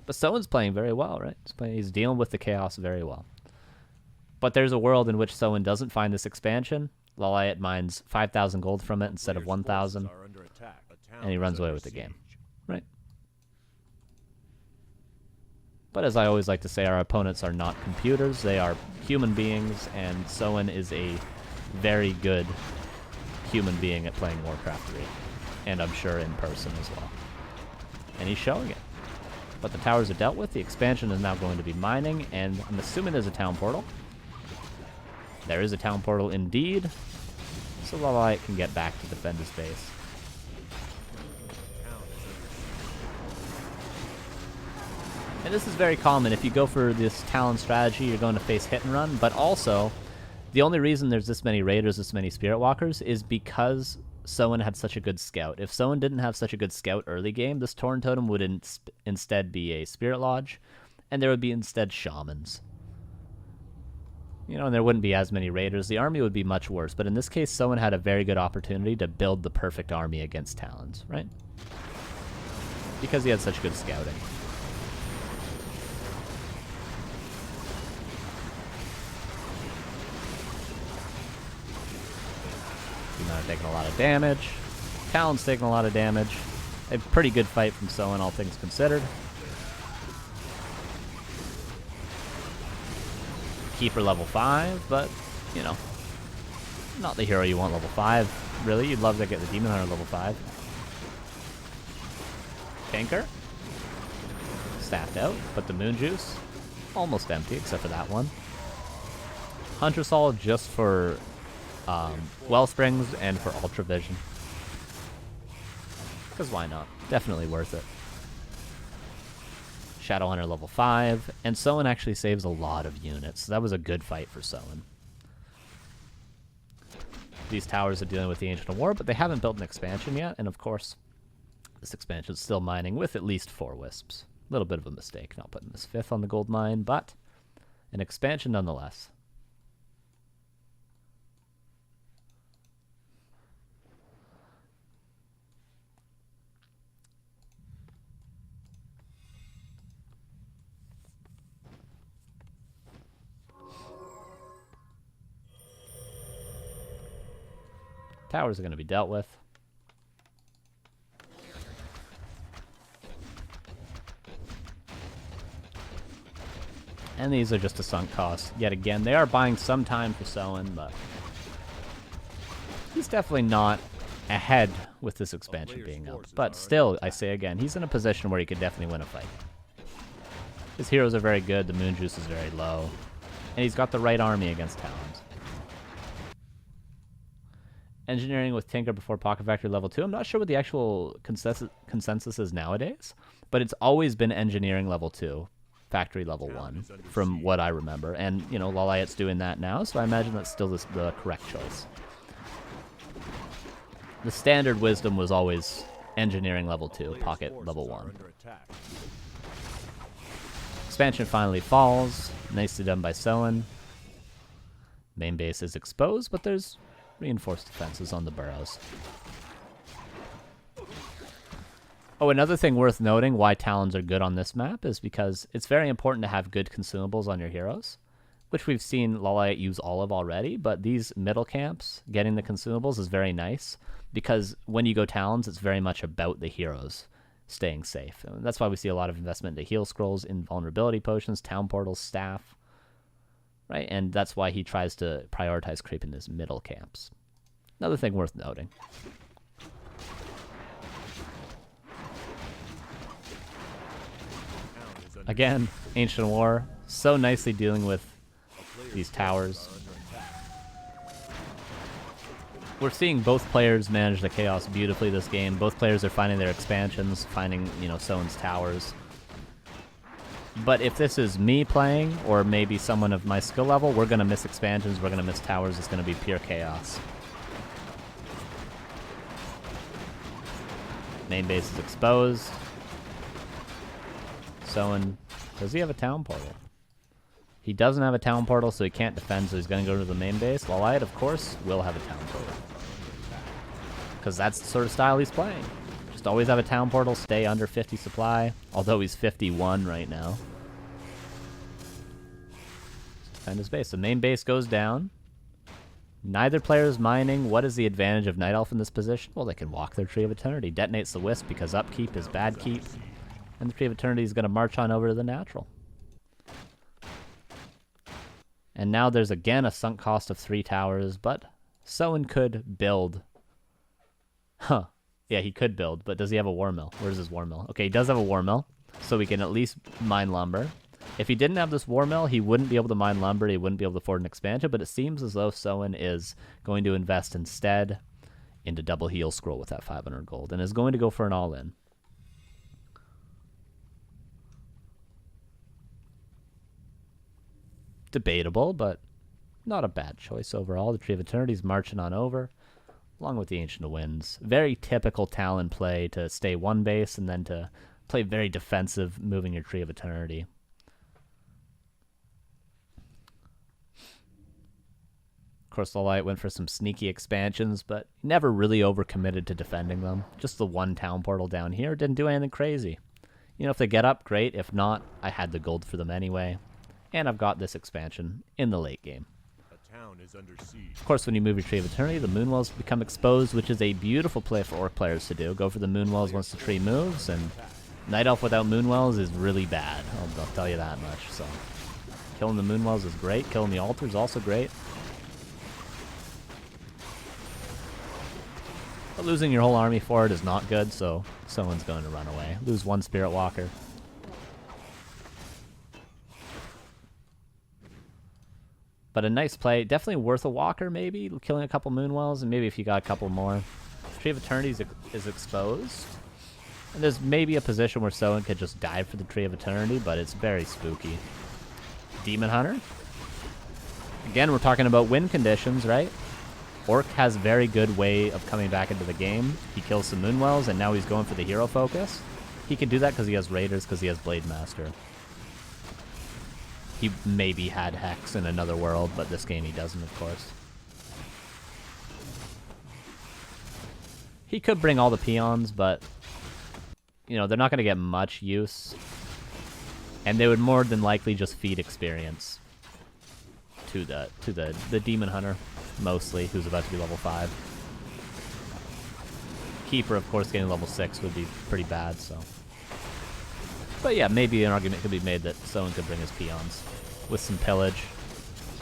But Soin's playing very well, right? He's dealing with the chaos very well. But there's a world in which Soin doesn't find this expansion. LawLiet mines 5,000 gold from it instead of 1,000. And he runs away with the game. Right. But as I always like to say, our opponents are not computers. They are human beings, and Soin is a very good human being at playing Warcraft 3. And I'm sure in person as well. And he's showing it. But the towers are dealt with. The expansion is now going to be mining, and I'm assuming there's a town portal. There is a town portal indeed. So LawLiet can get back to defend his base. And this is very common. If you go for this Talon strategy, you're going to face hit and run. But also, the only reason there's this many Raiders, this many Spirit Walkers, is because Soin had such a good scout. If Soin didn't have such a good scout early game, this Torn Totem would instead be a Spirit Lodge, and there would be instead Shamans. You know, and there wouldn't be as many Raiders. The army would be much worse. But in this case, Soin had a very good opportunity to build the perfect army against Talons, right? Because he had such good scouting. Taking a lot of damage. Talon's taking a lot of damage. A pretty good fight from Soin, all things considered. Keeper level 5, but, you know, not the hero you want level 5, really. You'd love to get the Demon Hunter level 5. Tinker. Staffed out, but the Moon Juice, almost empty, except for that one. Huntress All just for Wellsprings and for Ultra Vision. Because why not? Definitely worth it. Shadowhunter level 5. And Soin actually saves a lot of units. So that was a good fight for Soin. These towers are dealing with the Ancient War, but they haven't built an expansion yet. And of course, this expansion is still mining with at least 4 Wisps. A little bit of a mistake not putting this 5th on the gold mine, but an expansion nonetheless. Towers are going to be dealt with. And these are just a sunk cost. Yet again, they are buying some time for Soin, but he's definitely not ahead with this expansion being up. But still, I say again, he's in a position where he could definitely win a fight. His heroes are very good. The moon juice is very low. And he's got the right army against Talons. Engineering with Tinker before Pocket Factory level 2. I'm not sure what the actual consensus is nowadays, but it's always been engineering level 2, factory level 1, from what I remember. And, you know, LawLiet's doing that now, so I imagine that's still the correct choice. The standard wisdom was always engineering level 2, pocket level 1. Expansion finally falls. Nicely done by Soin. Main base is exposed, but there's reinforced defenses on the burrows. Oh, another thing worth noting why Talons are good on this map is because it's very important to have good consumables on your heroes, which we've seen LawLiet use all of already, but these middle camps, getting the consumables is very nice, because when you go Talons, it's very much about the heroes staying safe. And that's why we see a lot of investment into heal scrolls, invulnerability potions, town portals, staff, right? And that's why he tries to prioritize creeping his middle camps. Another thing worth noting. Again, Ancient War, so nicely dealing with these towers. We're seeing both players manage the chaos beautifully this game. Both players are finding their expansions, finding, you know, Soin's towers. But if this is me playing, or maybe someone of my skill level, we're going to miss expansions, we're going to miss towers, it's going to be pure chaos. Main base is exposed. Soin, does he have a town portal? He doesn't have a town portal, so he can't defend, so he's going to go to the main base. LawLiet, of course, will have a town portal. Because that's the sort of style he's playing. Just always have a town portal, stay under 50 supply, although he's 51 right now. Defend his base. The main base goes down. Neither player is mining. What is the advantage of Night Elf in this position? Well, they can walk their Tree of Eternity. Detonates the Wisp because upkeep is bad keep. And the Tree of Eternity is going to march on over to the natural. And now there's again a sunk cost of 3 towers, but Soin could build. Huh. Yeah, he could build, but does he have a war mill? Where's his war mill? Okay, he does have a war mill, so we can at least mine lumber. If he didn't have this war mill, he wouldn't be able to mine lumber, he wouldn't be able to afford an expansion, but it seems as though Soin is going to invest instead into double heal scroll with that 500 gold, and is going to go for an all-in. Debatable, but not a bad choice overall. The Tree of Eternity is marching on over, along with the Ancient Winds. Very typical Talon play to stay one base and then to play very defensive, moving your Tree of Eternity. Of course, LawLiet went for some sneaky expansions, but never really overcommitted to defending them. Just the one town portal down here. Didn't do anything crazy. You know, if they get up, great. If not, I had the gold for them anyway. And I've got this expansion in the late game. A town is under siege. Of course, when you move your Tree of Eternity, the Moonwells become exposed, which is a beautiful play for Orc players to do. Go for the Moonwells once the tree moves, and Night Elf without Moonwells is really bad. I'll tell you that much. So, killing the Moonwells is great. Killing the Altar is also great. But losing your whole army for it is not good, so someone's going to run away. Lose one Spirit Walker. But a nice play. Definitely worth a walker, maybe. Killing a couple Moonwells, and maybe if you got a couple more. Tree of Eternity is exposed. And there's maybe a position where Soin could just dive for the Tree of Eternity, but it's very spooky. Demon Hunter. Again, we're talking about win conditions, right? Orc has a very good way of coming back into the game. He kills some Moonwells, and now he's going for the hero focus. He can do that because he has Raiders, because he has Blade Master. He maybe had Hex in another world, but this game he doesn't, of course. He could bring all the peons, but, you know, they're not going to get much use. And they would more than likely just feed experience to the Demon Hunter, mostly, who's about to be level 5. Keeper, of course, getting level 6 would be pretty bad, so... But yeah, maybe an argument could be made that someone could bring his peons with some pillage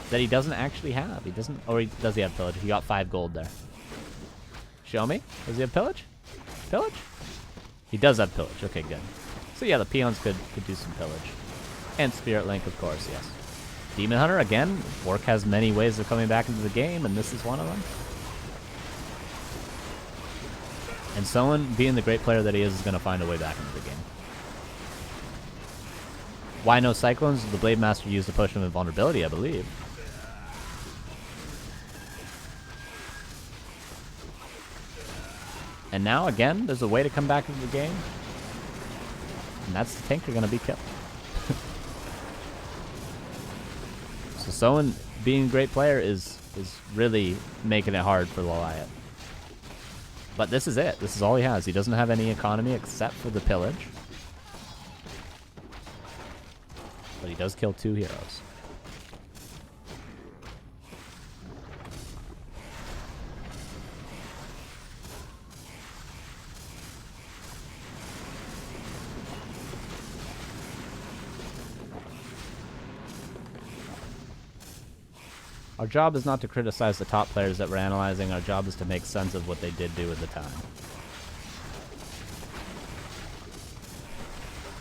that he doesn't actually have. He doesn't, or does he have pillage? He got 5 gold there. Show me. Does he have pillage? Pillage? He does have pillage. Okay, good. So yeah, the peons could do some pillage. And Spirit Link, of course, yes. Demon Hunter, again, Warc has many ways of coming back into the game, and this is one of them. And Soin, being the great player that he is going to find a way back into the game. Why no Cyclones? The Blade Master used a potion of invulnerability, I believe. And now, again, there's a way to come back into the game. And that's the Tinker going to be killed. So Soin, being a great player, is really making it hard for LawLiet. But this is it. This is all he has. He doesn't have any economy except for the pillage. But he does kill 2 heroes. Our job is not to criticize the top players that we're analyzing. Our job is to make sense of what they did do at the time.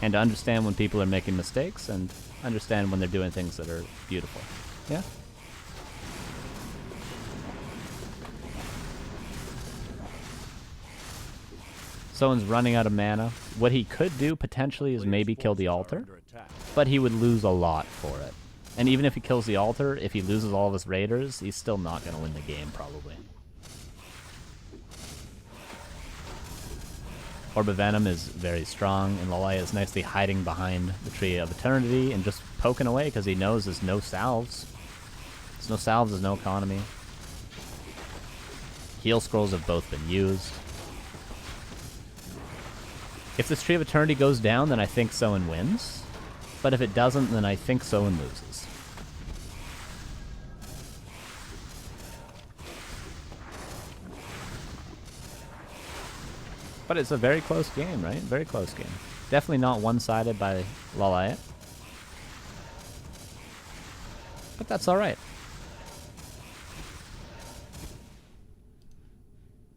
And to understand when people are making mistakes and understand when they're doing things that are beautiful. Yeah? Someone's running out of mana. What he could do potentially is maybe kill the altar, but he would lose a lot for it. And even if he kills the altar, if he loses all of his raiders, he's still not going to win the game, probably. Orb of Venom is very strong, and LawLiet is nicely hiding behind the Tree of Eternity and just poking away because he knows there's no salves. There's no salves, there's no economy. Heal scrolls have both been used. If this Tree of Eternity goes down, then I think Soin wins. But if it doesn't, then I think Soin loses. But it's a very close game, right? Very close game. Definitely not one-sided by LawLiet. But that's alright.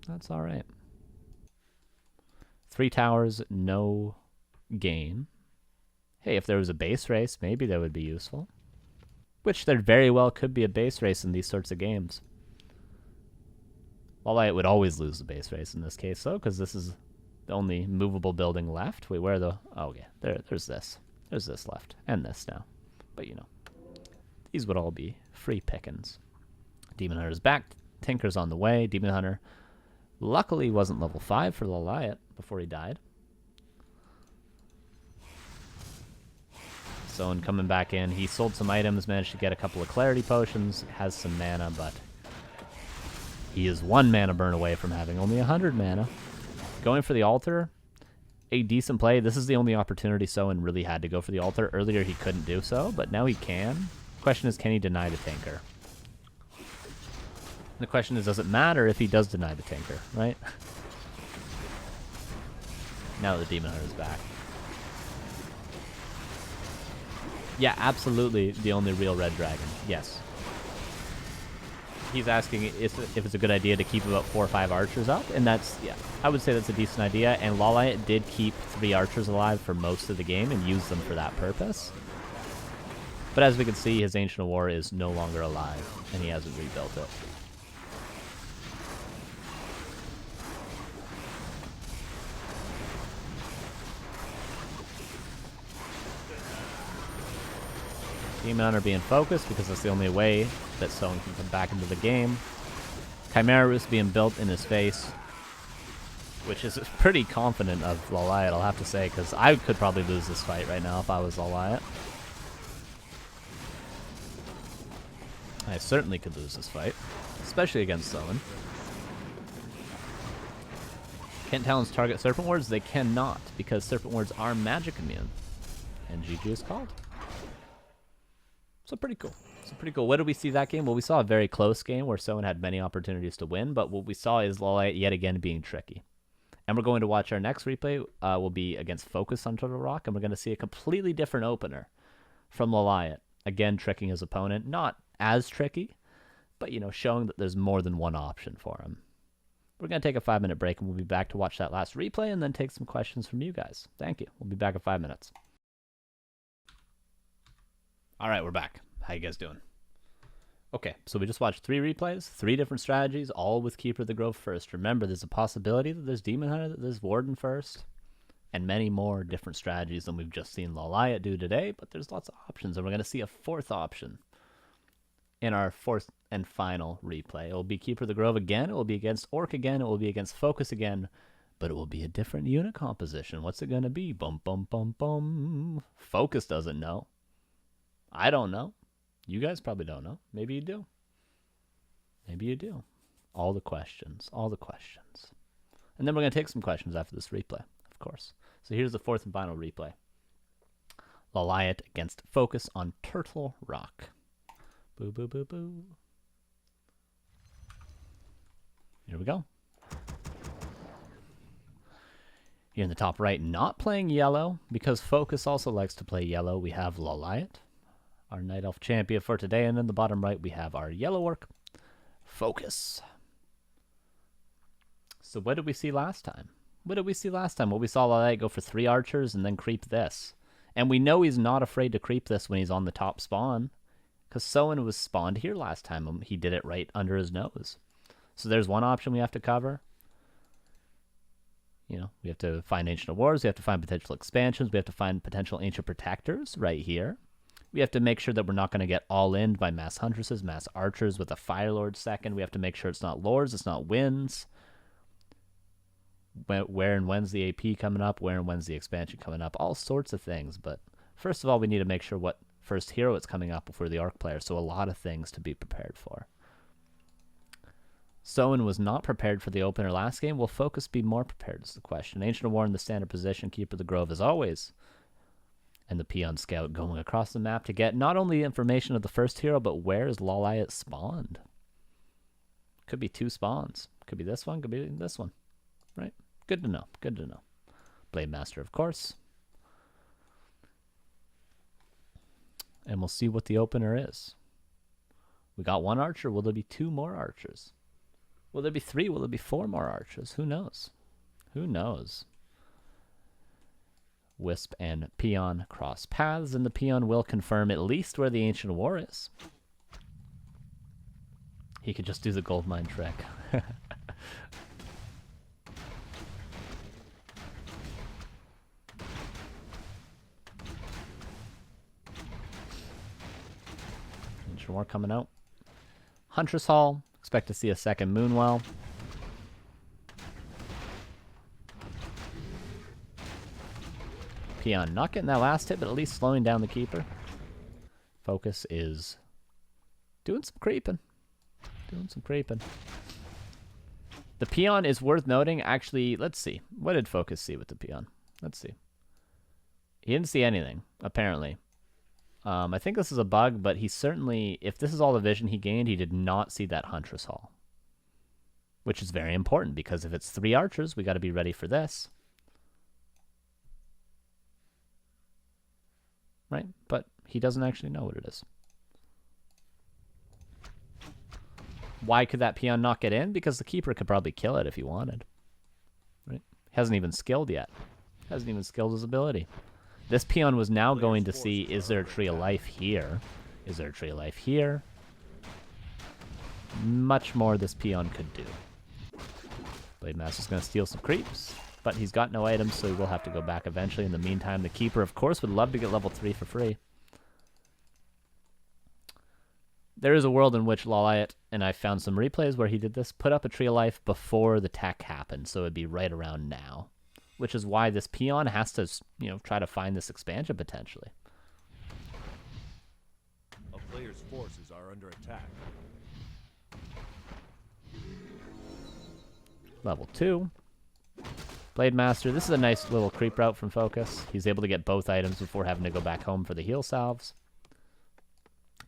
That's alright. 3 towers, no gain. Hey, if there was a base race, maybe that would be useful. Which there very well could be a base race in these sorts of games. LawLiet would always lose the base race in this case, though, because this is the only movable building left. Wait, where are the... Oh, yeah, there's this. There's this left. And this now. But, you know, these would all be free pickings. Demon Hunter's back. Tinker's on the way. Demon Hunter luckily wasn't level 5 for LawLiet before he died. Soin coming back in. He sold some items, managed to get a couple of clarity potions, has some mana, but he is 1 mana burn away from having only 100 mana. Going for the altar, a decent play. This is the only opportunity Soin really had to go for the altar. Earlier he couldn't do so, but now he can. Question is, can he deny the Tinker? The question is, does it matter if he does deny the Tinker, right? Now the Demon Hunter is back. Yeah, absolutely the only real red dragon. Yes. He's asking if it's a good idea to keep about 4 or 5 archers up, and that's, yeah, I would say that's a decent idea, and LawLiet did keep 3 archers alive for most of the game and use them for that purpose. But as we can see, his Ancient of War is no longer alive, and he hasn't rebuilt it. Demon Hunter being focused because that's the only way that Soin can come back into the game. Chimera Roost being built in his face, which is pretty confident of LawLiet, I'll have to say, because I could probably lose this fight right now if I was LawLiet. I certainly could lose this fight, especially against Soin. Can Talons target Serpent Wards? They cannot, because Serpent Wards are magic immune. And GG is called. So pretty cool. What did we see that game? Well, we saw a very close game where Soin had many opportunities to win, but what we saw is LawLiet yet again being tricky. And we're going to watch our next replay will be against Focus on Turtle Rock, and we're going to see a completely different opener from LawLiet. Again, tricking his opponent. Not as tricky, but, you know, showing that there's more than one option for him. We're going to take a 5-minute break, and we'll be back to watch that last replay and then take some questions from you guys. Thank you. We'll be back in 5 minutes. All right, we're back. How you guys doing? Okay, so we just watched 3 replays, 3 different strategies, all with Keeper of the Grove first. Remember, there's a possibility that there's Demon Hunter, that there's Warden first, and many more different strategies than we've just seen LawLiet do today, but there's lots of options, and we're going to see a 4th option in our 4th and final replay. It will be Keeper of the Grove again, it will be against Orc again, it will be against Focus again, but it will be a different unit composition. What's it going to be? Bum, bum, bum, bum. Focus doesn't know. I don't know. You guys probably don't know. Maybe you do. Maybe you do. All the questions. All the questions. And then we're going to take some questions after this replay, of course. So here's the 4th and final replay. LawLiet against Focus on Turtle Rock. Boo, boo, boo, boo. Here we go. Here in the top right, not playing yellow, because Focus also likes to play yellow. We have LawLiet, our Night Elf champion for today, and in the bottom right we have our yellow orc, Focus. So what did we see last time? What did we see last time? Well, we saw LawLiet go for 3 archers and then creep this. And we know he's not afraid to creep this when he's on the top spawn, because Soin was spawned here last time. He did it right under his nose. So there's one option we have to cover. You know, we have to find Ancient Wars, we have to find potential expansions, we have to find potential Ancient Protectors right here. We have to make sure that we're not going to get all-in by Mass Huntresses, Mass Archers with a Fire Lord second. We have to make sure it's not Lords, it's not Winds. Where and when's the AP coming up, where and when's the expansion coming up, all sorts of things. But first of all, we need to make sure what first hero it's coming up before the Orc player, so a lot of things to be prepared for. Soin was not prepared for the opener last game. Will Focus be more prepared is the question. Ancient War in the standard position, Keeper of the Grove as always. And the Peon Scout going across the map to get not only information of the first hero, but where is LawLiet spawned. Could be 2 spawns. Could be this one, could be this one. Right? Good to know, good to know. Blade Master, of course. And we'll see what the opener is. We got 1 archer. Will there be 2 more archers? Will there be 3? Will there be 4 more archers? Who knows? Who knows? Wisp and Peon cross paths, and the Peon will confirm at least where the Ancient War is. He could just do the gold mine trick. Ancient War coming out. Huntress Hall. Expect to see a second Moonwell. Peon not getting that last hit, but at least slowing down the Keeper. Focus is doing some creeping. Doing some creeping. The Peon is worth noting. Actually, let's see. What did Focus see with the Peon? Let's see. He didn't see anything, apparently. I think this is a bug, but he certainly, if this is all the vision he gained, he did not see that Huntress Hall. Which is very important, because if it's 3 archers, we got to be ready for this. Right? But he doesn't actually know what it is. Why could that Peon not get in? Because the Keeper could probably kill it if he wanted. Right? Hasn't even skilled yet. Hasn't even skilled his ability. This Peon was now going to see, is there a Tree of Life here? Is there a Tree of Life here? Much more this Peon could do. Blade Master's going to steal some creeps, but he's got no items, so he will have to go back eventually. In the meantime, the Keeper, of course, would love to get level 3 for free. There is a world in which LawLiet, and I found some replays where he did this, put up a Tree of Life before the tech happened, so it'd be right around now. Which is why this Peon has to, you know, try to find this expansion potentially. A player's forces are under attack. Level 2. Blade Master. This is a nice little creep route from Focus. He's able to get both items before having to go back home for the heal salves.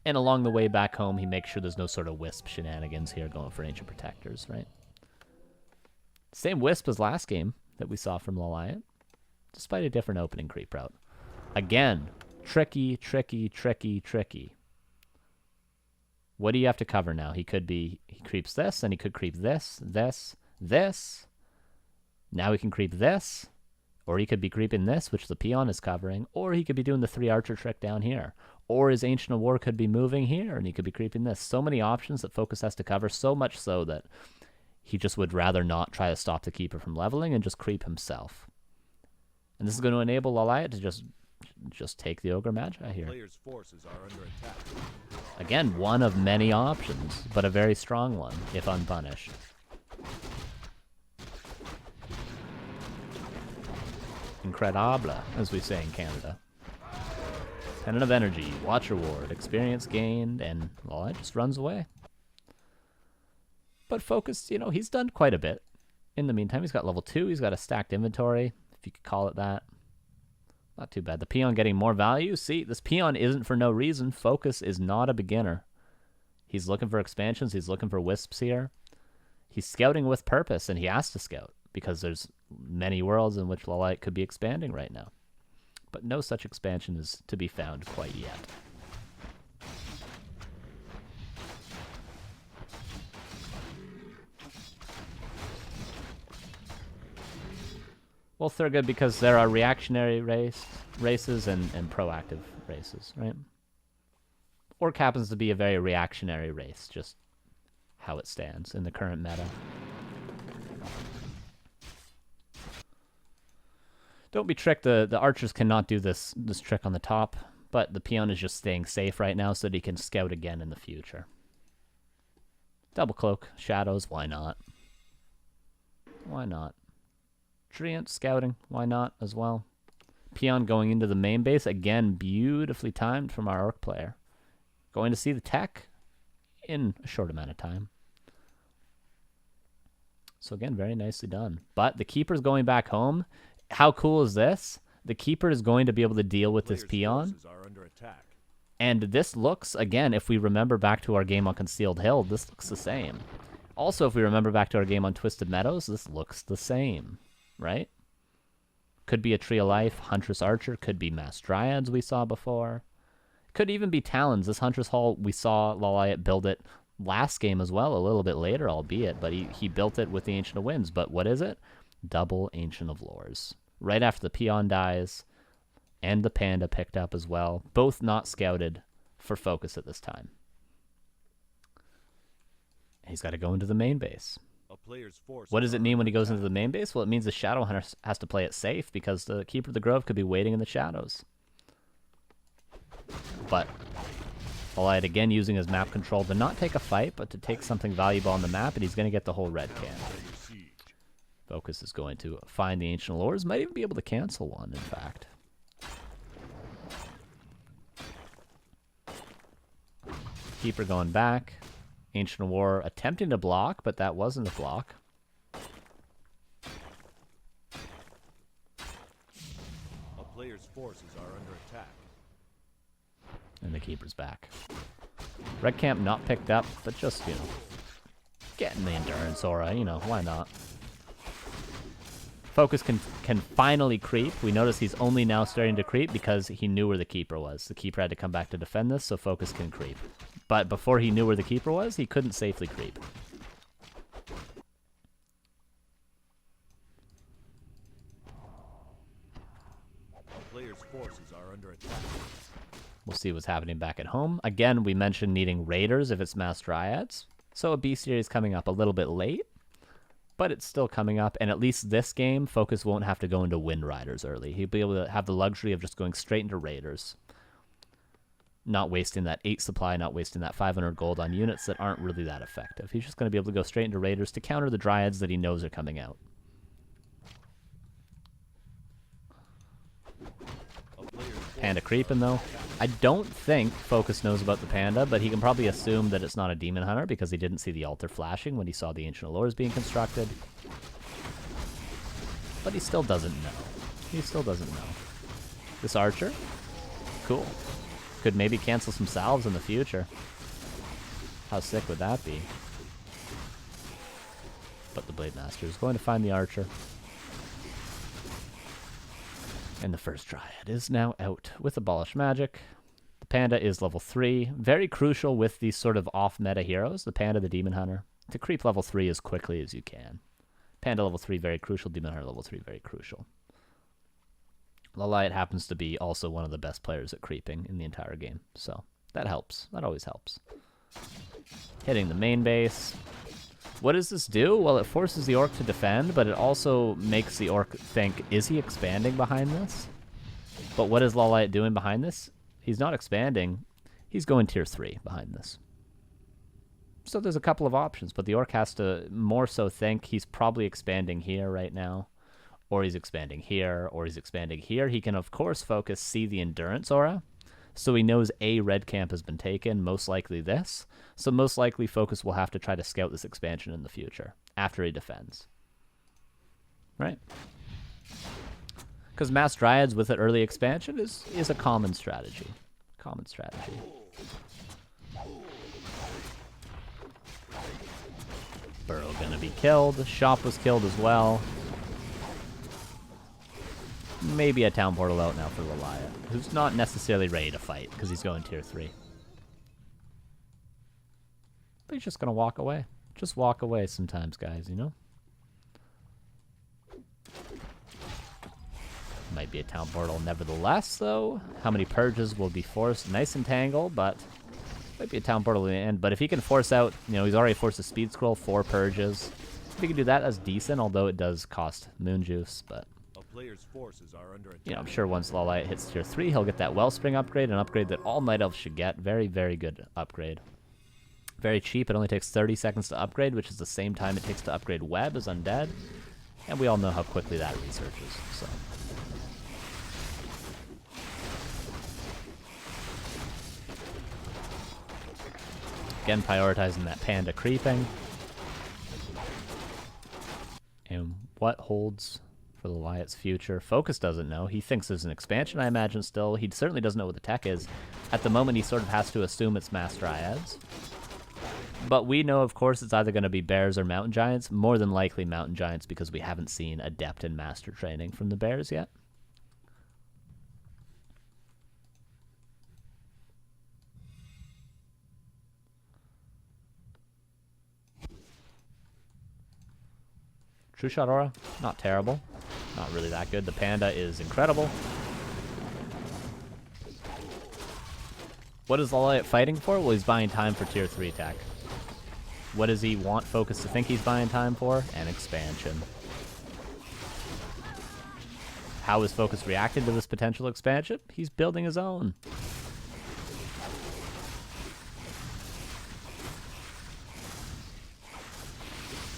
And along the way back home, he makes sure there's no sort of Wisp shenanigans here going for Ancient Protectors, right? Same Wisp as last game that we saw from LawLiet, despite a different opening creep route. Again, tricky, tricky, tricky, tricky. What do you have to cover now? He creeps this, and he could creep this, this, this. Now he can creep this. Or he could be creeping this, which the peon is covering. Or he could be doing the 3 archer trick down here. Or his Ancient of War could be moving here, and he could be creeping this. So many options that Focus has to cover, so much so that he just would rather not try to stop the Keeper from leveling and just creep himself. And this is going to enable LawLiet to just take the Ogre Magi here. Players' forces are under attack. Again, one of many options, but a very strong one, if unpunished. Incredible, as we say in Canada. Tenet of Energy, Watcher Ward, experience gained, and LawLiet just runs away. But Focus, you know, he's done quite a bit. In the meantime, he's got level 2, he's got a stacked inventory, if you could call it that. Not too bad. The peon getting more value. See, this peon isn't for no reason. Focus is not a beginner. He's looking for expansions, he's looking for wisps here. He's scouting with purpose, and he has to scout, because there's many worlds in which LawLiet could be expanding right now. But no such expansion is to be found quite yet. Both are good because there are reactionary races and proactive races, right? Orc happens to be a very reactionary race, just how it stands in the current meta. Don't be tricked, the archers cannot do this trick on the top, but the peon is just staying safe right now so that he can scout again in the future. Double cloak, shadows, why not? Why not? Treant scouting, why not as well? Peon going into the main base, again, beautifully timed from our orc player. Going to see the tech in a short amount of time. So again, very nicely done. But the keeper's going back home. How cool is this? The keeper is going to be able to deal with this peon. And this looks, again, if we remember back to our game on Concealed Hill, this looks the same. Also, if we remember back to our game on Twisted Meadows, this looks the same, right? Could be a Tree of Life, Huntress Archer, could be Mass Dryads we saw before. Could even be Talons. This Huntress Hall, we saw LawLiet build it last game as well, a little bit later, albeit, but he built it with the Ancient of Winds. But what is it? Double Ancient of Lores. Right after the peon dies, and the panda picked up as well. Both not scouted for Focus at this time. He's got to go into the main base. What does it mean when he goes into the main base? Well, it means the Shadow Hunter has to play it safe because the Keeper of the Grove could be waiting in the shadows. But LawLiet again using his map control to not take a fight, but to take something valuable on the map, and he's going to get the whole red can. Focus is going to find the Ancient Lores. Might even be able to cancel one, in fact. Keeper going back. Ancient War attempting to block, but that wasn't a block. A player's forces are under attack. And the Keeper's back. Red Camp not picked up, but just, you know, getting the Endurance Aura, you know, why not? Focus can finally creep. We notice he's only now starting to creep because he knew where the Keeper was. The Keeper had to come back to defend this, so Focus can creep. But before he knew where the Keeper was, he couldn't safely creep. A player's forces are under attack. We'll see what's happening back at home. Again, we mentioned needing Raiders if it's Mass Dryads. So a B series coming up a little bit late. But it's still coming up, and at least this game, Focus won't have to go into Wind Riders early. He'll be able to have the luxury of just going straight into Raiders. Not wasting that 8 supply, not wasting that 500 gold on units that aren't really that effective. He's just going to be able to go straight into Raiders to counter the Dryads that he knows are coming out. Panda creeping, though. I don't think Focus knows about the Panda, but he can probably assume that it's not a Demon Hunter because he didn't see the altar flashing when he saw the Ancient Allures being constructed. But he still doesn't know. He still doesn't know. This Archer? Cool. Could maybe cancel some salves in the future. How sick would that be? But the Blade Master is going to find the Archer. And the first Dryad is now out with Abolish Magic. The Panda is level 3. Very crucial with these sort of off-meta heroes. The Panda, the Demon Hunter. To creep level 3 as quickly as you can. Panda level 3, very crucial. Demon Hunter level 3, very crucial. LawLiet happens to be also one of the best players at creeping in the entire game, so that helps. That always helps. Hitting the main base. What does this do? Well, it forces the orc to defend, but it also makes the orc think, is he expanding behind this? But what is LawLiet doing behind this? He's not expanding. He's going tier 3 behind this. So there's a couple of options, but the orc has to more so think he's probably expanding here right now, or he's expanding here, or he's expanding here. He can, of course, focus, see the endurance aura, so he knows a red camp has been taken, most likely this. So most likely Focus will have to try to scout this expansion in the future, after he defends. Right? Because Mass Dryads with an early expansion is a common strategy. Common strategy. Burrow gonna be killed. Shop was killed as well. Maybe a Town Portal out now for LawLiet, who's not necessarily ready to fight because he's going tier 3. But he's just gonna walk away. Just walk away sometimes, guys, you know? Might be a Town Portal nevertheless, though. How many purges will be forced? Nice and tangle, but might be a Town Portal in the end. But if he can force out, you know, he's already forced a speed scroll, 4 purges. If he can do that, that's decent, although it does cost moon juice, but player's forces are under attack. You know, I'm sure once LawLiet hits tier 3, he'll get that Wellspring upgrade, an upgrade that all Night Elves should get. Very, very good upgrade. Very cheap. It only takes 30 seconds to upgrade, which is the same time it takes to upgrade Web as Undead. And we all know how quickly that researches, so. Again, prioritizing that Panda creeping. And what holds for LawLiet's future? Focus doesn't know. He thinks there's an expansion, I imagine, still. He certainly doesn't know what the tech is. At the moment, he sort of has to assume it's Mass Dryads. But we know, of course, it's either going to be Bears or Mountain Giants. More than likely Mountain Giants, because we haven't seen Adept and Master training from the Bears yet. True Shot Aura, not terrible. Not really that good. The Panda is incredible. What is LawLiet fighting for? Well, he's buying time for tier 3 tech. What does he want Focus to think he's buying time for? An expansion. How is Focus reacting to this potential expansion? He's building his own.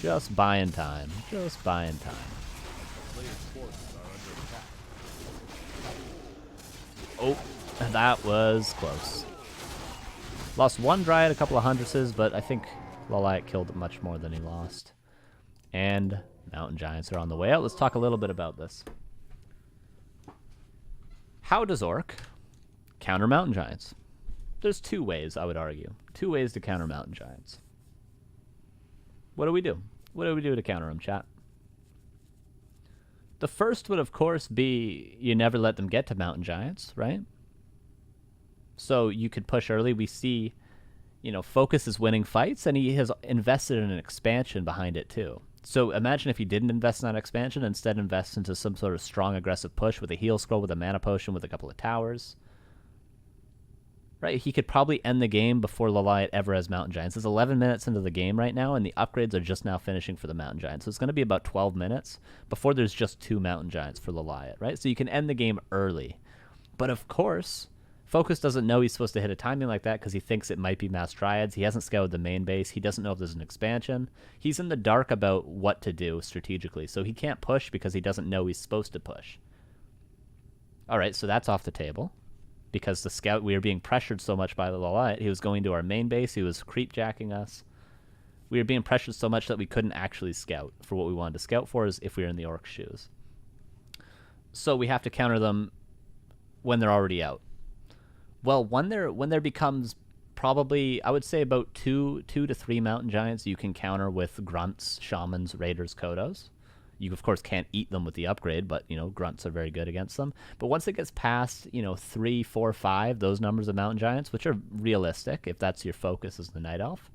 Just buying time. Just buying time. Oh, that was close. Lost one Dryad, a couple of Huntresses, but I think LawLiet killed much more than he lost. And Mountain Giants are on the way out. Let's talk a little bit about this. How does Orc counter Mountain Giants? There's 2 ways, I would argue. 2 ways to counter Mountain Giants. What do we do? What do we do to counter them, chat? The first would, of course, be you never let them get to Mountain Giants, right? So you could push early. We see, you know, Focus is winning fights, and he has invested in an expansion behind it, too. So imagine if he didn't invest in that expansion, instead invest into some sort of strong, aggressive push with a heal scroll, with a mana potion, with a couple of towers. Right, he could probably end the game before LawLiet ever has Mountain Giants. It's 11 minutes into the game right now, and the upgrades are just now finishing for the Mountain Giants. So it's going to be about 12 minutes before there's just 2 Mountain Giants for LawLiet, right? So you can end the game early. But of course, Focus doesn't know he's supposed to hit a timing like that because he thinks it might be Mass Dryads. He hasn't scouted the main base. He doesn't know if there's an expansion. He's in the dark about what to do strategically. So he can't push because he doesn't know he's supposed to push. All right, so that's off the table. Because the scout, we were being pressured so much by the LawLiet. He was going to our main base. He was creep jacking us. We were being pressured so much that we couldn't actually scout for what we wanted to scout for, is if we were in the Orc shoes. So we have to counter them when they're already out. Well, when there becomes probably, I would say about 2 to 3 Mountain Giants you can counter with Grunts, Shamans, Raiders, Kodos. You, of course, can't eat them with the upgrade, but, you know, Grunts are very good against them. But once it gets past, you know, 3, 4, 5, those numbers of Mountain Giants, which are realistic, if that's your focus as the Night Elf,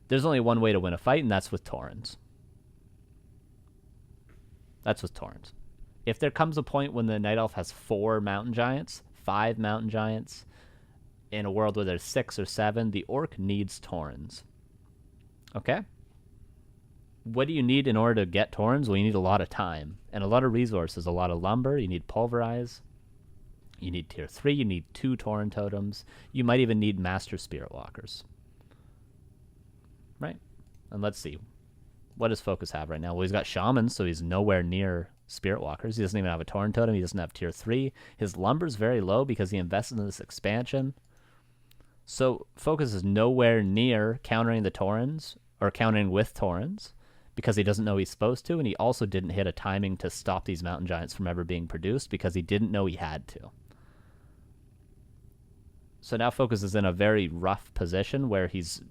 there's only one way to win a fight, and that's with Taurens. That's with Taurens. If there comes a point when the Night Elf has 4 Mountain Giants, 5 Mountain Giants, in a world where there's 6 or 7, the Orc needs Taurens. Okay? What do you need in order to get Taurens? Well, you need a lot of time and a lot of resources, a lot of lumber. You need Pulverize. You need tier 3. You need 2 Tauren totems. You might even need Master Spirit Walkers. Right? And let's see. What does Focus have right now? Well, he's got Shamans, so he's nowhere near Spirit Walkers. He doesn't even have a Tauren totem. He doesn't have tier 3. His lumber's very low because he invested in this expansion. So Focus is nowhere near countering the Taurens or countering with Taurens because he doesn't know he's supposed to, and he also didn't hit a timing to stop these Mountain Giants from ever being produced because he didn't know he had to. So now Focus is in a very rough position where he's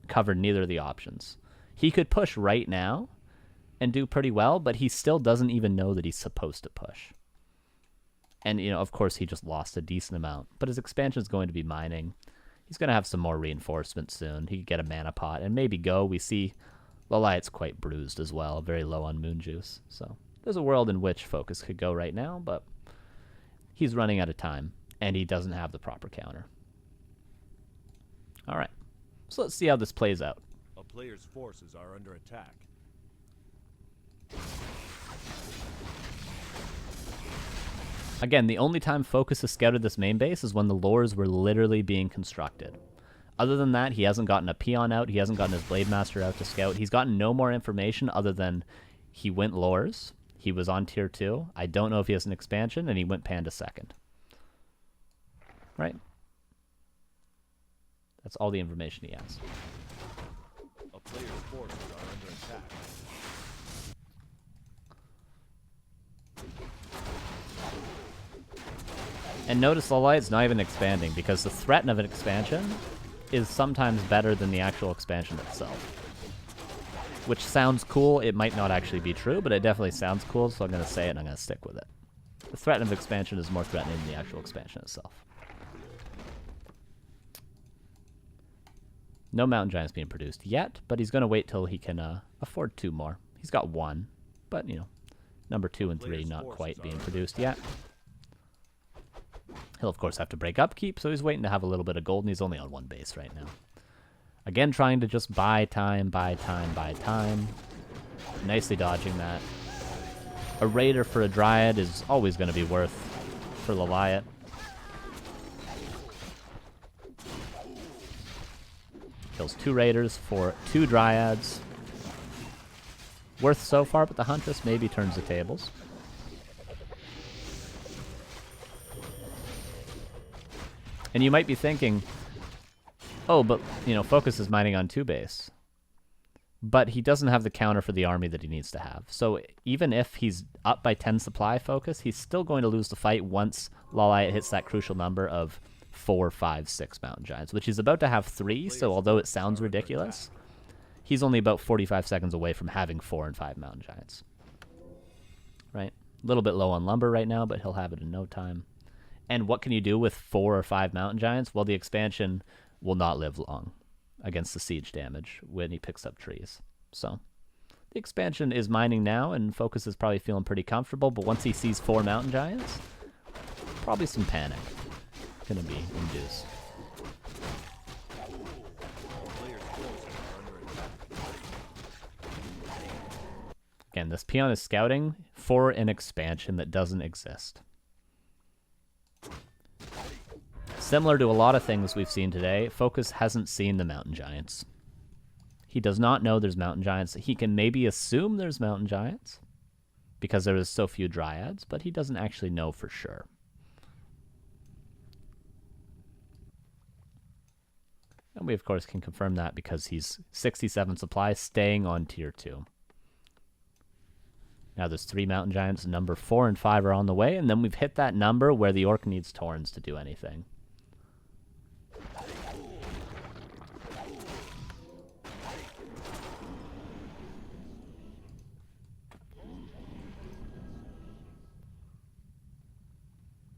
covered neither of the options. He could push right now and do pretty well, but he still doesn't even know that he's supposed to push. And, you know, of course, he just lost a decent amount. But his expansion is going to be mining. He's going to have some more reinforcements soon. He could get a mana pot and maybe go. We see LawLiet's quite bruised as well, very low on moon juice. So there's a world in which Focus could go right now, but he's running out of time, and he doesn't have the proper counter. All right, so let's see how this plays out. A player's forces are under attack. Again, the only time Focus has scouted this main base is when the lures were literally being constructed. Other than that, he hasn't gotten a peon out. He hasn't gotten his Blade Master out to scout. He's gotten no more information other than he went lures. He was on tier 2. I don't know if he has an expansion, and he went Panda 2nd. Right? That's all the information he has. A player's forces are under attack. And notice LawLiet's not even expanding because the threat of an expansion is sometimes better than the actual expansion itself. Which sounds cool. It might not actually be true, but it definitely sounds cool, so I'm going to say it and I'm going to stick with it. The threat of expansion is more threatening than the actual expansion itself. No Mountain Giants being produced yet, but he's going to wait till he can afford 2 more. He's got 1, but, you know, number 2 and 3 not quite being produced yet. He'll, of course, have to break upkeep, so he's waiting to have a little bit of gold, and he's only on 1 base right now. Again, trying to just buy time, buy time, buy time. Nicely dodging that. A Raider for a Dryad is always going to be worth for LawLiet. Kills 2 Raiders for 2 Dryads. Worth so far, but the Huntress maybe turns the tables. And you might be thinking, oh, but, you know, Focus is mining on 2 base. But he doesn't have the counter for the army that he needs to have. So even if he's up by 10 supply Focus, he's still going to lose the fight once LawLiet hits that crucial number of 4, 5, 6 Mountain Giants, which he's about to have 3, so although it sounds ridiculous, he's only about 45 seconds away from having 4 and 5 Mountain Giants. Right? A little bit low on lumber right now, but he'll have it in no time. And what can you do with 4 or 5 Mountain Giants? Well, the expansion will not live long against the siege damage when he picks up trees. So the expansion is mining now, and Focus is probably feeling pretty comfortable, but once he sees 4 Mountain Giants, probably some panic going to be induced. Again, this peon is scouting for an expansion that doesn't exist. Similar to a lot of things we've seen today, Focus hasn't seen the Mountain Giants. He does not know there's Mountain Giants. He can maybe assume there's Mountain Giants because there is so few Dryads, but he doesn't actually know for sure. And we, of course, can confirm that because he's 67 supply, staying on tier 2. Now there's 3 Mountain Giants. Number 4 and 5 are on the way, and then we've hit that number where the Orc needs Taurens to do anything.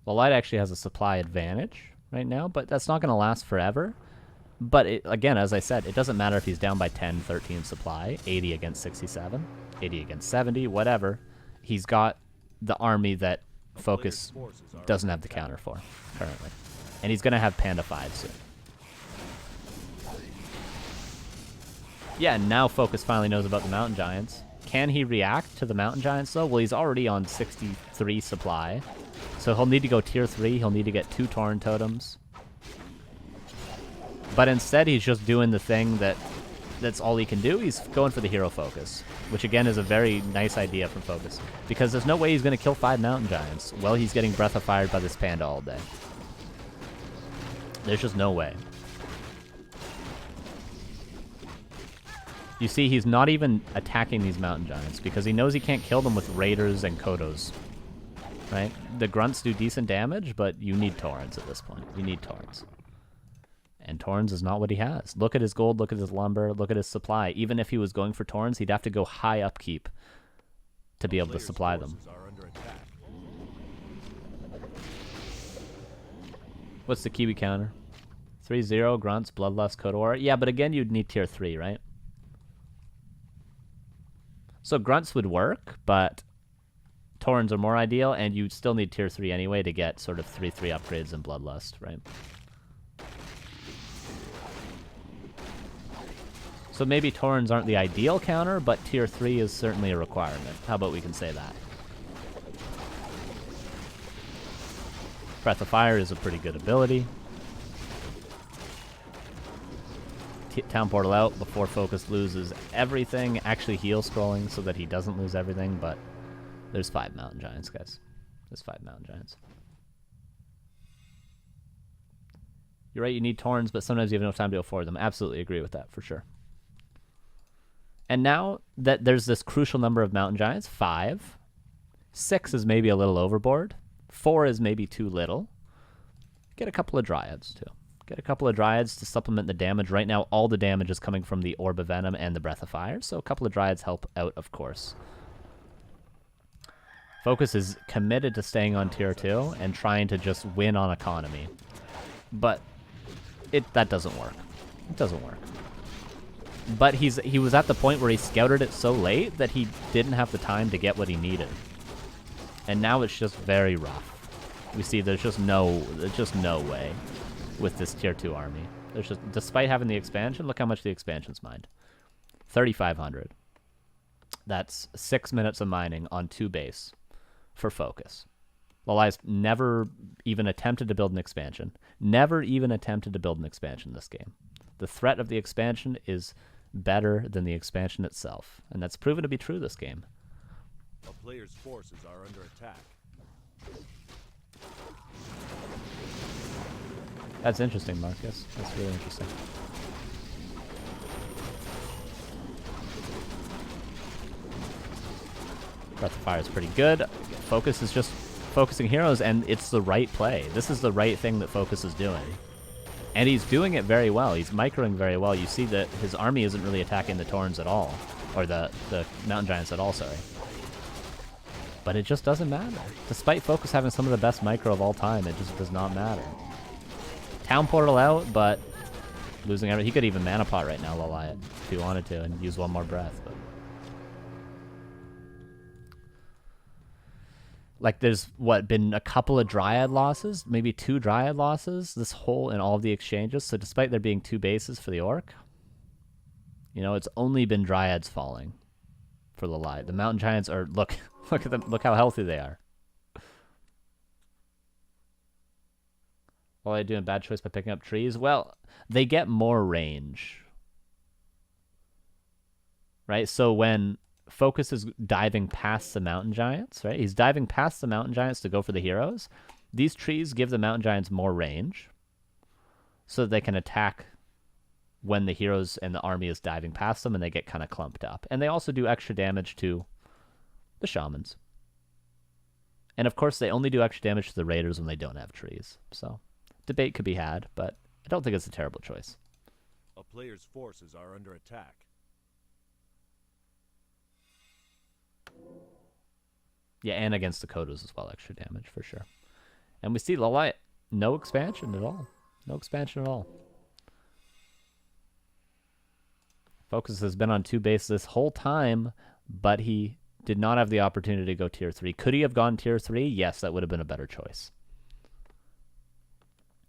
LawLiet actually has a supply advantage right now, but that's not going to last forever. But again, as I said, it doesn't matter if he's down by 10, 13 supply, 80 against 67, 80 against 70, whatever. He's got the army that A Focus player's forces are doesn't under have the attack. counter for currently. And he's going to have Panda 5 soon. Yeah, and now Focus finally knows about the Mountain Giants. Can he react to the Mountain Giants, though? Well, he's already on 63 supply. So he'll need to go tier 3. He'll need to get 2 Tauren Totems. But instead, he's just doing the thing that's all he can do. He's going for the Hero Focus, which, again, is a very nice idea from Focus. Because there's no way he's going to kill 5 Mountain Giants while he's getting Breath of Fire by this Panda all day. There's just no way. You see, he's not even attacking these Mountain Giants because he knows he can't kill them with Raiders and Kodos. Right? The Grunts do decent damage, but you need Taurens at this point. You need Taurens. And Taurens is not what he has. Look at his gold, look at his lumber, look at his supply. Even if he was going for Taurens, he'd have to go high upkeep to be able to supply them. What's the Kiwi counter? 3-0, Grunts, Bloodlust, Kotor. Yeah, but again, you'd need tier 3, right? So Grunts would work, but Taurens are more ideal, and you'd still need tier 3 anyway to get sort of 3-3 upgrades in Bloodlust, right? So maybe Taurens aren't the ideal counter, but tier 3 is certainly a requirement. How about we can say that? Breath of Fire is a pretty good ability. Town Portal out before Focus loses everything. Actually heal scrolling so that he doesn't lose everything, but there's 5 Mountain Giants, guys. There's 5 Mountain Giants. You're right, you need Taurens, but sometimes you have no time to afford them. Absolutely agree with that, for sure. And now that there's this crucial number of Mountain Giants, 5. 6 is maybe a little overboard. 4 is maybe too little. Get a couple of Dryads, too. Get a couple of Dryads to supplement the damage. Right now, all the damage is coming from the Orb of Venom and the Breath of Fire, so a couple of Dryads help out, of course. Focus is committed to staying on tier 2 and trying to just win on economy. But that doesn't work. It doesn't work. But he was at the point where he scouted it so late that he didn't have the time to get what he needed. And now it's just very rough. We see there's just no way with this tier 2 army. There's just, despite having the expansion, look how much the expansion's mined. 3,500. That's 6 minutes of mining on 2 base for Focus. LawLiet's never even attempted to build an expansion. Never even attempted to build an expansion in this game. The threat of the expansion is better than the expansion itself. And that's proven to be true this game. A player's forces are under attack. That's interesting, Marcus. That's really interesting. Breath of Fire is pretty good. Focus is just focusing heroes, and it's the right play. This is the right thing that Focus is doing. And he's doing it very well. He's microing very well. You see that his army isn't really attacking the Taurens at all. Or the Mountain Giants at all, sorry. But it just doesn't matter. Despite Focus having some of the best micro of all time, it just does not matter. Town Portal out, but losing everything. He could even Mana Pot right now, LawLiet, if he wanted to, and use one more breath. But like, there's been a couple of Dryad losses, maybe 2 Dryad losses this whole in all of the exchanges. So despite there being 2 bases for the Orc, you know, it's only been Dryads falling for LawLiet. The Mountain Giants are look at them, look how healthy they are. While I doing bad choice by picking up trees? Well, they get more range. Right? So when Focus is diving past the Mountain Giants, right? He's diving past the Mountain Giants to go for the heroes. These trees give the Mountain Giants more range so that they can attack when the heroes and the army is diving past them and they get kind of clumped up. And they also do extra damage to the shamans. And of course, they only do extra damage to the raiders when they don't have trees. So debate could be had, but I don't think it's a terrible choice. A player's forces are under attack. Yeah, and against the Kodos as well, extra damage for sure. And we see LawLiet, no expansion at all. No expansion at all. Focus has been on 2 bases this whole time, but he Did not have the opportunity to go tier 3. Could he have gone tier 3? Yes, that would have been a better choice.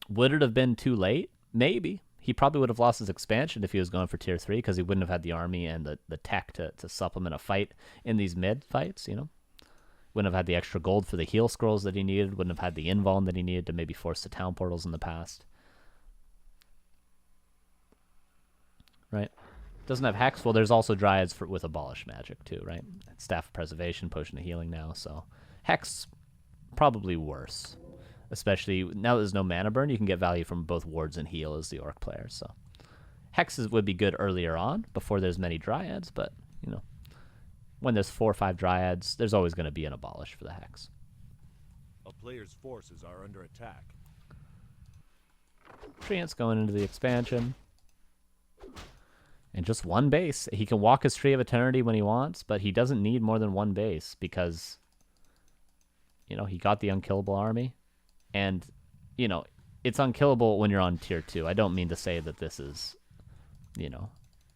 Would it have been too late? Maybe. He probably would have lost his expansion if he was going for tier 3 because he wouldn't have had the army and the tech to supplement a fight in these mid fights, you know? Wouldn't have had the extra gold for the heal scrolls that he needed. Wouldn't have had the invuln that he needed to maybe force the town portals in the past. Right? Doesn't have Hex. Well, there's also Dryads with Abolish Magic too, right? Staff of Preservation, Potion of Healing now. So Hex, probably worse. Especially now that there's no mana burn, you can get value from both wards and heal as the Orc player. So Hexes would be good earlier on, before there's many Dryads, but, you know, when there's 4 or 5 Dryads, there's always going to be an Abolish for the Hex. A player's forces are under attack. Treant's going into the expansion. And just one base. He can walk his Tree of Eternity when he wants, but he doesn't need more than one base because, you know, he got the unkillable army. And, you know, it's unkillable when you're on tier 2. I don't mean to say that this is, you know,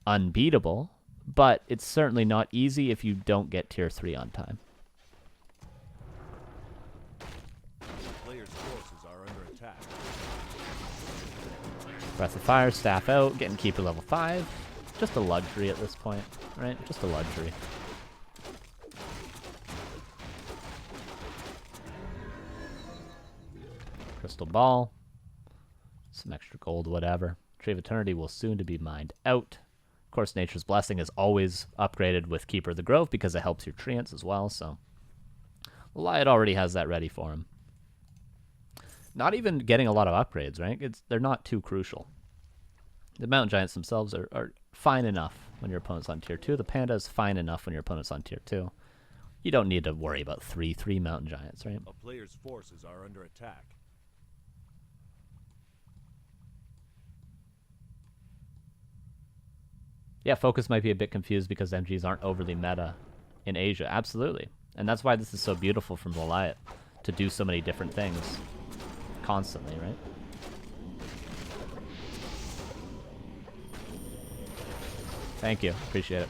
unbeatable, but it's certainly not easy if you don't get tier 3 on time. Players' forces are under attack. Breath of Fire, Staff out, getting Keeper level 5. Just a luxury at this point, right? Just a luxury. Crystal Ball. Some extra gold, whatever. Tree of Eternity will soon to be mined out. Of course, Nature's Blessing is always upgraded with Keeper of the Grove because it helps your treants as well, so LawLiet already has that ready for him. Not even getting a lot of upgrades, right? They're not too crucial. The Mountain Giants themselves are fine enough when your opponent's on tier 2. The Panda is fine enough when your opponent's on tier 2. You don't need to worry about 3 Mountain Giants, right? A player's forces are under attack. Yeah, Focus might be a bit confused because MGs aren't overly meta in Asia. Absolutely. And that's why this is so beautiful from LawLiet, to do so many different things constantly, right? Thank you. Appreciate it.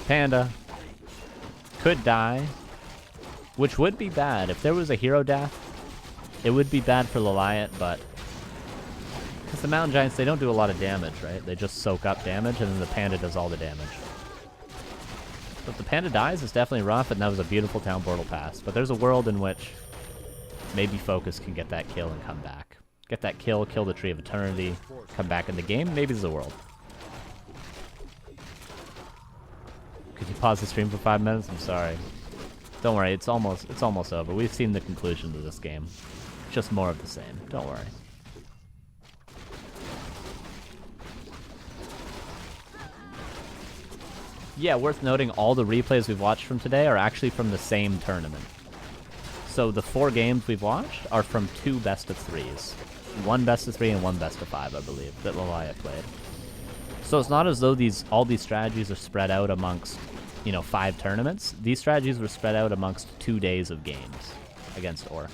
Panda could die, which would be bad. If there was a hero death, it would be bad for LawLiet, but because the Mountain Giants, they don't do a lot of damage, right? They just soak up damage, and then the Panda does all the damage. So if the Panda dies, it's definitely rough, and that was a beautiful town portal pass. But there's a world in which maybe Focus can get that kill and come back. Get that kill the Tree of Eternity, come back in the game. Maybe there's a world. Could you pause the stream for 5 minutes? I'm sorry. Don't worry, it's almost over. We've seen the conclusion to this game. Just more of the same. Don't worry. Yeah, worth noting, all the replays we've watched from today are actually from the same tournament. So the 4 games we've watched are from 2 best of 3s. 1 best of 3 and 1 best of 5, I believe, that LawLiet played. So it's not as though all these strategies are spread out amongst, you know, 5 tournaments. These strategies were spread out amongst 2 days of games against Orc.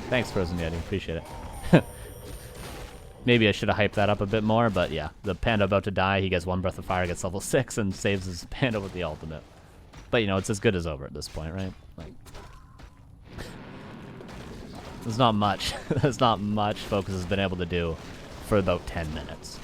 Thanks, Frozen Yeti. Appreciate it. Maybe I should have hyped that up a bit more, but yeah. The Panda about to die, he gets 1 Breath of Fire, gets level 6, and saves his Panda with the ultimate. But, you know, it's as good as over at this point, right? Like, there's not much. There's not much Focus has been able to do for about 10 minutes.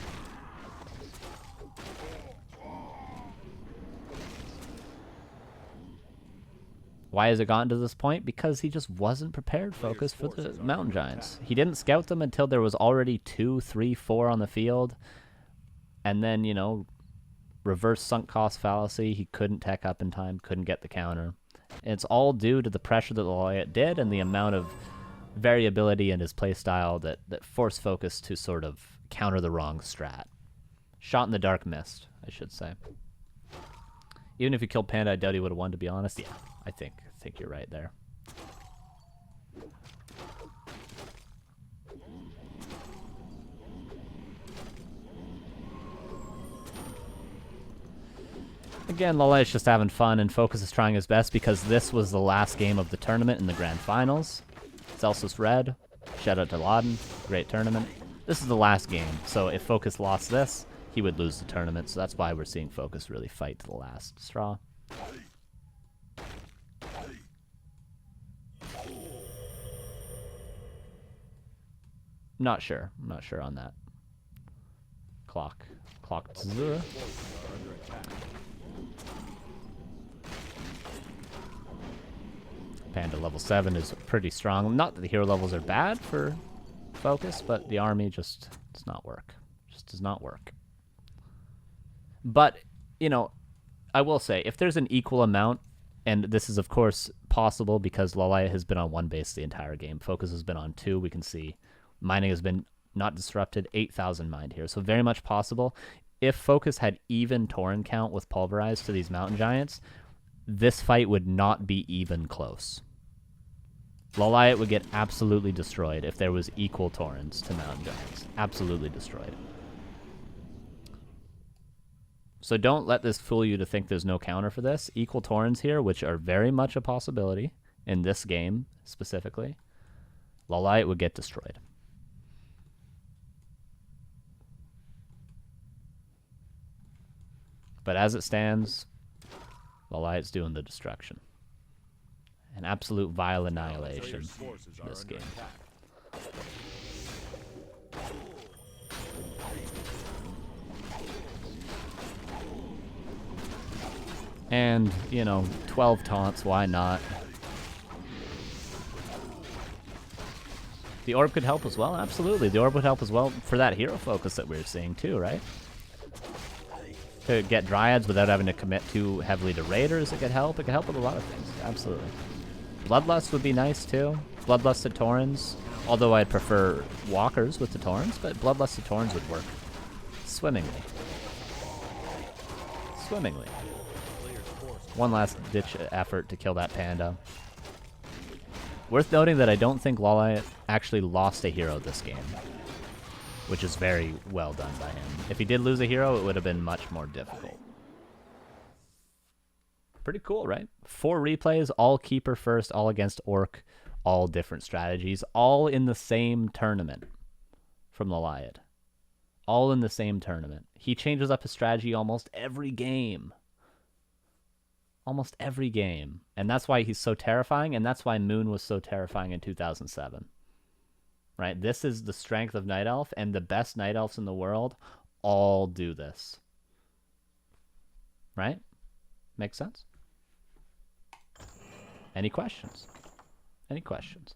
Why has it gotten to this point? Because he just wasn't prepared, Focus, for the Mountain Giants. He didn't scout them until there was already 2, 3, 4 on the field. And then, you know, reverse sunk cost fallacy. He couldn't tech up in time, couldn't get the counter. And it's all due to the pressure that LawLiet did and the amount of variability in his playstyle that forced Focus to sort of counter the wrong strat. Shot in the dark missed, I should say. Even if he killed Panda, I doubt he would have won, to be honest. Yeah, I think you're right there. Again, LawLiet's just having fun, and Focus is trying his best because this was the last game of the tournament in the grand finals. Celsius Red, shout out to Laden, great tournament. This is the last game, so if Focus lost this, he would lose the tournament, so that's why we're seeing Focus really fight to the last straw. Not sure. I'm not sure on that. Clock. Zero. Panda level 7 is pretty strong. Not that the hero levels are bad for Focus, but the army just does not work. Just does not work. But, you know, I will say, if there's an equal amount, and this is, of course, possible because LawLiet has been on one base the entire game. Focus has been on 2. We can see mining has been not disrupted. 8,000 mined here. So very much possible. If Focus had even Tauren count with Pulverized to these Mountain Giants, this fight would not be even close. LawLiet would get absolutely destroyed if there was equal Taurens to Mountain Giants. Absolutely destroyed. So don't let this fool you to think there's no counter for this. Equal Taurens here, which are very much a possibility in this game specifically. LawLiet would get destroyed. But as it stands, LawLiet's doing the destruction. An absolute vile annihilation in this game. And, you know, 12 taunts, why not? The orb could help as well, absolutely. The orb would help as well for that hero focus that we were seeing too, right? To get Dryads without having to commit too heavily to Raiders, it could help. It could help with a lot of things, absolutely. Bloodlust would be nice too. Bloodlust to Taurens, although I'd prefer Walkers with the Taurens, but Bloodlust to Taurens would work swimmingly. Swimmingly. One last ditch effort to kill that Panda. Worth noting that I don't think LawLiet actually lost a hero this game, which is very well done by him. If he did lose a hero, it would have been much more difficult. Pretty cool, right? 4 replays, all keeper first, all against Orc, all different strategies, all in the same tournament from LawLiet. All in the same tournament. He changes up his strategy almost every game. Almost every game. And that's why he's so terrifying, and that's why Moon was so terrifying in 2007. Right? This is the strength of Night Elf, and the best Night Elves in the world all do this. Right? Makes sense? Any questions? Any questions?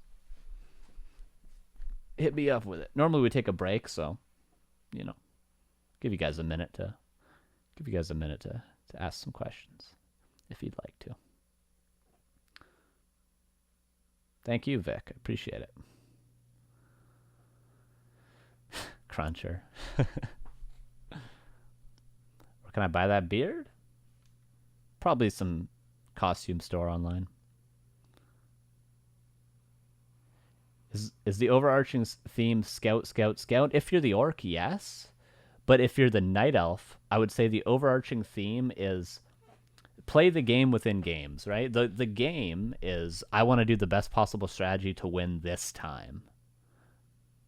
Hit me up with it. Normally we take a break, so, you know, give you guys a minute to ask some questions if you'd like to. Thank you, Vic. I appreciate it. Cruncher. Where can I buy that beard? Probably some costume store online. Is the overarching theme Scout, Scout, Scout? If you're the Orc, yes. But if you're the Night Elf, I would say the overarching theme is play the game within games, right? The game is, I want to do the best possible strategy to win this time.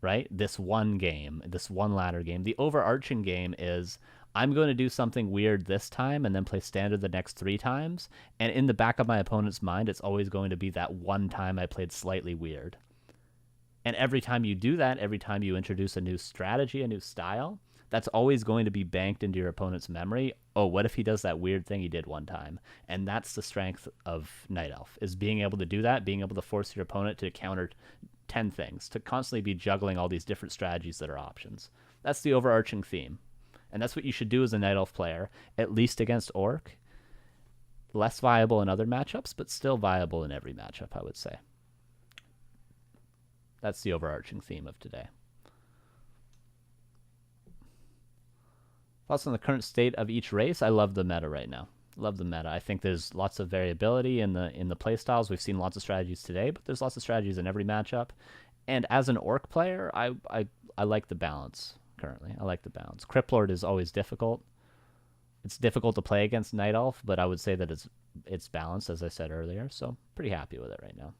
Right? This one game, this one ladder game. The overarching game is, I'm going to do something weird this time and then play standard the next 3 times. And in the back of my opponent's mind, it's always going to be that one time I played slightly weird. And every time you do that, every time you introduce a new strategy, a new style, that's always going to be banked into your opponent's memory. Oh, what if he does that weird thing he did one time? And that's the strength of Night Elf, is being able to do that, being able to force your opponent to counter 10 things, to constantly be juggling all these different strategies that are options. That's the overarching theme. And that's what you should do as a Night Elf player, at least against Orc. Less viable in other matchups, but still viable in every matchup, I would say. That's the overarching theme of today. Thoughts on the current state of each race? I love the meta right now. Love the meta. I think there's lots of variability in the play styles. We've seen lots of strategies today, but there's lots of strategies in every matchup. And as an Orc player, I like the balance currently. I like the balance. Criplord is always difficult. It's difficult to play against Night Elf, but I would say that it's balanced, as I said earlier. So pretty happy with it right now.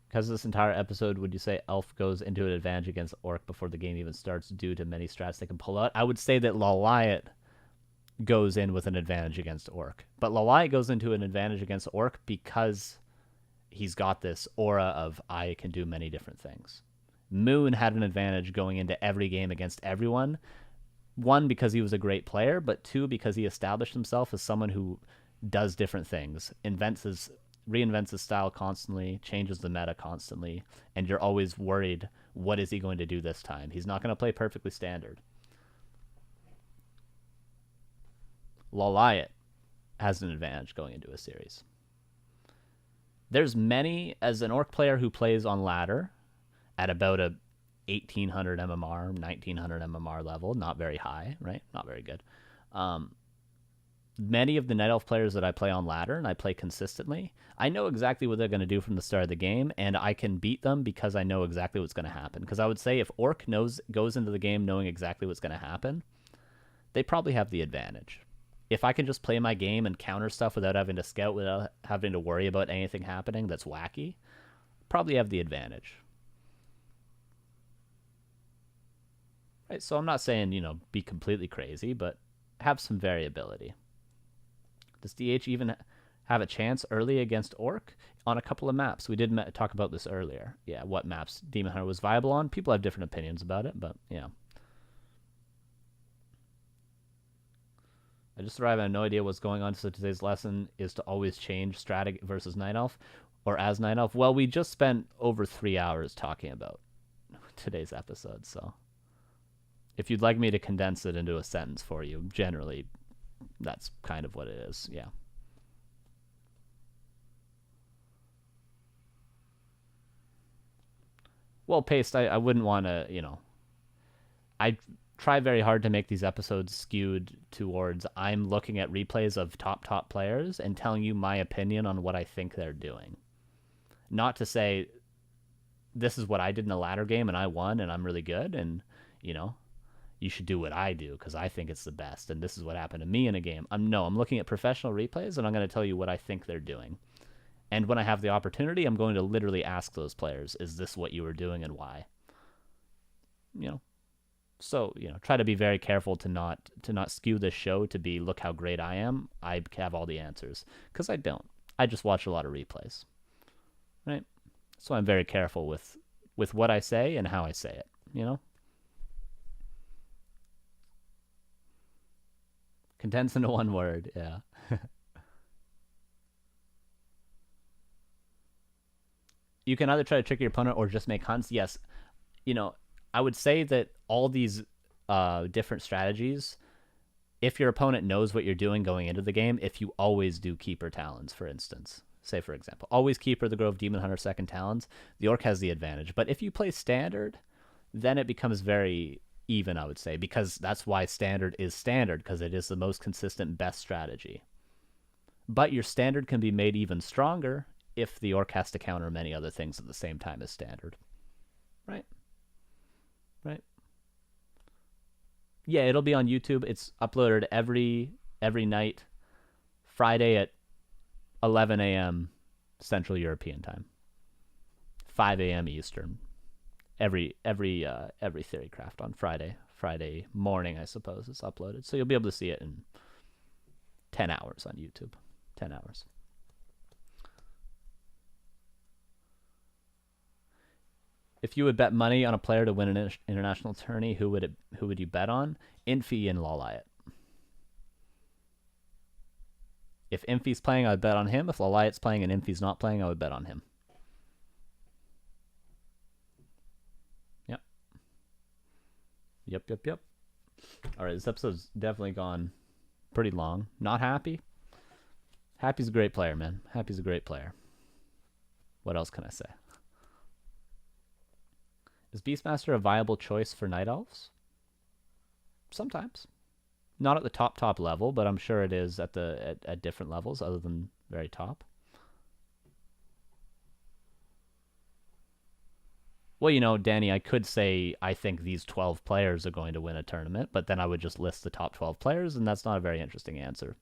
Because of this entire episode, would you say Elf goes into an advantage against Orc before the game even starts due to many strats they can pull out? I would say that LawLiet goes in with an advantage against Orc. But LawLiet goes into an advantage against Orc because he's got this aura of I can do many different things. Moon had an advantage going into every game against everyone. One, because he was a great player, but two, because he established himself as someone who does different things, reinvents his style constantly, changes the meta constantly, and you're always worried, what is he going to do this time? He's not going to play perfectly standard. LawLiet has an advantage going into a series. There's many, as an Orc player who plays on ladder at about a 1800 MMR, 1900 MMR level, not very high, right? Not very good. Many of the Night Elf players that I play on ladder, and I play consistently, I know exactly what they're going to do from the start of the game, and I can beat them because I know exactly what's going to happen. Because I would say if Orc goes into the game knowing exactly what's going to happen, they probably have the advantage. If I can just play my game and counter stuff without having to scout, without having to worry about anything happening that's wacky, probably have the advantage. Right, so I'm not saying, be completely crazy, but have some variability. Does DH even have a chance early against Orc? On a couple of maps. We did talk about this earlier. Yeah, what maps Demon Hunter was viable on. People have different opinions about it, but yeah. I just arrived. I have no idea what's going on, so today's lesson is to always change Strategy versus Night Elf, or as Night Elf. Well, we just spent over 3 hours talking about today's episode, so if you'd like me to condense it into a sentence for you, generally, that's kind of what it is, yeah. Well, Paste, I wouldn't want to, I try very hard to make these episodes skewed towards I'm looking at replays of top players and telling you my opinion on what I think they're doing. Not to say this is what I did in the ladder game and I won and I'm really good and, you should do what I do because I think it's the best and this is what happened to me in a game. I'm looking at professional replays and I'm going to tell you what I think they're doing. And when I have the opportunity, I'm going to literally ask those players, is this what you were doing and why? So, try to be very careful to not skew this show to be, look how great I am. I have all the answers. Because I don't. I just watch a lot of replays. Right? So I'm very careful with what I say and how I say it, Condense into one word, yeah. You can either try to trick your opponent or just make hunts. Yes, I would say that all these different strategies, if your opponent knows what you're doing going into the game, if you always do Keeper Talons, for instance, say for example, always Keeper the Grove Demon Hunter second Talons, the Orc has the advantage. But if you play Standard, then it becomes very even, I would say, because that's why Standard is Standard, because it is the most consistent, best strategy. But your Standard can be made even stronger if the Orc has to counter many other things at the same time as Standard. Right? Yeah, it'll be on YouTube. It's uploaded every night, Friday at 11 a.m. Central European time, 5 a.m. Eastern. Every TheoryCraft on Friday morning, I suppose, it's uploaded. So you'll be able to see it in 10 hours on YouTube. 10 hours. If you would bet money on a player to win an international tourney, who would you bet on? Infi and LawLiet. If Infi's playing, I would bet on him. If LawLiet's playing and Infi's not playing, I would bet on him. Yep. All right, this episode's definitely gone pretty long. Not happy. Happy's a great player, man. Happy's a great player. What else can I say? Is Beastmaster a viable choice for Night Elves? Sometimes. Not at the top level, but I'm sure it is at different levels other than very top. Well, you know, Danny, I could say I think these 12 players are going to win a tournament, but then I would just list the top 12 players, and that's not a very interesting answer.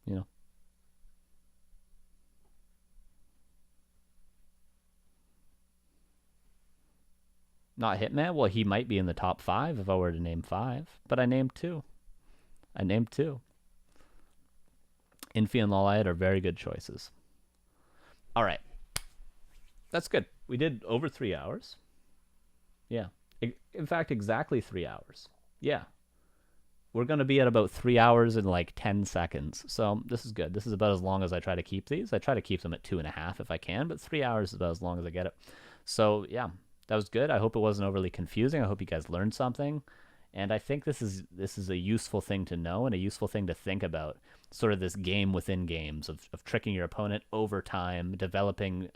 You know, not Hitman. Well, he might be in the top 5 if I were to name 5, but I named 2. I named 2. Infi and LawLiet are very good choices. All right. That's good. We did over 3 hours. Yeah. In fact, exactly 3 hours. Yeah. We're going to be at about 3 hours and like 10 seconds. So this is good. This is about as long as I try to keep these. I try to keep them at 2.5 if I can, but 3 hours is about as long as I get it. So yeah, that was good. I hope it wasn't overly confusing. I hope you guys learned something. And I think this is a useful thing to know and a useful thing to think about. Sort of this game within games of tricking your opponent over time, developing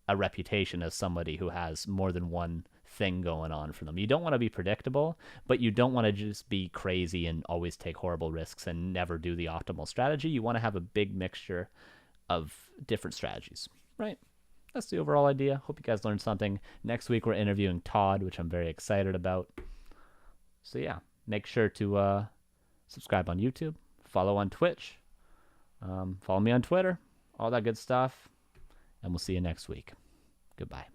a reputation as somebody who has more than one thing going on for them. You don't want to be predictable, but you don't want to just be crazy and always take horrible risks and never do the optimal strategy. You want to have a big mixture of different strategies, right? That's the overall idea. Hope you guys learned something. Next week, we're interviewing Todd, which I'm very excited about. So, yeah, make sure to subscribe on YouTube, follow on Twitch, follow me on Twitter, all that good stuff. And we'll see you next week. Goodbye.